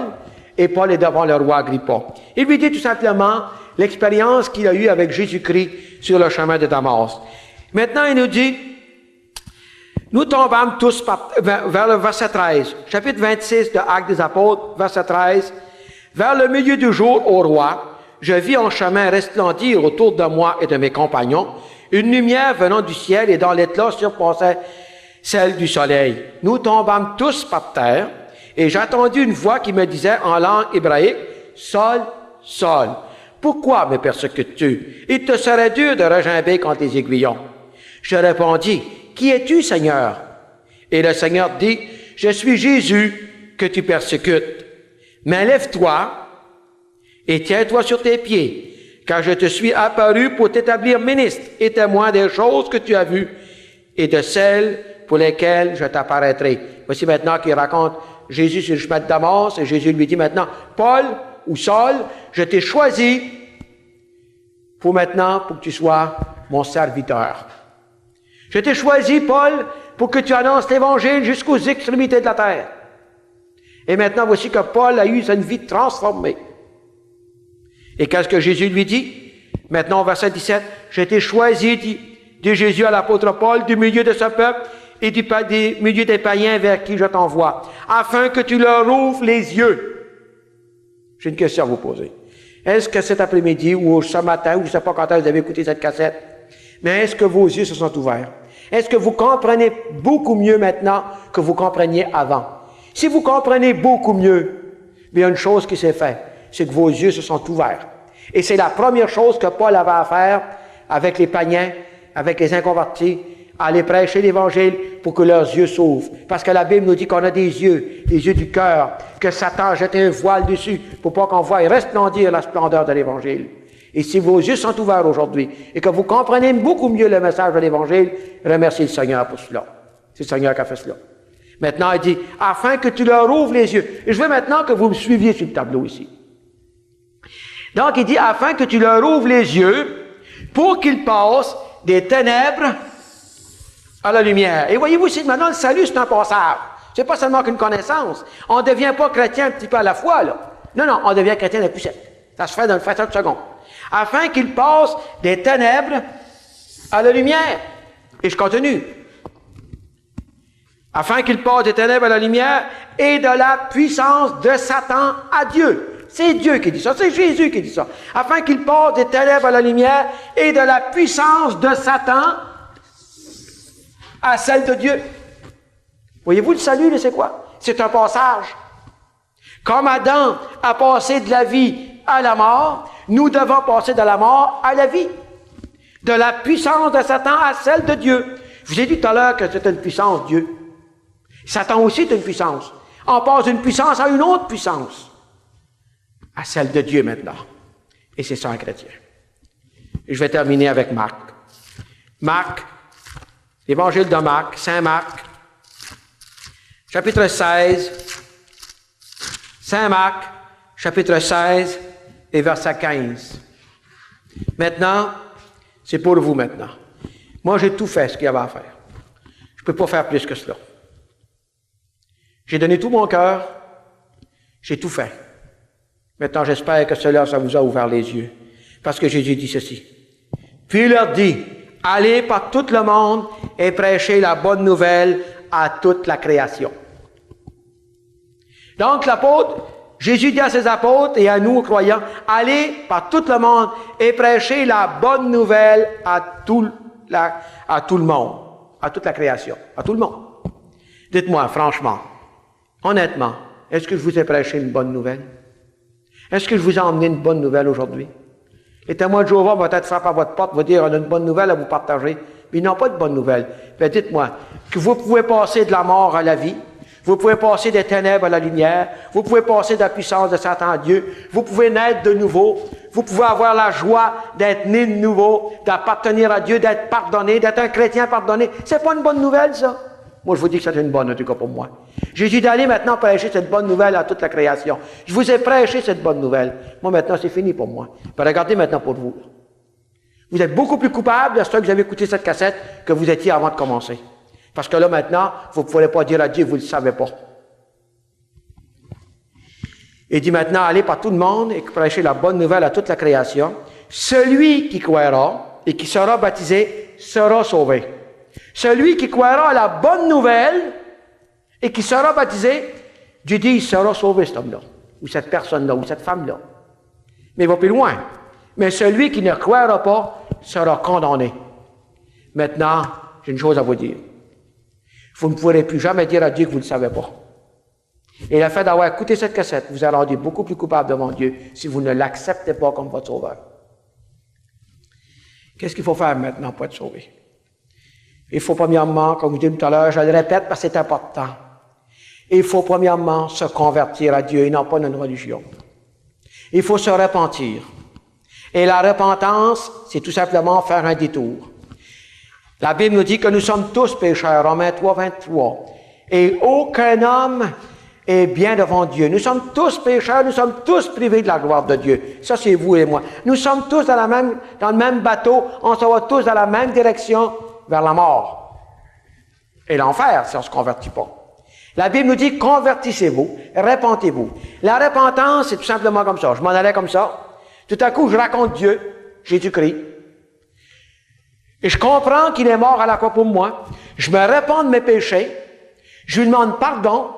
et Paul est devant le roi Agrippa. Il lui dit tout simplement l'expérience qu'il a eue avec Jésus-Christ sur le chemin de Damas. Maintenant, il nous dit, Nous tombâmes tous vers le verset 13, chapitre 26 de Actes des Apôtres, verset 13. Vers le milieu du jour, ô roi, je vis en chemin resplendir autour de moi et de mes compagnons une lumière venant du ciel et dont l'éclat surpassait celle du soleil. Nous tombâmes tous par terre et j'entendis une voix qui me disait en langue hébraïque, « Saul, Saul, pourquoi me persécutes-tu? Il te serait dur de regimber contre les aiguillons. » Je répondis, « Qui es-tu, Seigneur? » Et le Seigneur dit, « Je suis Jésus que tu persécutes. Mais lève-toi et tiens-toi sur tes pieds, car je te suis apparu pour t'établir ministre et témoin des choses que tu as vues et de celles pour lesquelles je t'apparaîtrai. » Voici maintenant qu'il raconte Jésus sur le chemin de Damas, et Jésus lui dit maintenant, « Paul ou Saul, je t'ai choisi pour maintenant, pour que tu sois mon serviteur. Je t'ai choisi, Paul, pour que tu annonces l'Évangile jusqu'aux extrémités de la terre. » Et maintenant, voici que Paul a eu une vie transformée. Et qu'est-ce que Jésus lui dit? Maintenant, au verset 17, « Je t'ai choisi, dit Jésus à l'apôtre Paul, du milieu de ce peuple et du milieu des païens vers qui je t'envoie, afin que tu leur ouvres les yeux. » J'ai une question à vous poser. Est-ce que cet après-midi ou ce matin, ou je ne sais pas quand vous avez écouté cette cassette, mais est-ce que vos yeux se sont ouverts? Est-ce que vous comprenez beaucoup mieux maintenant que vous compreniez avant? Si vous comprenez beaucoup mieux, il y a une chose qui s'est faite, c'est que vos yeux se sont ouverts. Et c'est la première chose que Paul avait à faire avec les païens, avec les inconvertis, aller prêcher l'Évangile pour que leurs yeux s'ouvrent. Parce que la Bible nous dit qu'on a des yeux du cœur, que Satan a jeté un voile dessus pour pas qu'on voie resplendir la splendeur de l'Évangile. Et si vos yeux sont ouverts aujourd'hui et que vous comprenez beaucoup mieux le message de l'Évangile, remerciez le Seigneur pour cela. C'est le Seigneur qui a fait cela. Maintenant, il dit, afin que tu leur ouvres les yeux. Et je veux maintenant que vous me suiviez sur le tableau ici. Donc, il dit, afin que tu leur ouvres les yeux pour qu'ils passent des ténèbres à la lumière. Et voyez-vous, c'est maintenant le salut, c'est un passage. C'est pas seulement qu'une connaissance. On ne devient pas chrétien un petit peu à la fois, là. Non, non, on devient chrétien d'un coup sec. Ça se fait dans une fraction de seconde. Afin qu'ils passent des ténèbres à la lumière. Et je continue. Afin qu'ils passent des ténèbres à la lumière et de la puissance de Satan à Dieu. C'est Dieu qui dit ça, c'est Jésus qui dit ça. Afin qu'ils passent des ténèbres à la lumière et de la puissance de Satan à celle de Dieu. Voyez-vous, le salut, c'est quoi? C'est un passage. Comme Adam a passé de la vie à la mort, nous devons passer de la mort à la vie. De la puissance de Satan à celle de Dieu. Je vous ai dit tout à l'heure que c'était une puissance, Dieu. Satan aussi est une puissance. On passe d'une puissance à une autre puissance. À celle de Dieu maintenant. Et c'est ça un chrétien. Et je vais terminer avec Marc. Marc, l'Évangile de Marc, Saint Marc, chapitre 16. Saint Marc, chapitre 16 et verset 15. Maintenant, c'est pour vous maintenant. Moi, j'ai tout fait ce qu'il y avait à faire. Je ne peux pas faire plus que cela. J'ai donné tout mon cœur, j'ai tout fait. Maintenant, j'espère que cela, ça vous a ouvert les yeux. Parce que Jésus dit ceci. Puis il leur dit, allez par tout le monde et prêchez la bonne nouvelle à toute la création. Donc, l'apôtre, Jésus dit à ses apôtres et à nous, croyants, allez par tout le monde et prêchez la bonne nouvelle à tout le monde, à toute la création, à tout le monde. Dites-moi, franchement, honnêtement, est-ce que je vous ai prêché une bonne nouvelle? Est-ce que je vous ai emmené une bonne nouvelle aujourd'hui? Les témoins de Jéhovah vont peut-être frapper à votre porte, vont dire, on a une bonne nouvelle à vous partager. Mais ils n'ont pas de bonne nouvelle. Ben, dites-moi, que vous pouvez passer de la mort à la vie, vous pouvez passer des ténèbres à la lumière, vous pouvez passer de la puissance de Satan à Dieu, vous pouvez naître de nouveau, vous pouvez avoir la joie d'être né de nouveau, d'appartenir à Dieu, d'être pardonné, d'être un chrétien pardonné. C'est pas une bonne nouvelle, ça? Moi, je vous dis que c'est une bonne, en tout cas pour moi. Jésus d'aller maintenant prêcher cette bonne nouvelle à toute la création. Je vous ai prêché cette bonne nouvelle. Moi, maintenant, c'est fini pour moi. Mais regardez maintenant pour vous. Vous êtes beaucoup plus coupable de ce que vous avez écouté cette cassette que vous étiez avant de commencer. Parce que là, maintenant, vous ne pourrez pas dire à Dieu, vous ne le savez pas. Il dit maintenant, allez par tout le monde et prêchez la bonne nouvelle à toute la création. Celui qui croira et qui sera baptisé sera sauvé. Celui qui croira à la bonne nouvelle et qui sera baptisé, Dieu dit, il sera sauvé, cet homme-là, ou cette personne-là, ou cette femme-là. Mais il va plus loin. Mais celui qui ne croira pas sera condamné. Maintenant, j'ai une chose à vous dire. Vous ne pourrez plus jamais dire à Dieu que vous ne le savez pas. Et le fait d'avoir écouté cette cassette vous a rendu beaucoup plus coupable devant Dieu si vous ne l'acceptez pas comme votre sauveur. Qu'est-ce qu'il faut faire maintenant pour être sauvé? Il faut premièrement, comme je disais tout à l'heure, je le répète parce que c'est important, il faut premièrement se convertir à Dieu et non pas à une religion. Il faut se repentir. Et la repentance, c'est tout simplement faire un détour. La Bible nous dit que nous sommes tous pécheurs, Romains 3, 23. Et aucun homme est bien devant Dieu. Nous sommes tous pécheurs, nous sommes tous privés de la gloire de Dieu. Ça, c'est vous et moi. Nous sommes tous dans le même bateau, on se va tous dans la même direction vers la mort. Et l'enfer, si on ne se convertit pas. La Bible nous dit, convertissez-vous, repentez-vous. La repentance, c'est tout simplement comme ça. Je m'en allais comme ça. Tout à coup, je raconte Dieu, Jésus-Christ. Et je comprends qu'il est mort à la croix pour moi. Je me répands de mes péchés. Je lui demande pardon.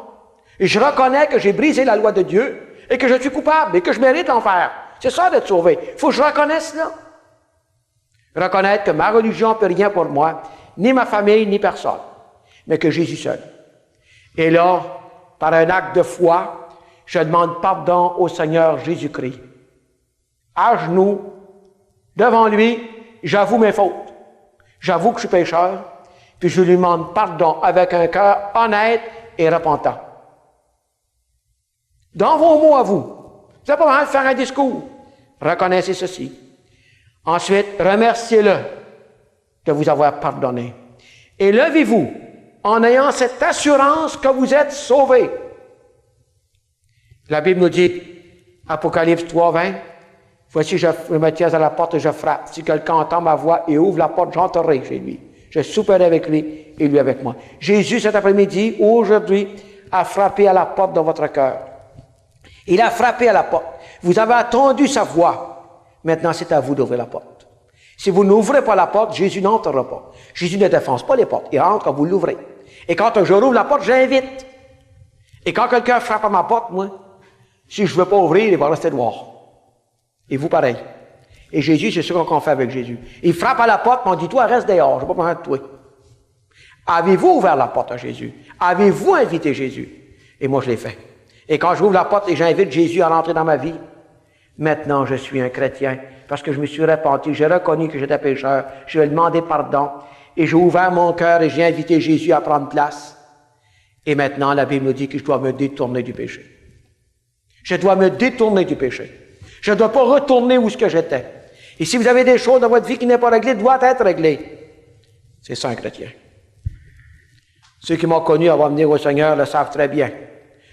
Et je reconnais que j'ai brisé la loi de Dieu et que je suis coupable et que je mérite l'enfer. C'est ça d'être sauvé. Il faut que je reconnaisse cela. Reconnaître que ma religion ne peut rien pour moi, ni ma famille, ni personne, mais que Jésus seul. Et là, par un acte de foi, je demande pardon au Seigneur Jésus-Christ. À genoux, devant lui, j'avoue mes fautes. J'avoue que je suis pécheur, puis je lui demande pardon avec un cœur honnête et repentant. Dans vos mots à vous, vous n'avez pas besoin de faire un discours. Reconnaissez ceci. Ensuite, remerciez-le de vous avoir pardonné. Et levez-vous en ayant cette assurance que vous êtes sauvés. La Bible nous dit, Apocalypse 3, 20, voici, je me tiens à la porte et je frappe. Si quelqu'un entend ma voix et ouvre la porte, j'entrerai chez lui. Je souperai avec lui et lui avec moi. Jésus, cet après-midi, aujourd'hui, a frappé à la porte de votre cœur. Il a frappé à la porte. Vous avez attendu sa voix. Maintenant, c'est à vous d'ouvrir la porte. Si vous n'ouvrez pas la porte, Jésus n'entrera pas. Jésus ne défonce pas les portes. Il entre quand vous l'ouvrez. Et quand je rouvre la porte, j'invite. Et quand quelqu'un frappe à ma porte, moi, si je ne veux pas ouvrir, il va rester dehors. Et vous, pareil. Et Jésus, c'est ce qu'on fait avec Jésus. Il frappe à la porte, mais on dit, toi, reste dehors, je ne vais pas besoin de toi. Avez-vous ouvert la porte à Jésus? Avez-vous invité Jésus? Et moi, je l'ai fait. Et quand j'ouvre la porte et j'invite Jésus à rentrer dans ma vie, maintenant, je suis un chrétien, parce que je me suis repenti, j'ai reconnu que j'étais pécheur, je lui ai demandé pardon, et j'ai ouvert mon cœur et j'ai invité Jésus à prendre place. Et maintenant, la Bible nous dit que je dois me détourner du péché. Je dois me détourner du péché. Je ne dois pas retourner où ce que j'étais. Et si vous avez des choses dans votre vie qui n'est pas réglées, doivent être réglées. C'est ça un chrétien. Ceux qui m'ont connu avant de venir au Seigneur le savent très bien.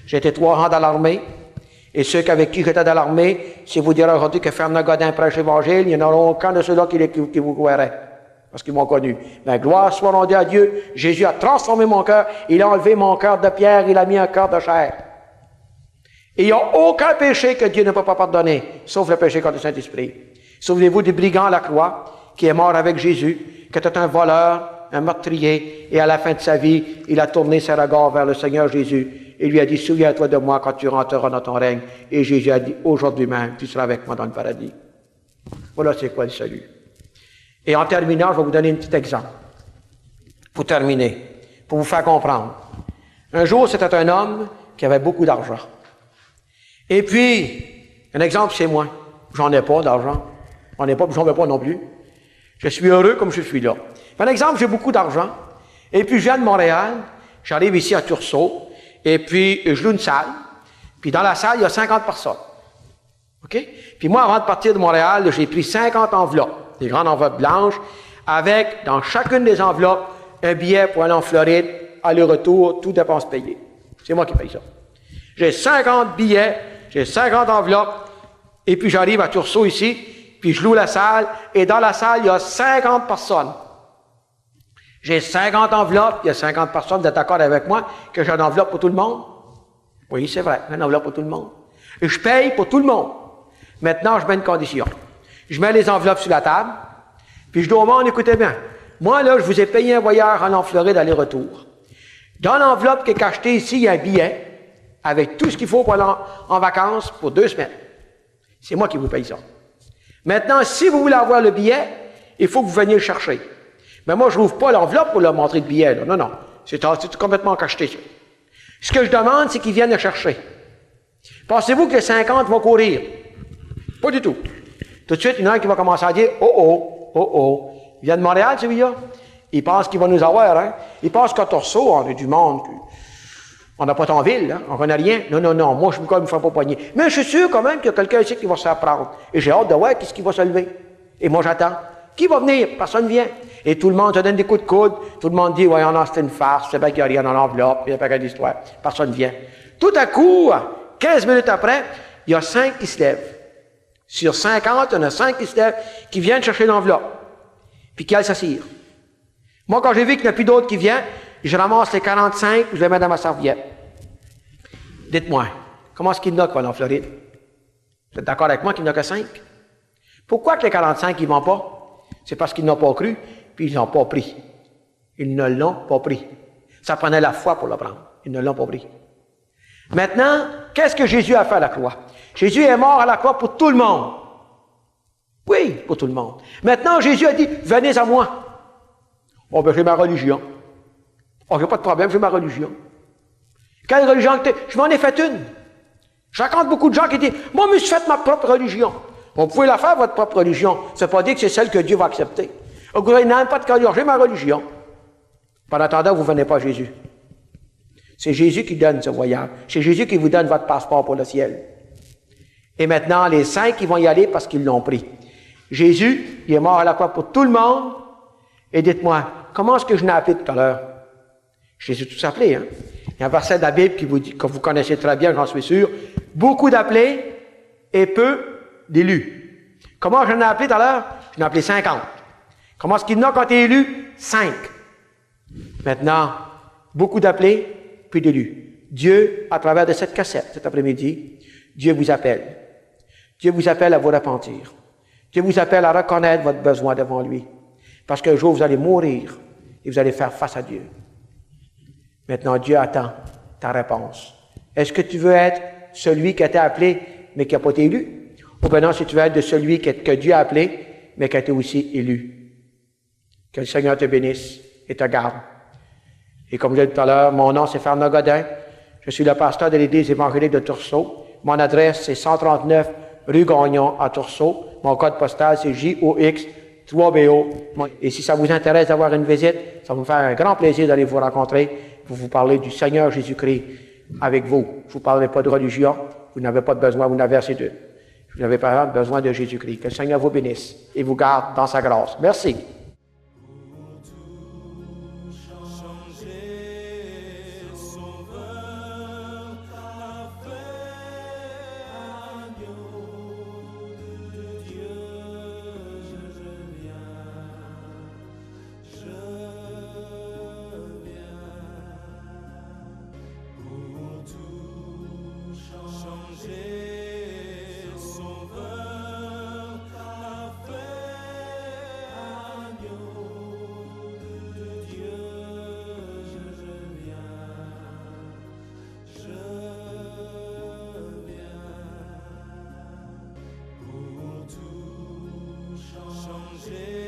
J'ai été 3 ans dans l'armée, et ceux avec qui j'étais dans l'armée, si vous direz aujourd'hui que Fernand Godin prêche l'Évangile, il n'y en aura aucun de ceux-là qui vous croiraient, parce qu'ils m'ont connu. Mais gloire soit rendue à Dieu, Jésus a transformé mon cœur, il a enlevé mon cœur de pierre, il a mis un cœur de chair. Et il n'y a aucun péché que Dieu ne peut pas pardonner, sauf le péché contre le Saint-Esprit. Souvenez-vous du brigand à la croix, qui est mort avec Jésus, qui était un voleur, un meurtrier, et à la fin de sa vie, il a tourné ses regards vers le Seigneur Jésus, et lui a dit, souviens-toi de moi quand tu rentreras dans ton règne. Et Jésus a dit, aujourd'hui même, tu seras avec moi dans le paradis. Voilà c'est quoi le salut. Et en terminant, je vais vous donner un petit exemple. Pour terminer, pour vous faire comprendre. Un jour, c'était un homme qui avait beaucoup d'argent. Et puis, un exemple, c'est moi. J'en ai pas d'argent. J'en veux pas non plus. Je suis heureux comme je suis là. Par exemple, j'ai beaucoup d'argent. Et puis, je viens de Montréal. J'arrive ici à Tursault. Et puis, je loue une salle. Puis, dans la salle, il y a 50 personnes. OK? Puis, moi, avant de partir de Montréal, j'ai pris 50 enveloppes. Des grandes enveloppes blanches. Avec, dans chacune des enveloppes, un billet pour aller en Floride, aller-retour, tout dépense payée. C'est moi qui paye ça. J'ai 50 billets, j'ai 50 enveloppes. Et puis, j'arrive à Tursault ici. Puis, je loue la salle. Et dans la salle, il y a 50 personnes. J'ai 50 enveloppes, il y a 50 personnes, vous êtes d'accord avec moi que j'ai une enveloppe pour tout le monde? Oui, c'est vrai, une enveloppe pour tout le monde. Et je paye pour tout le monde. Maintenant, je mets une condition. Je mets les enveloppes sur la table, puis je dis au monde, écoutez bien, Moi, là, je vous ai payé un voyage en Floride aller-retour. Dans l'enveloppe qui est achetée ici, il y a un billet avec tout ce qu'il faut pour aller en vacances pour 2 semaines. C'est moi qui vous paye ça. Maintenant, si vous voulez avoir le billet, il faut que vous veniez le chercher. Mais moi, je n'ouvre pas l'enveloppe pour leur montrer le billet. Là. Non, non. C'est complètement cacheté, ça. Ce que je demande, c'est qu'ils viennent le chercher. Pensez-vous que les 50 vont courir? Pas du tout. Tout de suite, il y en a un qui va commencer à dire, oh, oh, oh, oh. Il vient de Montréal, celui-là. Il pense qu'il va nous avoir, hein. Il pense qu'à Torso, on est du monde. On n'a pas ton ville, hein. On connaît rien. Non, non, non. Moi, je ne me ferai pas poigner. Mais je suis sûr quand même qu'il y a quelqu'un ici qui va se faire prendre. Et j'ai hâte de voir qu'est-ce qui va se lever. Et moi, j'attends. Qui va venir? Personne ne vient. Et tout le monde se donne des coups de coude. Tout le monde dit, ouais, non, c'est une farce. C'est bien qu'il n'y a rien dans l'enveloppe. Il n'y a pas qu'une histoire. Personne ne vient. Tout à coup, 15 minutes après, il y a 5 qui se lèvent. Sur 50, il y en a 5 qui se lèvent, qui viennent chercher l'enveloppe. Puis qui allent s'assire. Moi, quand j'ai vu qu'il n'y a plus d'autres qui viennent, je ramasse les 45, je les mets dans ma serviette. Dites-moi, comment est-ce qu'il y en a qui vont en Floride? Vous êtes d'accord avec moi qu'il n'y en a que 5? Pourquoi que les 45 ils ne vont pas? C'est parce qu'ils n'ont pas cru, puis ils n'ont pas pris. Ils ne l'ont pas pris. Ça prenait la foi pour le prendre. Ils ne l'ont pas pris. Maintenant, qu'est-ce que Jésus a fait à la croix? Jésus est mort à la croix pour tout le monde. Oui, pour tout le monde. Maintenant, Jésus a dit, venez à moi. Oh, ben, j'ai ma religion. Oh, j'ai pas de problème, j'ai ma religion. Quelle religion que t'es? Je m'en ai fait une. Je rencontre beaucoup de gens qui disent, moi, je me suis fait ma propre religion. Vous pouvez la faire, votre propre religion. Ça ne veut pas dire que c'est celle que Dieu va accepter. Vous n'avez pas de religion, j'ai ma religion. Pendant attendant, vous ne venez pas à Jésus. C'est Jésus qui donne ce voyage. C'est Jésus qui vous donne votre passeport pour le ciel. Et maintenant, les 5, ils vont y aller parce qu'ils l'ont pris. Jésus, il est mort à la croix pour tout le monde. Et dites-moi, comment est-ce que je l'ai appelé tout à l'heure? Je les ai tous appelés, hein? Il y a un verset de la Bible qui vous dit, que vous connaissez très bien, j'en suis sûr. Beaucoup d'appelés et peu d'élus. Comment je l'ai appelé tout à l'heure? Je l'ai appelé 50. Comment est-ce qu'il y en a quand tu es élu? 5. Maintenant, beaucoup d'appelés, peu d'élus. Dieu, à travers de cette cassette, cet après-midi, Dieu vous appelle. Dieu vous appelle à vous repentir. Dieu vous appelle à reconnaître votre besoin devant lui. Parce qu'un jour, vous allez mourir et vous allez faire face à Dieu. Maintenant, Dieu attend ta réponse. Est-ce que tu veux être celui qui a été appelé, mais qui n'a pas été élu? Ou bien non, si tu veux être de celui que Dieu a appelé, mais qui a été aussi élu. Que le Seigneur te bénisse et te garde. Et comme je l'ai dit tout à l'heure, mon nom c'est Fernand Godin. Je suis le pasteur de l'Église évangélique de Tursault. Mon adresse, c'est 139 rue Gagnon à Tursault. Mon code postal, c'est JOX 3BO. Et si ça vous intéresse d'avoir une visite, ça va me faire un grand plaisir d'aller vous rencontrer pour vous parler du Seigneur Jésus-Christ avec vous. Je ne vous parlerai pas de religion. Vous n'avez pas de besoin, vous n'avez assez d'eux. Vous n'avez pas besoin de Jésus-Christ. Que le Seigneur vous bénisse et vous garde dans sa grâce. Merci. Changer